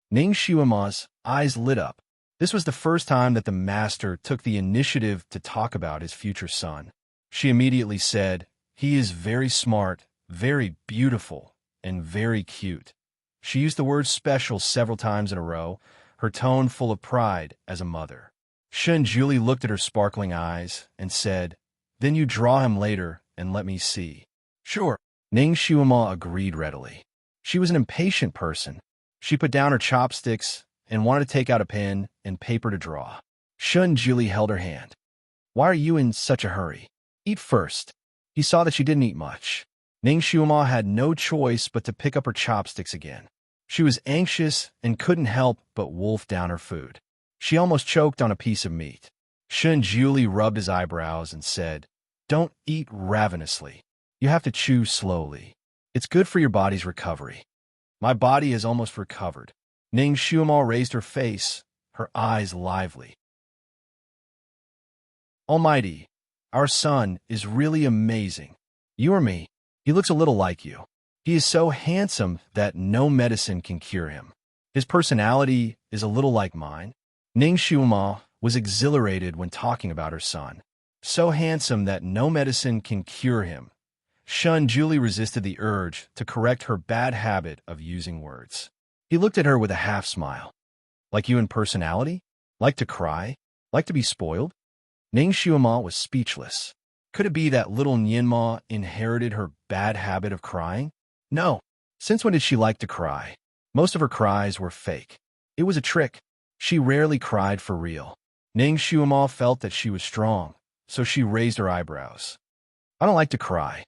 Ning Xiuma's eyes lit up. This was the first time that the master took the initiative to talk about his future son. She immediately said, "He is very smart, very beautiful, and very cute." She used the word special several times in a row, her tone full of pride as a mother. Shun Julie looked at her sparkling eyes and said, "Then you draw him later and let me see." "Sure." Ning Xiuma agreed readily. She was an impatient person. She put down her chopsticks and wanted to take out a pen and paper to draw. Shun Julie held her hand. "Why are you in such a hurry? Eat first." He saw that she didn't eat much. Ning Xiuma had no choice but to pick up her chopsticks again. She was anxious and couldn't help but wolf down her food. She almost choked on a piece of meat. Shun Julie rubbed his eyebrows and said, "Don't eat ravenously. You have to chew slowly. It's good for your body's recovery." "My body has almost recovered." Ning Xiuma raised her face, her eyes lively. "Almighty, our son is really amazing. You or me, he looks a little like you. He is so handsome that no medicine can cure him. His personality is a little like mine." Ning Xiuma was exhilarated when talking about her son. So handsome that no medicine can cure him. Shun Julie resisted the urge to correct her bad habit of using words. He looked at her with a half-smile. "Like you in personality? Like to cry? Like to be spoiled?" Ning Xiuma was speechless. Could it be that little Nianma inherited her bad habit of crying? No. Since when did she like to cry? Most of her cries were fake. It was a trick. She rarely cried for real. Ning Xiuma felt that she was strong, so she raised her eyebrows. "I don't like to cry."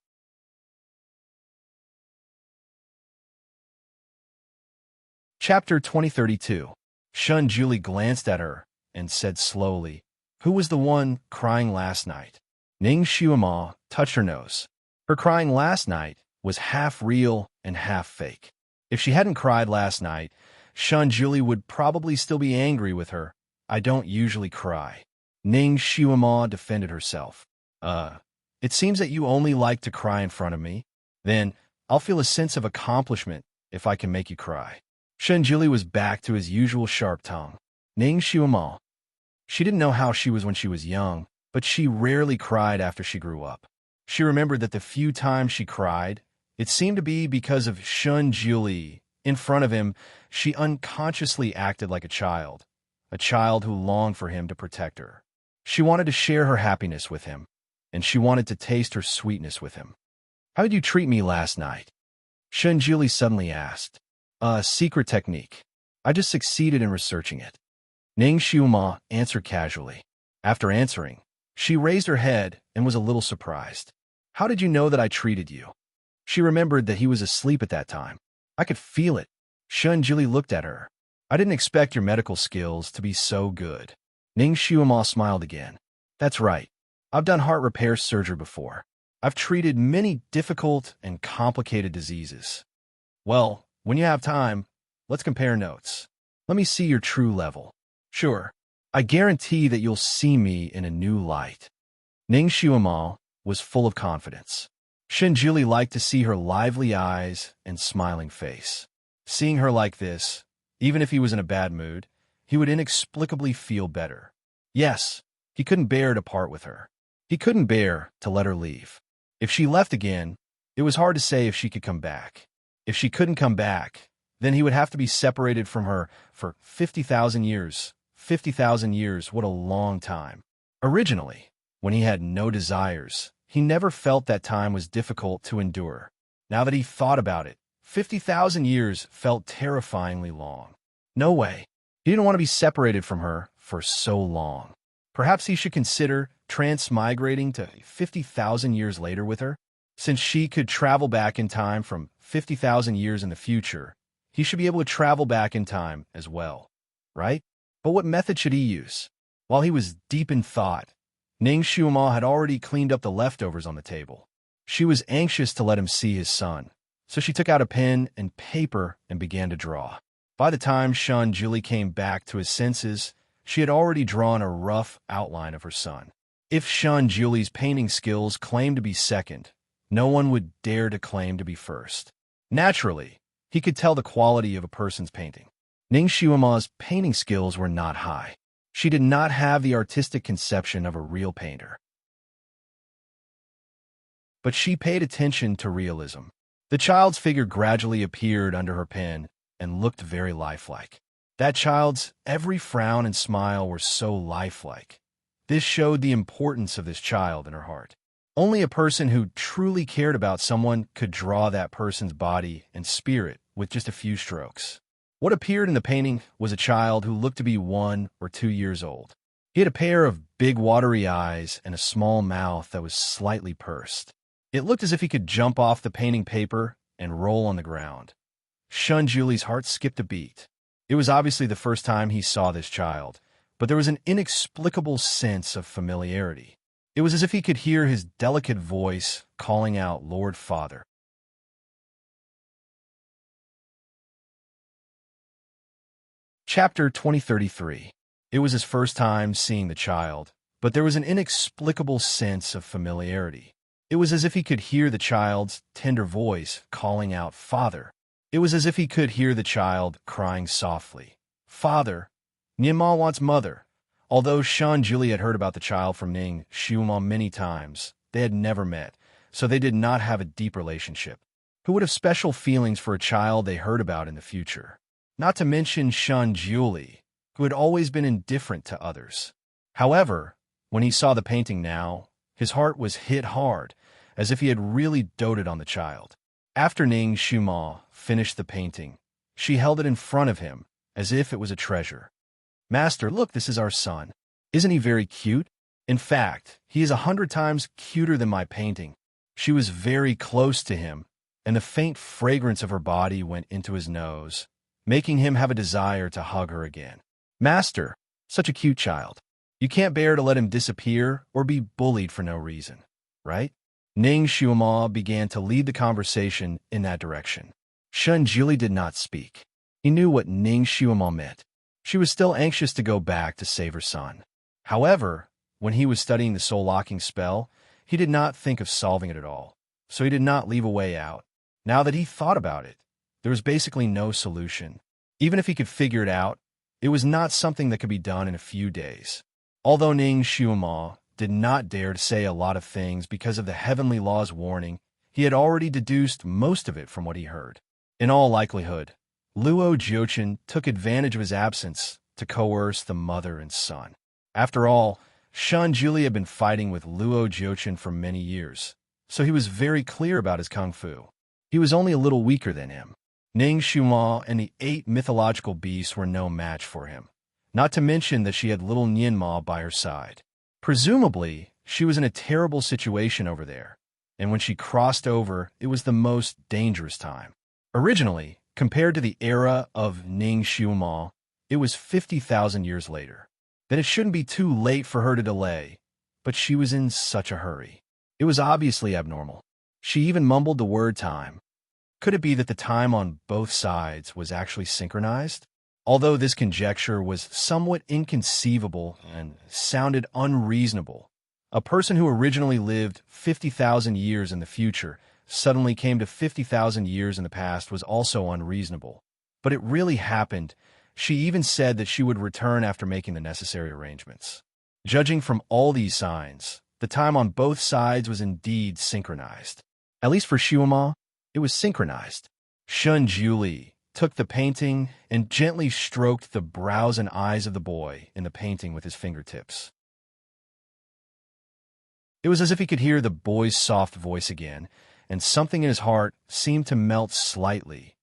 Chapter 2032. Shun Julie glanced at her and said slowly, "Who was the one crying last night?" Ning Xiuma touched her nose. Her crying last night was half real and half fake. If she hadn't cried last night, Shun Julie would probably still be angry with her. "I don't usually cry." Ning Xiuma defended herself. It seems that you only like to cry in front of me. Then I'll feel a sense of accomplishment if I can make you cry." Shun Julie was back to his usual sharp tongue. Ning Xiuma. She didn't know how she was when she was young, but she rarely cried after she grew up. She remembered that the few times she cried, It seemed to be because of Shun Juli. In front of him, she unconsciously acted like a child who longed for him to protect her. She wanted to share her happiness with him, and she wanted to taste her sweetness with him. "How did you treat me last night?" Shun Juli suddenly asked. "A secret technique. I just succeeded in researching it." Ning Xiuma answered casually. After answering, she raised her head and was a little surprised. "How did you know that I treated you?" She remembered that he was asleep at that time. "I could feel it." Shun Jili looked at her. "I didn't expect your medical skills to be so good." Ning Xiuma smiled again. "That's right. I've done heart repair surgery before. I've treated many difficult and complicated diseases." "Well, when you have time, let's compare notes. Let me see your true level." "Sure. I guarantee that you'll see me in a new light." Ning Xiuma was full of confidence. Shinjili liked to see her lively eyes and smiling face. Seeing her like this, even if he was in a bad mood, he would inexplicably feel better. Yes, he couldn't bear to part with her. He couldn't bear to let her leave. If she left again, it was hard to say if she could come back. If she couldn't come back, then he would have to be separated from her for 50,000 years. 50,000 years, what a long time. Originally, when he had no desires, he never felt that time was difficult to endure. Now that he thought about it, 50,000 years felt terrifyingly long. No way. He didn't want to be separated from her for so long. Perhaps he should consider transmigrating to 50,000 years later with her. Since she could travel back in time from 50,000 years in the future, he should be able to travel back in time as well, right? But what method should he use? While he was deep in thought, Ning Xiuma had already cleaned up the leftovers on the table. She was anxious to let him see his son, so she took out a pen and paper and began to draw. By the time Shun Juli came back to his senses, she had already drawn a rough outline of her son. If Shun Juli's painting skills claimed to be second, no one would dare to claim to be first. Naturally, he could tell the quality of a person's painting. Ning Xiuma's painting skills were not high. She did not have the artistic conception of a real painter. But she paid attention to realism. The child's figure gradually appeared under her pen and looked very lifelike. That child's every frown and smile were so lifelike. This showed the importance of this child in her heart. Only a person who truly cared about someone could draw that person's body and spirit with just a few strokes. What appeared in the painting was a child who looked to be 1 or 2 years old. He had a pair of big watery eyes and a small mouth that was slightly pursed. It looked as if he could jump off the painting paper and roll on the ground. Shun Juli's heart skipped a beat. It was obviously the first time he saw this child, but there was an inexplicable sense of familiarity. It was as if he could hear his delicate voice calling out, "Lord Father." Chapter 2033. It was his first time seeing the child, but there was an inexplicable sense of familiarity. It was as if he could hear the child's tender voice calling out, "Father." It was as if he could hear the child crying softly, "Father, Nyima wants mother." Although Shun Juli had heard about the child from Ning Xiuma many times, they had never met, so they did not have a deep relationship. Who would have special feelings for a child they heard about in the future? Not to mention Shun Juli, who had always been indifferent to others. However, when he saw the painting now, his heart was hit hard, as if he had really doted on the child. After Ning Xiuma finished the painting, she held it in front of him, as if it was a treasure. "Master, look, this is our son. Isn't he very cute? In fact, he is 100 times cuter than my painting." She was very close to him, and the faint fragrance of her body went into his nose, making him have a desire to hug her again. "Master, such a cute child. You can't bear to let him disappear or be bullied for no reason, right?" Ning Xiuma began to lead the conversation in that direction. Shun Jili did not speak. He knew what Ning Xiuma meant. She was still anxious to go back to save her son. However, when he was studying the soul-locking spell, he did not think of solving it at all, so he did not leave a way out. Now that he thought about it, there was basically no solution. Even if he could figure it out, it was not something that could be done in a few days. Although Ning Xiuma did not dare to say a lot of things because of the heavenly law's warning, he had already deduced most of it from what he heard. In all likelihood, Luo Jiuchen took advantage of his absence to coerce the mother and son. After all, Shan Juli had been fighting with Luo Jiuchen for many years, so he was very clear about his kung fu. He was only a little weaker than him. Ning Xiuma and the 8 mythological beasts were no match for him, not to mention that she had little Nianma by her side. Presumably, she was in a terrible situation over there, and when she crossed over, it was the most dangerous time. Originally, compared to the era of Ning Xiuma, it was 50,000 years later. Then it shouldn't be too late for her to delay, but she was in such a hurry. It was obviously abnormal. She even mumbled the word time. Could it be that the time on both sides was actually synchronized? Although this conjecture was somewhat inconceivable and sounded unreasonable, a person who originally lived 50,000 years in the future suddenly came to 50,000 years in the past was also unreasonable. But it really happened. She even said that she would return after making the necessary arrangements. Judging from all these signs, the time on both sides was indeed synchronized. At least for Xiuma, it was synchronized. Shun Juli took the painting and gently stroked the brows and eyes of the boy in the painting with his fingertips. It was as if he could hear the boy's soft voice again, and something in his heart seemed to melt slightly.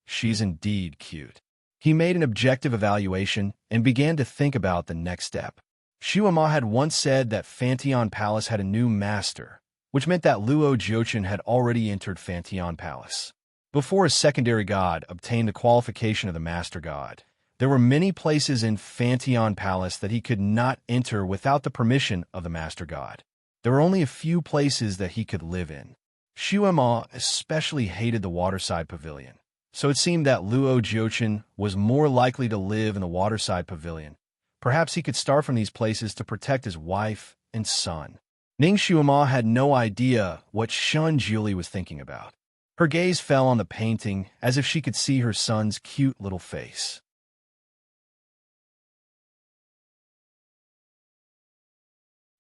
She's indeed cute. He made an objective evaluation and began to think about the next step. Xiuma had once said that Fantion Palace had a new master, which meant that Luo Jiuchen had already entered Fantion Palace. Before a secondary god obtained the qualification of the master god, there were many places in Fantion Palace that he could not enter without the permission of the master god. There were only a few places that he could live in. Xiuma especially hated the waterside pavilion, so it seemed that Luo Jiuchen was more likely to live in the waterside pavilion. Perhaps he could start from these places to protect his wife and son. Ning Xiuma had no idea what Shun Juli was thinking about. Her gaze fell on the painting as if she could see her son's cute little face.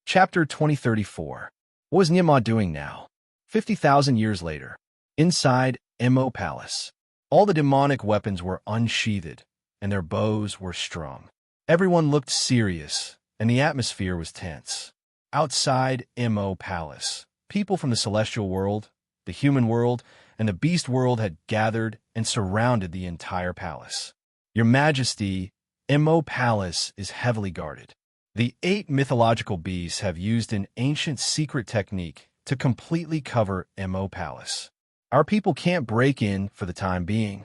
Chapter 2034. What was Nianma doing now? 50,000 years later. Inside Mo Palace. All the demonic weapons were unsheathed, and their bows were strung. Everyone looked serious, and the atmosphere was tense. Outside Mo Palace, people from the celestial world, the human world, and the beast world had gathered and surrounded the entire palace. Your Majesty, Mo Palace is heavily guarded. The 8 mythological beasts have used an ancient secret technique to completely cover Mo Palace. Our people can't break in for the time being.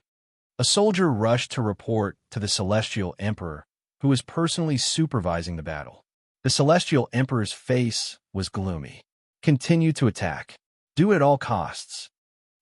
A soldier rushed to report to the Celestial Emperor, who was personally supervising the battle. The Celestial Emperor's face was gloomy. Continue to attack. Do it at all costs.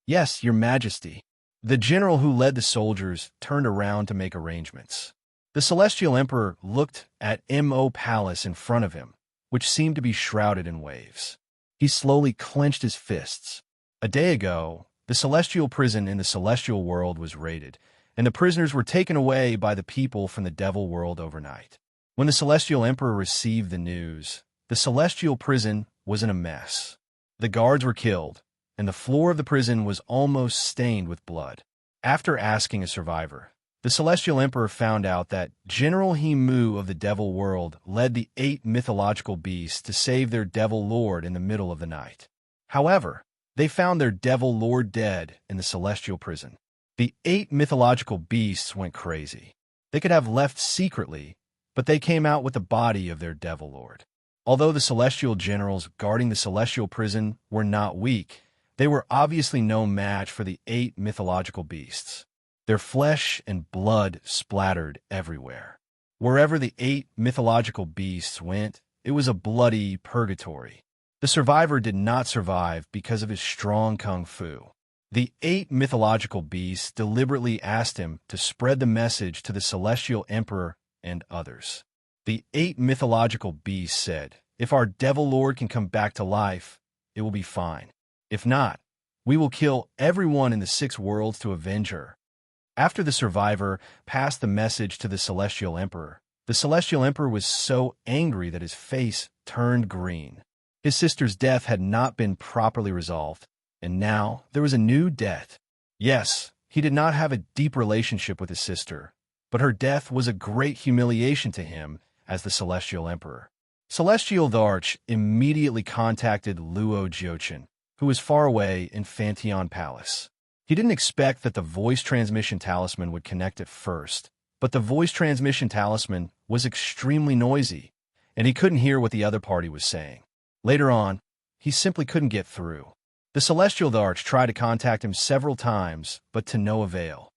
Yes, Your Majesty. The general who led the soldiers turned around to make arrangements. The Celestial Emperor looked at Mo Palace in front of him, which seemed to be shrouded in waves. He slowly clenched his fists. A day ago, the celestial prison in the celestial world was raided, and the prisoners were taken away by the people from the devil world overnight. When the Celestial Emperor received the news, the celestial prison was in a mess. The guards were killed, and the floor of the prison was almost stained with blood. After asking a survivor, the Celestial Emperor found out that General Himu of the Devil World led the 8 mythological beasts to save their Devil Lord in the middle of the night. However, they found their Devil Lord dead in the celestial prison. The 8 mythological beasts went crazy. They could have left secretly, but they came out with the body of their Devil Lord. Although the celestial generals guarding the celestial prison were not weak, they were obviously no match for the 8 mythological beasts. Their flesh and blood splattered everywhere. Wherever the 8 mythological beasts went, it was a bloody purgatory. The survivor did not survive because of his strong kung fu. The 8 mythological beasts deliberately asked him to spread the message to the Celestial Emperor and others. The 8 mythological beasts said, "If our Devil Lord can come back to life, it will be fine. If not, we will kill everyone in the 6 worlds to avenge her." After the survivor passed the message to the Celestial Emperor, the Celestial Emperor was so angry that his face turned green. His sister's death had not been properly resolved, And now there was a new death. Yes, he did not have a deep relationship with his sister, but her death was a great humiliation to him as the Celestial Emperor. Celestial Dharch immediately contacted Luo Jiochin, who was far away in Fantion Palace. He didn't expect that the voice transmission talisman would connect at first, but the voice transmission talisman was extremely noisy, and he couldn't hear what the other party was saying. Later on, he simply couldn't get through. The Celestial Dharch tried to contact him several times, but to no avail.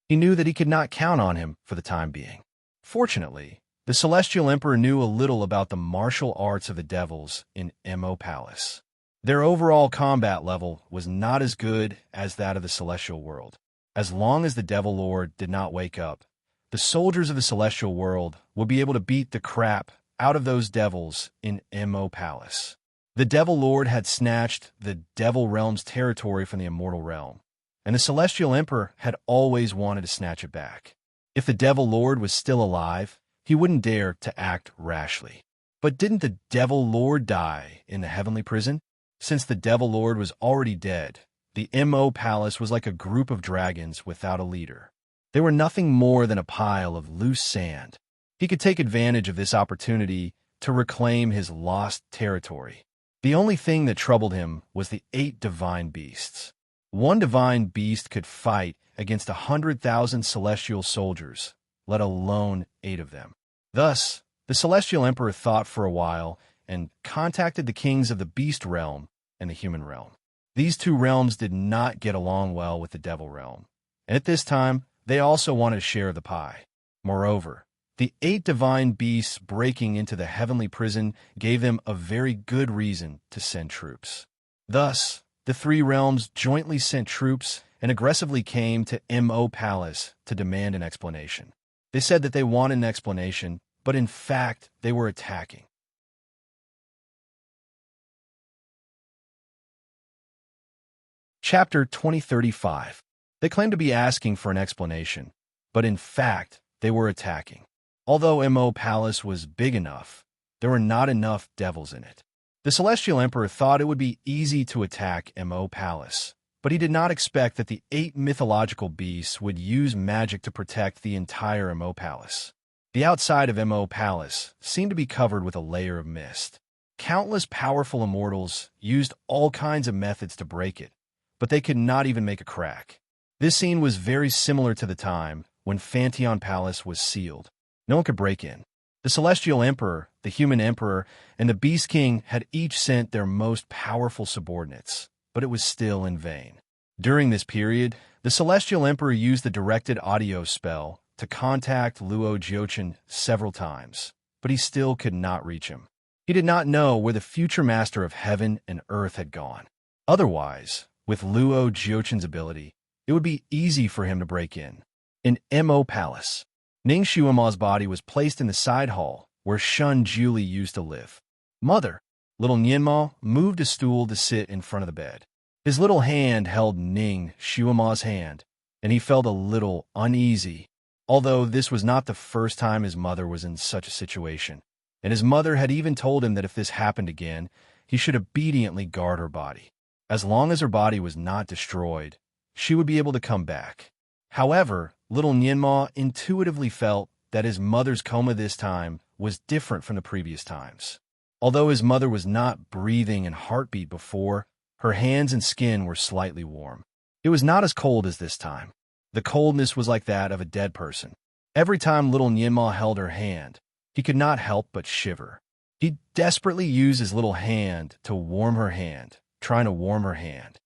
He knew that he could not count on him for the time being. Fortunately, the Celestial Emperor knew a little about the martial arts of the devils in Mo Palace. Their overall combat level was not as good as that of the Celestial World. As long as the Devil Lord did not wake up, the soldiers of the Celestial World would be able to beat the crap out of those devils in Mo Palace. The Devil Lord had snatched the Devil Realm's territory from the Immortal Realm, and the Celestial Emperor had always wanted to snatch it back. If the Devil Lord was still alive, he wouldn't dare to act rashly. But didn't the Devil Lord die in the heavenly prison? Since the Devil Lord was already dead, the Mo Palace was like a group of dragons without a leader. They were nothing more than a pile of loose sand. He could take advantage of this opportunity to reclaim his lost territory. The only thing that troubled him was the 8 divine beasts. One divine beast could fight against 100,000 celestial soldiers, let alone 8 of them. Thus, the Celestial Emperor thought for a while and contacted the kings of the beast realm and the human realm. These 2 realms did not get along well with the Devil Realm, and at this time, they also wanted a share of the pie. Moreover, the 8 divine beasts breaking into the heavenly prison gave them a very good reason to send troops. Thus, the 3 realms jointly sent troops and aggressively came to Mo Palace to demand an explanation. They said that they wanted an explanation, but in fact, they were attacking. Chapter 2035. They claimed to be asking for an explanation, but in fact, they were attacking. Although Mo Palace was big enough, there were not enough devils in it. The Celestial Emperor thought it would be easy to attack Mo Palace, but he did not expect that the 8 mythological beasts would use magic to protect the entire Mo Palace. The outside of Mo Palace seemed to be covered with a layer of mist. Countless powerful immortals used all kinds of methods to break it, but they could not even make a crack. This scene was very similar to the time when Fantion Palace was sealed. No one could break in. The Celestial Emperor, the Human Emperor, and the Beast King had each sent their most powerful subordinates, but it was still in vain. During this period, the Celestial Emperor used the directed audio spell to contact Luo Jiochin several times, but he still could not reach him. He did not know where the future master of heaven and earth had gone. Otherwise, with Luo Jiochin's ability, it would be easy for him to break in. In Mo Palace, Ning Shuima's body was placed in the side hall where Shun Julie used to live. Mother, little Nianma moved a stool to sit in front of the bed. His little hand held Ning Shuima's hand, and he felt a little uneasy, although this was not the first time his mother was in such a situation, and his mother had even told him that if this happened again, he should obediently guard her body. As long as her body was not destroyed, she would be able to come back. However, little Nianma intuitively felt that his mother's coma this time was different from the previous times. Although his mother was not breathing and heartbeat before, her hands and skin were slightly warm. It was not as cold as this time. The coldness was like that of a dead person. Every time little Nianma held her hand, he could not help but shiver. He desperately used his little hand to warm her hand, trying to warm her hand.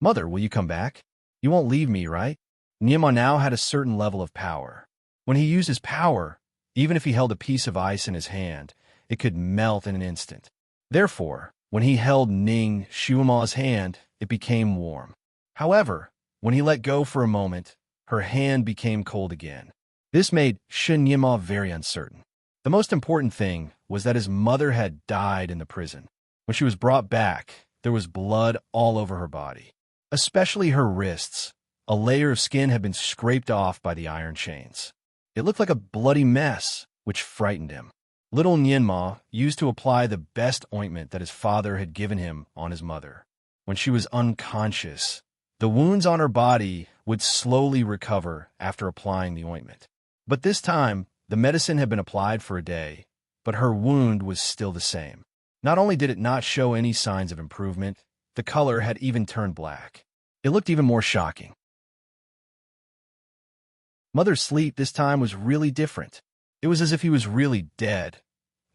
Mother, will you come back? You won't leave me, right? Nianma now had a certain level of power. When he used his power, even if he held a piece of ice in his hand, it could melt in an instant. Therefore, when he held Ning Shuima's hand, it became warm. However, when he let go for a moment, her hand became cold again. This made Shun Nianma very uncertain. The most important thing was that his mother had died in the prison. When she was brought back, there was blood all over her body, especially her wrists. A layer of skin had been scraped off by the iron chains. It looked like a bloody mess, which frightened him. Little Nianma used to apply the best ointment that his father had given him on his mother. When she was unconscious, the wounds on her body would slowly recover after applying the ointment. But this time, the medicine had been applied for a day, but her wound was still the same. Not only did it not show any signs of improvement, the color had even turned black. It looked even more shocking. Mother's sleep this time was really different. It was as if he was really dead.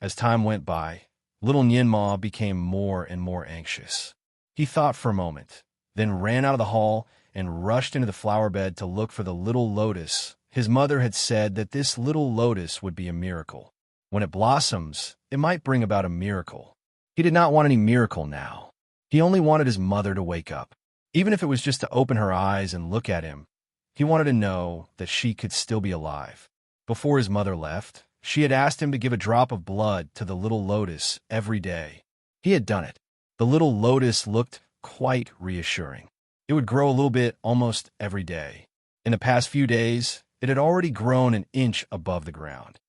As time went by, little Nianma became more and more anxious. He thought for a moment, then ran out of the hall and rushed into the flower bed to look for the little lotus. His mother had said that this little lotus would be a miracle. When it blossoms, it might bring about a miracle. He did not want any miracle now. He only wanted his mother to wake up. Even if it was just to open her eyes and look at him, he wanted to know that she could still be alive. Before his mother left, she had asked him to give a drop of blood to the little lotus every day. He had done it. The little lotus looked quite reassuring. It would grow a little bit almost every day. In the past few days, it had already grown an inch above the ground.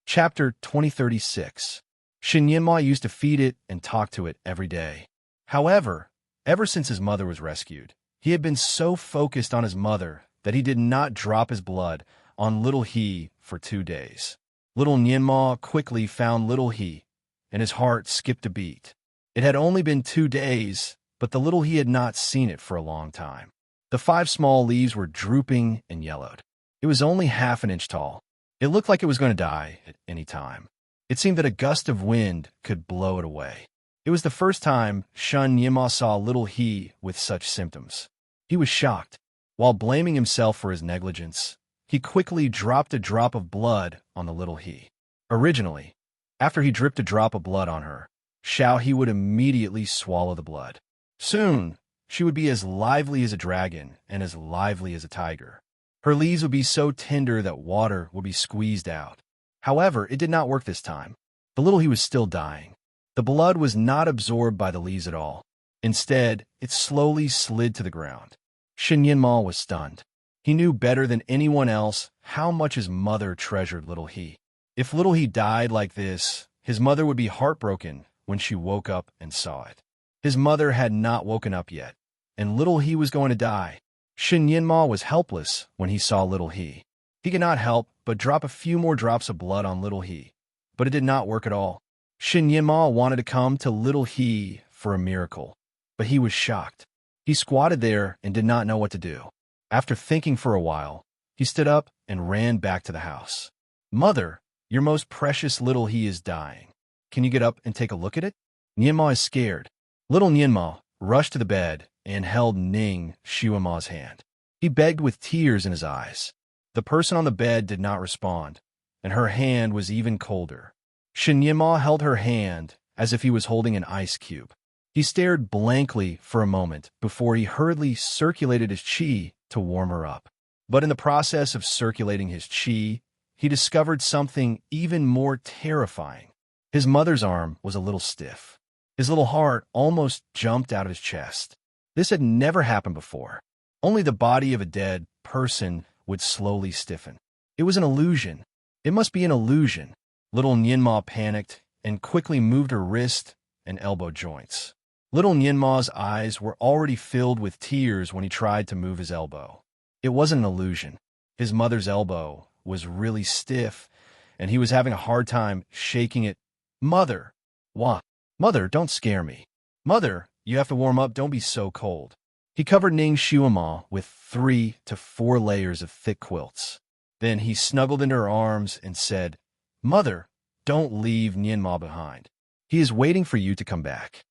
Chapter 2036. Shin Yinma used to feed it and talk to it every day. However, ever since his mother was rescued, he had been so focused on his mother that he did not drop his blood on little He for 2 days. Little Nianma quickly found little He, and his heart skipped a beat. It had only been 2 days, but the little He had not seen it for a long time. The 5 small leaves were drooping and yellowed. It was only half an inch tall. It looked like it was going to die at any time. It seemed that a gust of wind could blow it away. It was the first time Shun Yima saw little He with such symptoms. He was shocked. While blaming himself for his negligence, he quickly dropped a drop of blood on the little He. Originally, after he dripped a drop of blood on her, Xiao He would immediately swallow the blood. Soon, she would be as lively as a dragon and as lively as a tiger. Her leaves would be so tender that water would be squeezed out. However, it did not work this time. The little He was still dying. The blood was not absorbed by the leaves at all. Instead, it slowly slid to the ground. Shin Yinma was stunned. He knew better than anyone else how much his mother treasured little He. If little He died like this, his mother would be heartbroken when she woke up and saw it. His mother had not woken up yet, and little He was going to die. Shin Yinma was helpless when he saw little He. He could not help but drop a few more drops of blood on little He, but it did not work at all. Shin Yinma wanted to come to little He for a miracle, but he was shocked. He squatted there and did not know what to do. After thinking for a while, he stood up and ran back to the house. "Mother, your most precious little He is dying. Can you get up and take a look at it?" Nianma is scared. Little Nianma rushed to the bed and held Ning Shuima's hand. He begged with tears in his eyes. The person on the bed did not respond, and her hand was even colder. Shin Yinma held her hand as if he was holding an ice cube. He stared blankly for a moment before he hurriedly circulated his qi to warm her up. But in the process of circulating his qi, he discovered something even more terrifying. His mother's arm was a little stiff. His little heart almost jumped out of his chest. This had never happened before. Only the body of a dead person would slowly stiffen. It was an illusion. It must be an illusion. Little Nianma panicked and quickly moved her wrist and elbow joints. Little Nianma's eyes were already filled with tears when he tried to move his elbow. It wasn't an illusion. His mother's elbow was really stiff, and he was having a hard time shaking it. "Mother!" "What?" "Mother, don't scare me." "Mother, you have to warm up, don't be so cold." He covered Ning Shuima with 3 to 4 layers of thick quilts. Then he snuggled into her arms and said, "Mother, don't leave Nianma behind. He is waiting for you to come back."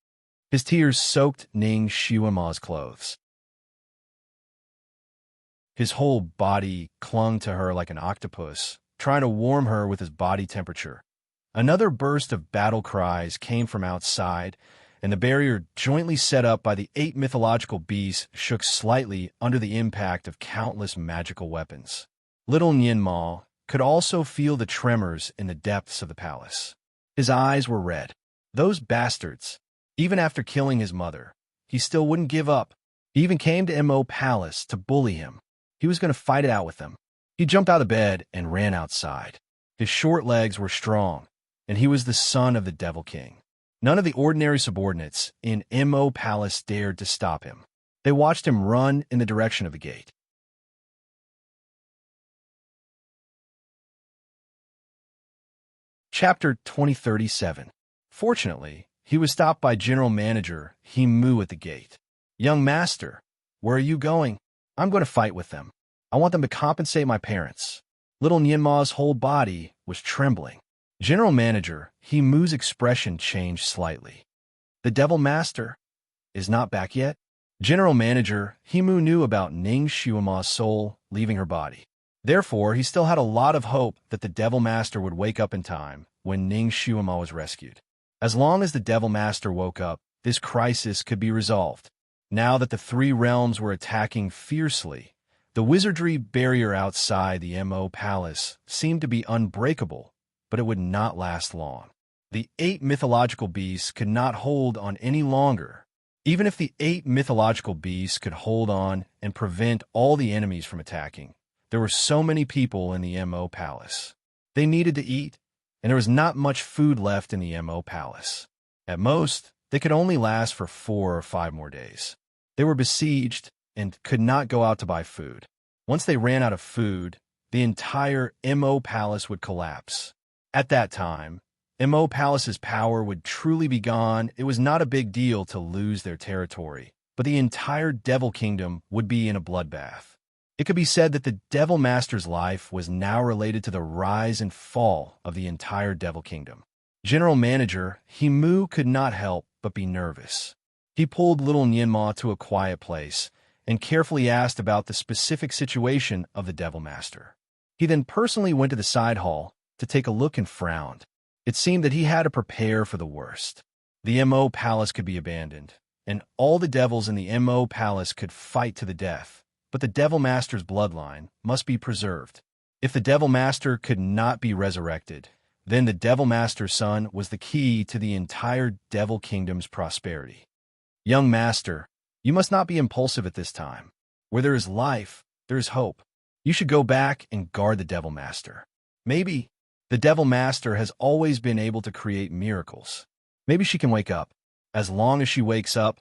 His tears soaked Ning Shuima's clothes. His whole body clung to her like an octopus, trying to warm her with his body temperature. Another burst of battle cries came from outside, and the barrier jointly set up by the 8 mythological beasts shook slightly under the impact of countless magical weapons. Little Nianma could also feel the tremors in the depths of the palace. His eyes were red. Those bastards! Even after killing his mother, he still wouldn't give up. He even came to Mo Palace to bully him. He was going to fight it out with them. He jumped out of bed and ran outside. His short legs were strong, and he was the son of the Devil King. None of the ordinary subordinates in Mo Palace dared to stop him. They watched him run in the direction of the gate. Chapter 2037. Fortunately, he was stopped by General Manager Himu at the gate. "Young master, where are you going?" "I'm going to fight with them. I want them to compensate my parents." Little Nyenma's whole body was trembling. General Manager Himu's expression changed slightly. "The Devil Master is not back yet?" General Manager Himu knew about Ning Shuima's soul leaving her body. Therefore, he still had a lot of hope that the Devil Master would wake up in time when Ning Shuima was rescued. As long as the Devil Master woke up, this crisis could be resolved. Now that the three realms were attacking fiercely, the wizardry barrier outside the Mo Palace seemed to be unbreakable, but it would not last long. The 8 mythological beasts could not hold on any longer. Even if the 8 mythological beasts could hold on and prevent all the enemies from attacking, there were so many people in the Mo Palace. They needed to eat, and there was not much food left in the Mo Palace. At most, they could only last for 4 or 5 more days. They were besieged and could not go out to buy food. Once they ran out of food, the entire Mo Palace would collapse. At that time, Mo Palace's power would truly be gone. It was not a big deal to lose their territory, but the entire Devil Kingdom would be in a bloodbath. It could be said that the Devil Master's life was now related to the rise and fall of the entire Devil Kingdom. General Manager Himu could not help but be nervous. He pulled little Nyenma to a quiet place and carefully asked about the specific situation of the Devil Master. He then personally went to the side hall to take a look and frowned. It seemed that he had to prepare for the worst. The Mo Palace could be abandoned, and all the devils in the Mo Palace could fight to the death, but the Devil Master's bloodline must be preserved. If the Devil Master could not be resurrected, then the Devil Master's son was the key to the entire Devil Kingdom's prosperity. "Young master, you must not be impulsive at this time. Where there is life, there is hope. You should go back and guard the Devil Master. Maybe the Devil Master has always been able to create miracles. Maybe she can wake up. As long as she wakes up,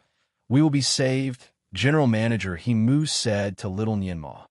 we will be saved," General Manager Himu said to little Nyenma.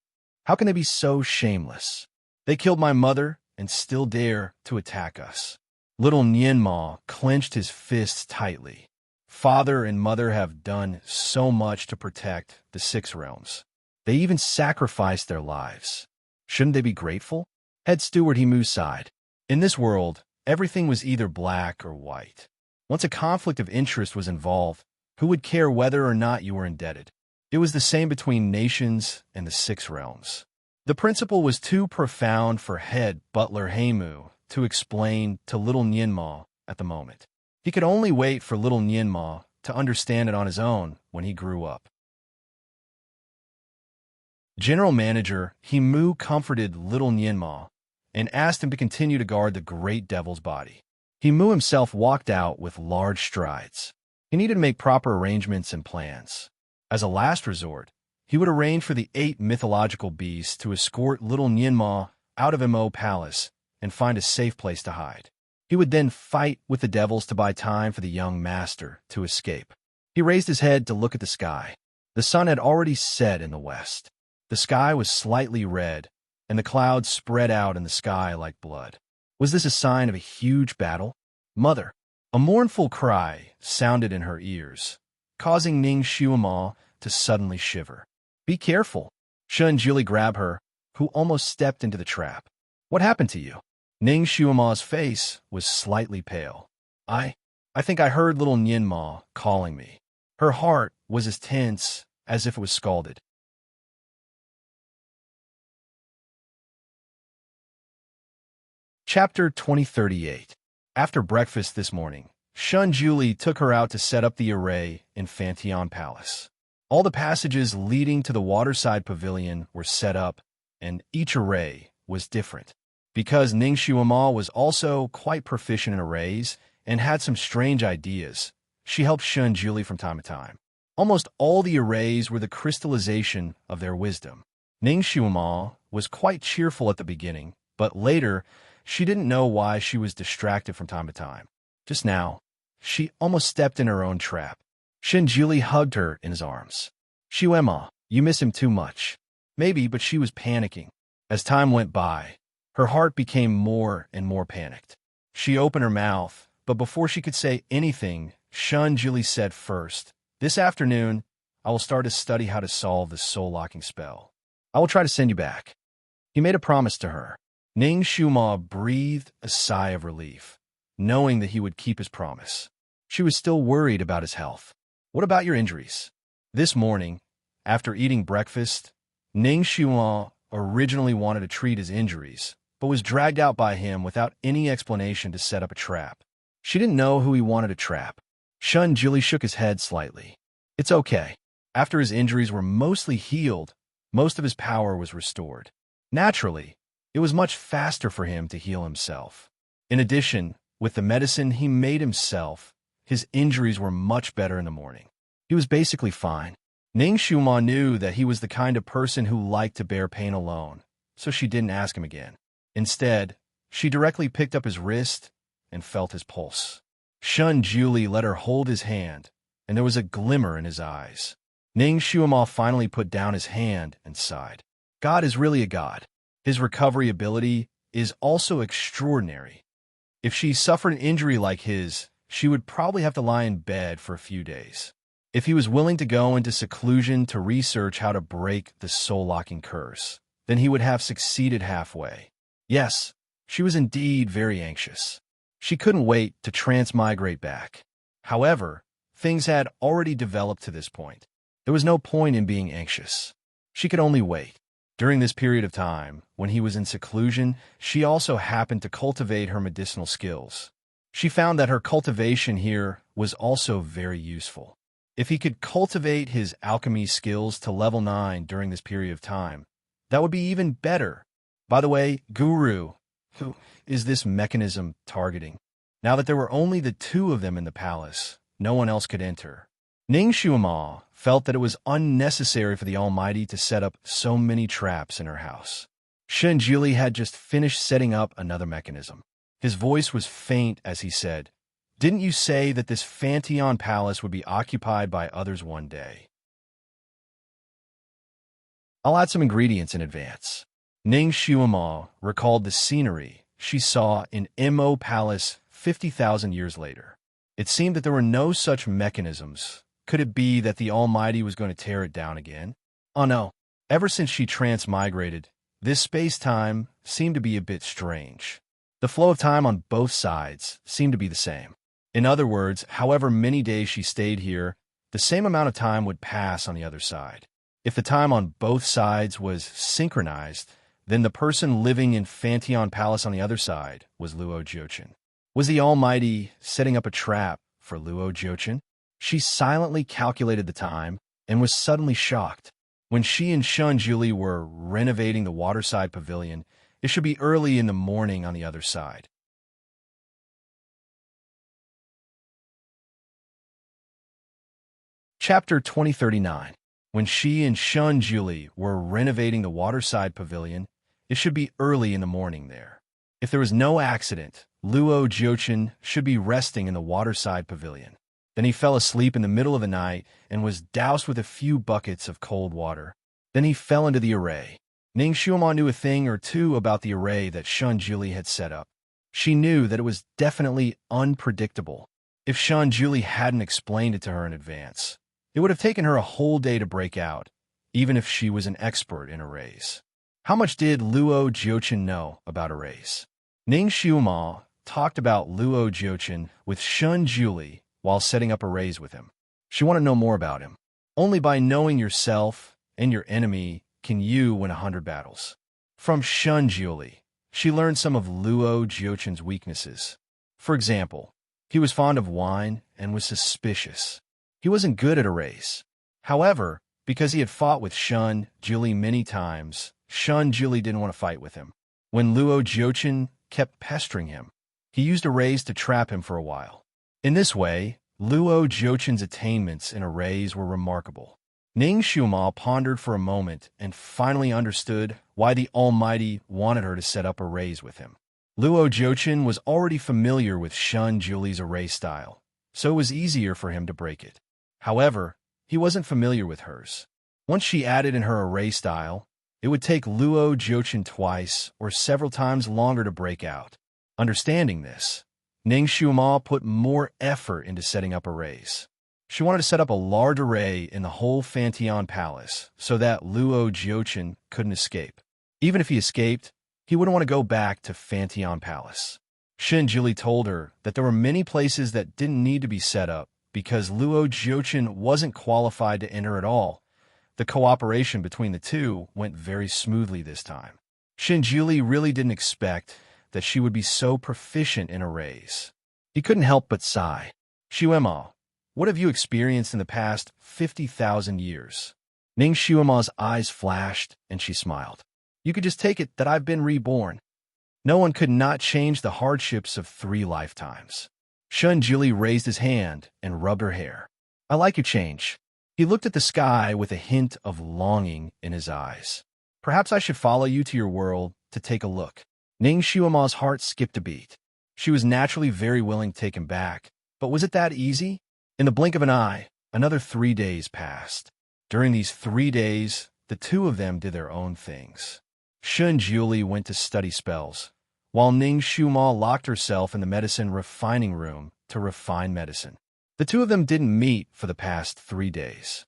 "How can they be so shameless? They killed my mother and still dare to attack us." Little Nyenma clenched his fists tightly. Father and mother have done so much to protect the 6 realms. They even sacrificed their lives. Shouldn't they be grateful? Head Steward Himu sighed. In this world, everything was either black or white. Once a conflict of interest was involved, who would care whether or not you were indebted? It was the same between nations and the 6 realms. The principle was too profound for head butler Himu to explain to little Nyenma at the moment. He could only wait for little Nyenma to understand it on his own when he grew up. General Manager Himu comforted little Nyenma and asked him to continue to guard the great devil's body. Himu himself walked out with large strides. He needed to make proper arrangements and plans. As a last resort, he would arrange for the 8 mythological beasts to escort little Nyenma out of Mo Palace and find a safe place to hide. He would then fight with the devils to buy time for the young master to escape. He raised his head to look at the sky. The sun had already set in the west. The sky was slightly red, and the clouds spread out in the sky like blood. Was this a sign of a huge battle? "Mother!" A mournful cry sounded in her ears, causing Ning Shuima to suddenly shiver. "Be careful!" Shun Julie grabbed her, who almost stepped into the trap. "What happened to you?" Ning Shuima's face was slightly pale. I think I heard little Nyenma calling me." Her heart was as tense as if it was scalded. Chapter 2038. After breakfast this morning, Shun Julie took her out to set up the array in Fantion Palace. All the passages leading to the waterside pavilion were set up, and each array was different. Because Ning Shuima was also quite proficient in arrays and had some strange ideas, she helped Shun Julie from time to time. Almost all the arrays were the crystallization of their wisdom. Ning Xiuma was quite cheerful at the beginning, but later, she didn't know why she was distracted from time to time. Just now, she almost stepped in her own trap. Shinjili hugged her in his arms. Xiuma, you miss him too much. Maybe, but she was panicking. As time went by, her heart became more and more panicked. She opened her mouth, but before she could say anything, Shinjili said first, "This afternoon, I will start to study how to solve the soul-locking spell. I will try to send you back." He made a promise to her. Ning Xiuma breathed a sigh of relief, knowing that he would keep his promise. She was still worried about his health. "What about your injuries?" This morning, after eating breakfast, Ning Xiuma originally wanted to treat his injuries, but was dragged out by him without any explanation to set up a trap. She didn't know who he wanted to trap. Shinjili shook his head slightly. "It's okay. After his injuries were mostly healed, most of his power was restored. Naturally, it was much faster for him to heal himself. In addition, with the medicine he made himself, his injuries were much better in the morning. He was basically fine." Ning Xiuma knew that he was the kind of person who liked to bear pain alone, so she didn't ask him again. Instead, she directly picked up his wrist and felt his pulse. Shinjili let her hold his hand, and there was a glimmer in his eyes. Ning Xiuma finally put down his hand and sighed. God is really a god. His recovery ability is also extraordinary. If she suffered an injury like his, she would probably have to lie in bed for a few days. If he was willing to go into seclusion to research how to break the soul-locking curse, then he would have succeeded halfway. Yes, she was indeed very anxious. She couldn't wait to transmigrate back. However, things had already developed to this point. There was no point in being anxious. She could only wait. During this period of time, when he was in seclusion, she also happened to cultivate her medicinal skills. She found that her cultivation here was also very useful. If he could cultivate his alchemy skills to level 9 during this period of time, that would be even better. By the way, Guru, who is this mechanism targeting? Now that there were only the two of them in the palace, no one else could enter. Ning Xiuma felt that it was unnecessary for the Almighty to set up so many traps in her house. Shinjili had just finished setting up another mechanism. His voice was faint as he said, "Didn't you say that this Fanteon palace would be occupied by others one day?" I'll add some ingredients in advance. Ning Xiuma recalled the scenery she saw in Mo Palace 50,000 years later. It seemed that there were no such mechanisms. Could it be that the Almighty was going to tear it down again? Oh no. Ever since she transmigrated, this space-time seemed to be a bit strange. The flow of time on both sides seemed to be the same. In other words, however many days she stayed here, the same amount of time would pass on the other side. If the time on both sides was synchronized, then the person living in Fanteon Palace on the other side was Luo Jiuchen. Was the Almighty setting up a trap for Luo Jiuchen? She silently calculated the time and was suddenly shocked. When she and Shinjili were renovating the waterside pavilion, it should be early in the morning on the other side. Chapter 2039. When she and Shinjili were renovating the waterside pavilion, it should be early in the morning there. If there was no accident, Luo Jiuchen should be resting in the waterside pavilion. Then he fell asleep in the middle of the night and was doused with a few buckets of cold water. Then he fell into the array. Ning Xiuma knew a thing or two about the array that Shinjili had set up. She knew that it was definitely unpredictable. If Shinjili hadn't explained it to her in advance, it would have taken her a whole day to break out, even if she was an expert in arrays. How much did Luo Jiuchen know about arrays? Ning Xiuma talked about Luo Jiuchen with Shinjili while setting up arrays with him. She wanted to know more about him. Only by knowing yourself and your enemy can you win 100 battles. From Shinjili, she learned some of Luo Jiuchen's weaknesses. For example, he was fond of wine and was suspicious. He wasn't good at arrays. However, because he had fought with Shinjili many times, Shinjili didn't want to fight with him. When Luo Jiuchen kept pestering him, he used arrays to trap him for a while. In this way, Luo Jiuchen's attainments in arrays were remarkable. Ning Xiuma pondered for a moment and finally understood why the Almighty wanted her to set up arrays with him. Luo Jiuchen was already familiar with Shun Julie's array style, so it was easier for him to break it. However, he wasn't familiar with hers. Once she added in her array style, it would take Luo Jiuchen twice or several times longer to break out. Understanding this, Ning Xiuma put more effort into setting up arrays. She wanted to set up a large array in the whole Fantian Palace so that Luo Jiuchen couldn't escape. Even if he escaped, he wouldn't want to go back to Fantian Palace. Shen Jili told her that there were many places that didn't need to be set up because Luo Jiuchen wasn't qualified to enter at all. The cooperation between the two went very smoothly this time. Shen Jili really didn't expect that she would be so proficient in arrays. He couldn't help but sigh. Xuema, what have you experienced in the past 50,000 years? Ning Xuema's eyes flashed, and she smiled. You could just take it that I've been reborn. No one could not change the hardships of 3 lifetimes. Shun Jili raised his hand and rubbed her hair. I like your change. He looked at the sky with a hint of longing in his eyes. Perhaps I should follow you to your world to take a look. Ning Xuema's heart skipped a beat. She was naturally very willing to take him back, but was it that easy? In the blink of an eye, another 3 days passed. During these 3 days, the two of them did their own things. Shun Jili went to study spells, while Ning Xiuma locked herself in the medicine refining room to refine medicine. The two of them didn't meet for the past 3 days.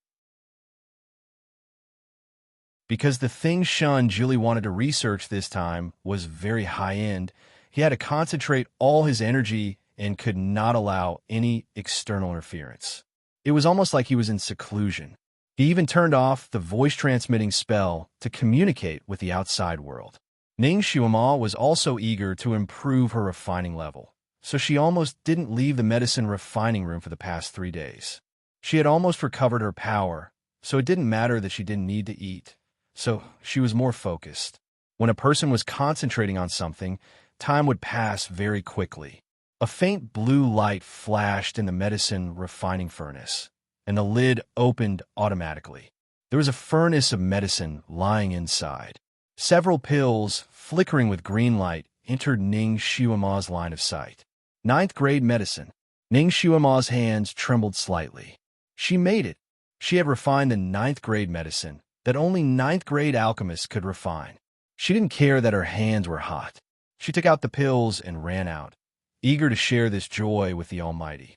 Because the thing Shun Jili wanted to research this time was very high-end, he had to concentrate all his energy and could not allow any external interference. It was almost like he was in seclusion. He even turned off the voice-transmitting spell to communicate with the outside world. Ning Xiuma was also eager to improve her refining level, so she almost didn't leave the medicine refining room for the past 3 days. She had almost recovered her power, so it didn't matter that she didn't need to eat, so she was more focused. When a person was concentrating on something, time would pass very quickly. A faint blue light flashed in the medicine refining furnace, and the lid opened automatically. There was a furnace of medicine lying inside. Several pills, flickering with green light, entered Ning Xiuma's line of sight. 9th grade medicine. Ning Xiuma's hands trembled slightly. She made it. She had refined the 9th grade medicine that only 9th grade alchemists could refine. She didn't care that her hands were hot. She took out the pills and ran out, eager to share this joy with the Almighty.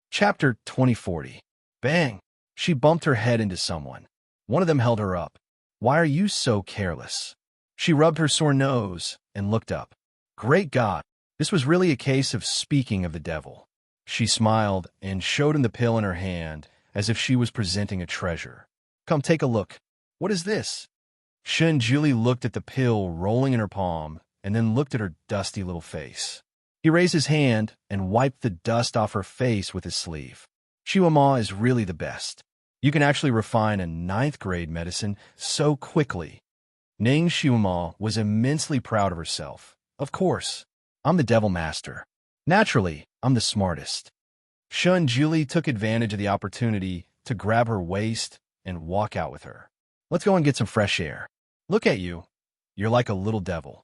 Chapter 2040. Bang! She bumped her head into someone. One of them held her up. Why are you so careless? She rubbed her sore nose and looked up. Great God! This was really a case of speaking of the devil. She smiled and showed him the pill in her hand as if she was presenting a treasure. Come take a look. What is this? Shun Jili looked at the pill rolling in her palm and then looked at her dusty little face. He raised his hand and wiped the dust off her face with his sleeve. Xiuema is really the best. You can actually refine a 9th grade medicine so quickly. Ning Xiuema was immensely proud of herself. Of course, I'm the devil master. Naturally, I'm the smartest. Shun Jili took advantage of the opportunity to grab her waist and walk out with her. Let's go and get some fresh air. Look at you. You're like a little devil.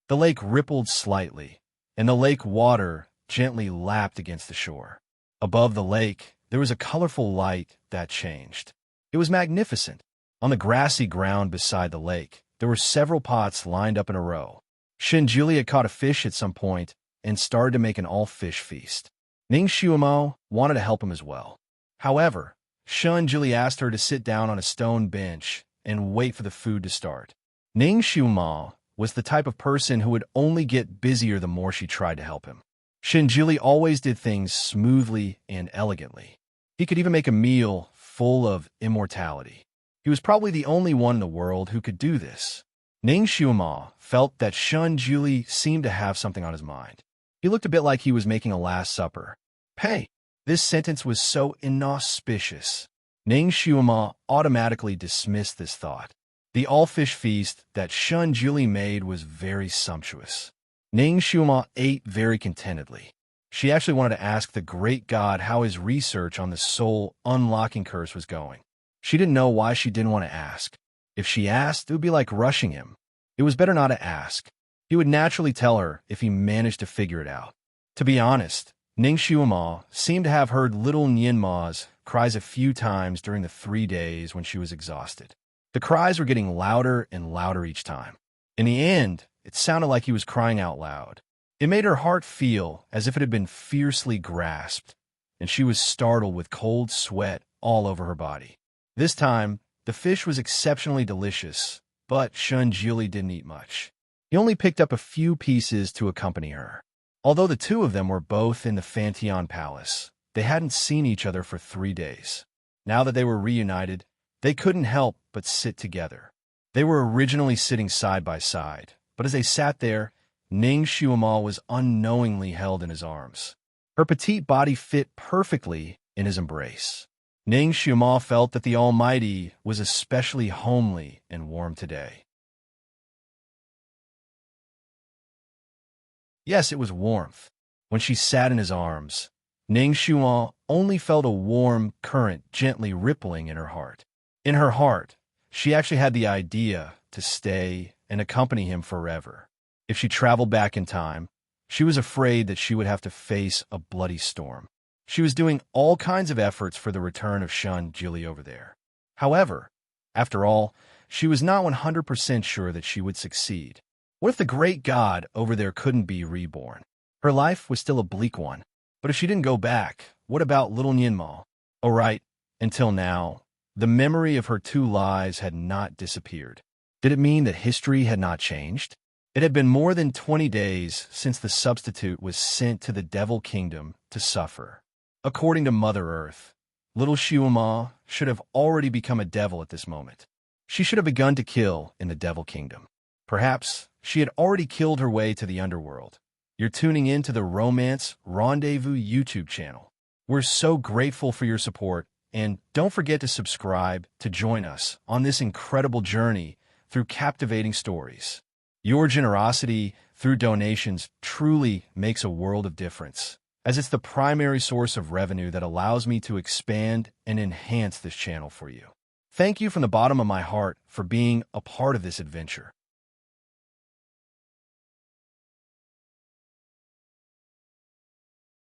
The lake rippled slightly, and the lake water gently lapped against the shore. Above the lake, there was a colorful light that changed. It was magnificent. On the grassy ground beside the lake, there were several pots lined up in a row. Shen Jili had caught a fish at some point and started to make an all-fish feast. Ning Xiumo wanted to help him as well. However, Shun Jili asked her to sit down on a stone bench and wait for the food to start. Ning Xiumo was the type of person who would only get busier the more she tried to help him. Shen Jili always did things smoothly and elegantly. He could even make a meal full of immortality. He was probably the only one in the world who could do this. Ning Xiumo felt that Shun Jili seemed to have something on his mind. He looked a bit like he was making a last supper. Hey, this sentence was so inauspicious. Ning Xiumo automatically dismissed this thought. The all-fish feast that Shun Jili made was very sumptuous. Ning Xiumo ate very contentedly. She actually wanted to ask the great god how his research on the soul unlocking curse was going. She didn't know why she didn't want to ask. If she asked, it would be like rushing him. It was better not to ask. He would naturally tell her if he managed to figure it out. To be honest, Ning Xuema seemed to have heard little Nianma's cries a few times during the 3 days when she was exhausted. The cries were getting louder and louder each time. In the end, it sounded like he was crying out loud. It made her heart feel as if it had been fiercely grasped, and she was startled with cold sweat all over her body. This time, the fish was exceptionally delicious, but Shun Jili didn't eat much. He only picked up a few pieces to accompany her. Although the two of them were both in the Fanteon Palace, they hadn't seen each other for 3 days. Now that they were reunited, they couldn't help but sit together. They were originally sitting side by side, but as they sat there, Ning Xuema was unknowingly held in his arms. Her petite body fit perfectly in his embrace. Ning Xuema felt that the Almighty was especially homely and warm today. Yes, it was warmth. When she sat in his arms, Ning Xuema only felt a warm current gently rippling in her heart. In her heart, she actually had the idea to stay and accompany him forever. If she traveled back in time, she was afraid that she would have to face a bloody storm. She was doing all kinds of efforts for the return of Shun Jili over there. However, after all, she was not 100% sure that she would succeed. What if the great god over there couldn't be reborn? Her life was still a bleak one. But if she didn't go back, what about little Nianma? All right, until now, the memory of her 2 lives had not disappeared. Did it mean that history had not changed? It had been more than 20 days since the substitute was sent to the Devil Kingdom to suffer. According to Mother Earth, little Xuema should have already become a devil at this moment. She should have begun to kill in the Devil Kingdom. Perhaps she had already killed her way to the underworld. You're tuning in to the Romance Rendezvous YouTube channel. We're so grateful for your support, and don't forget to subscribe to join us on this incredible journey through captivating stories. Your generosity through donations truly makes a world of difference, as it's the primary source of revenue that allows me to expand and enhance this channel for you. Thank you from the bottom of my heart for being a part of this adventure.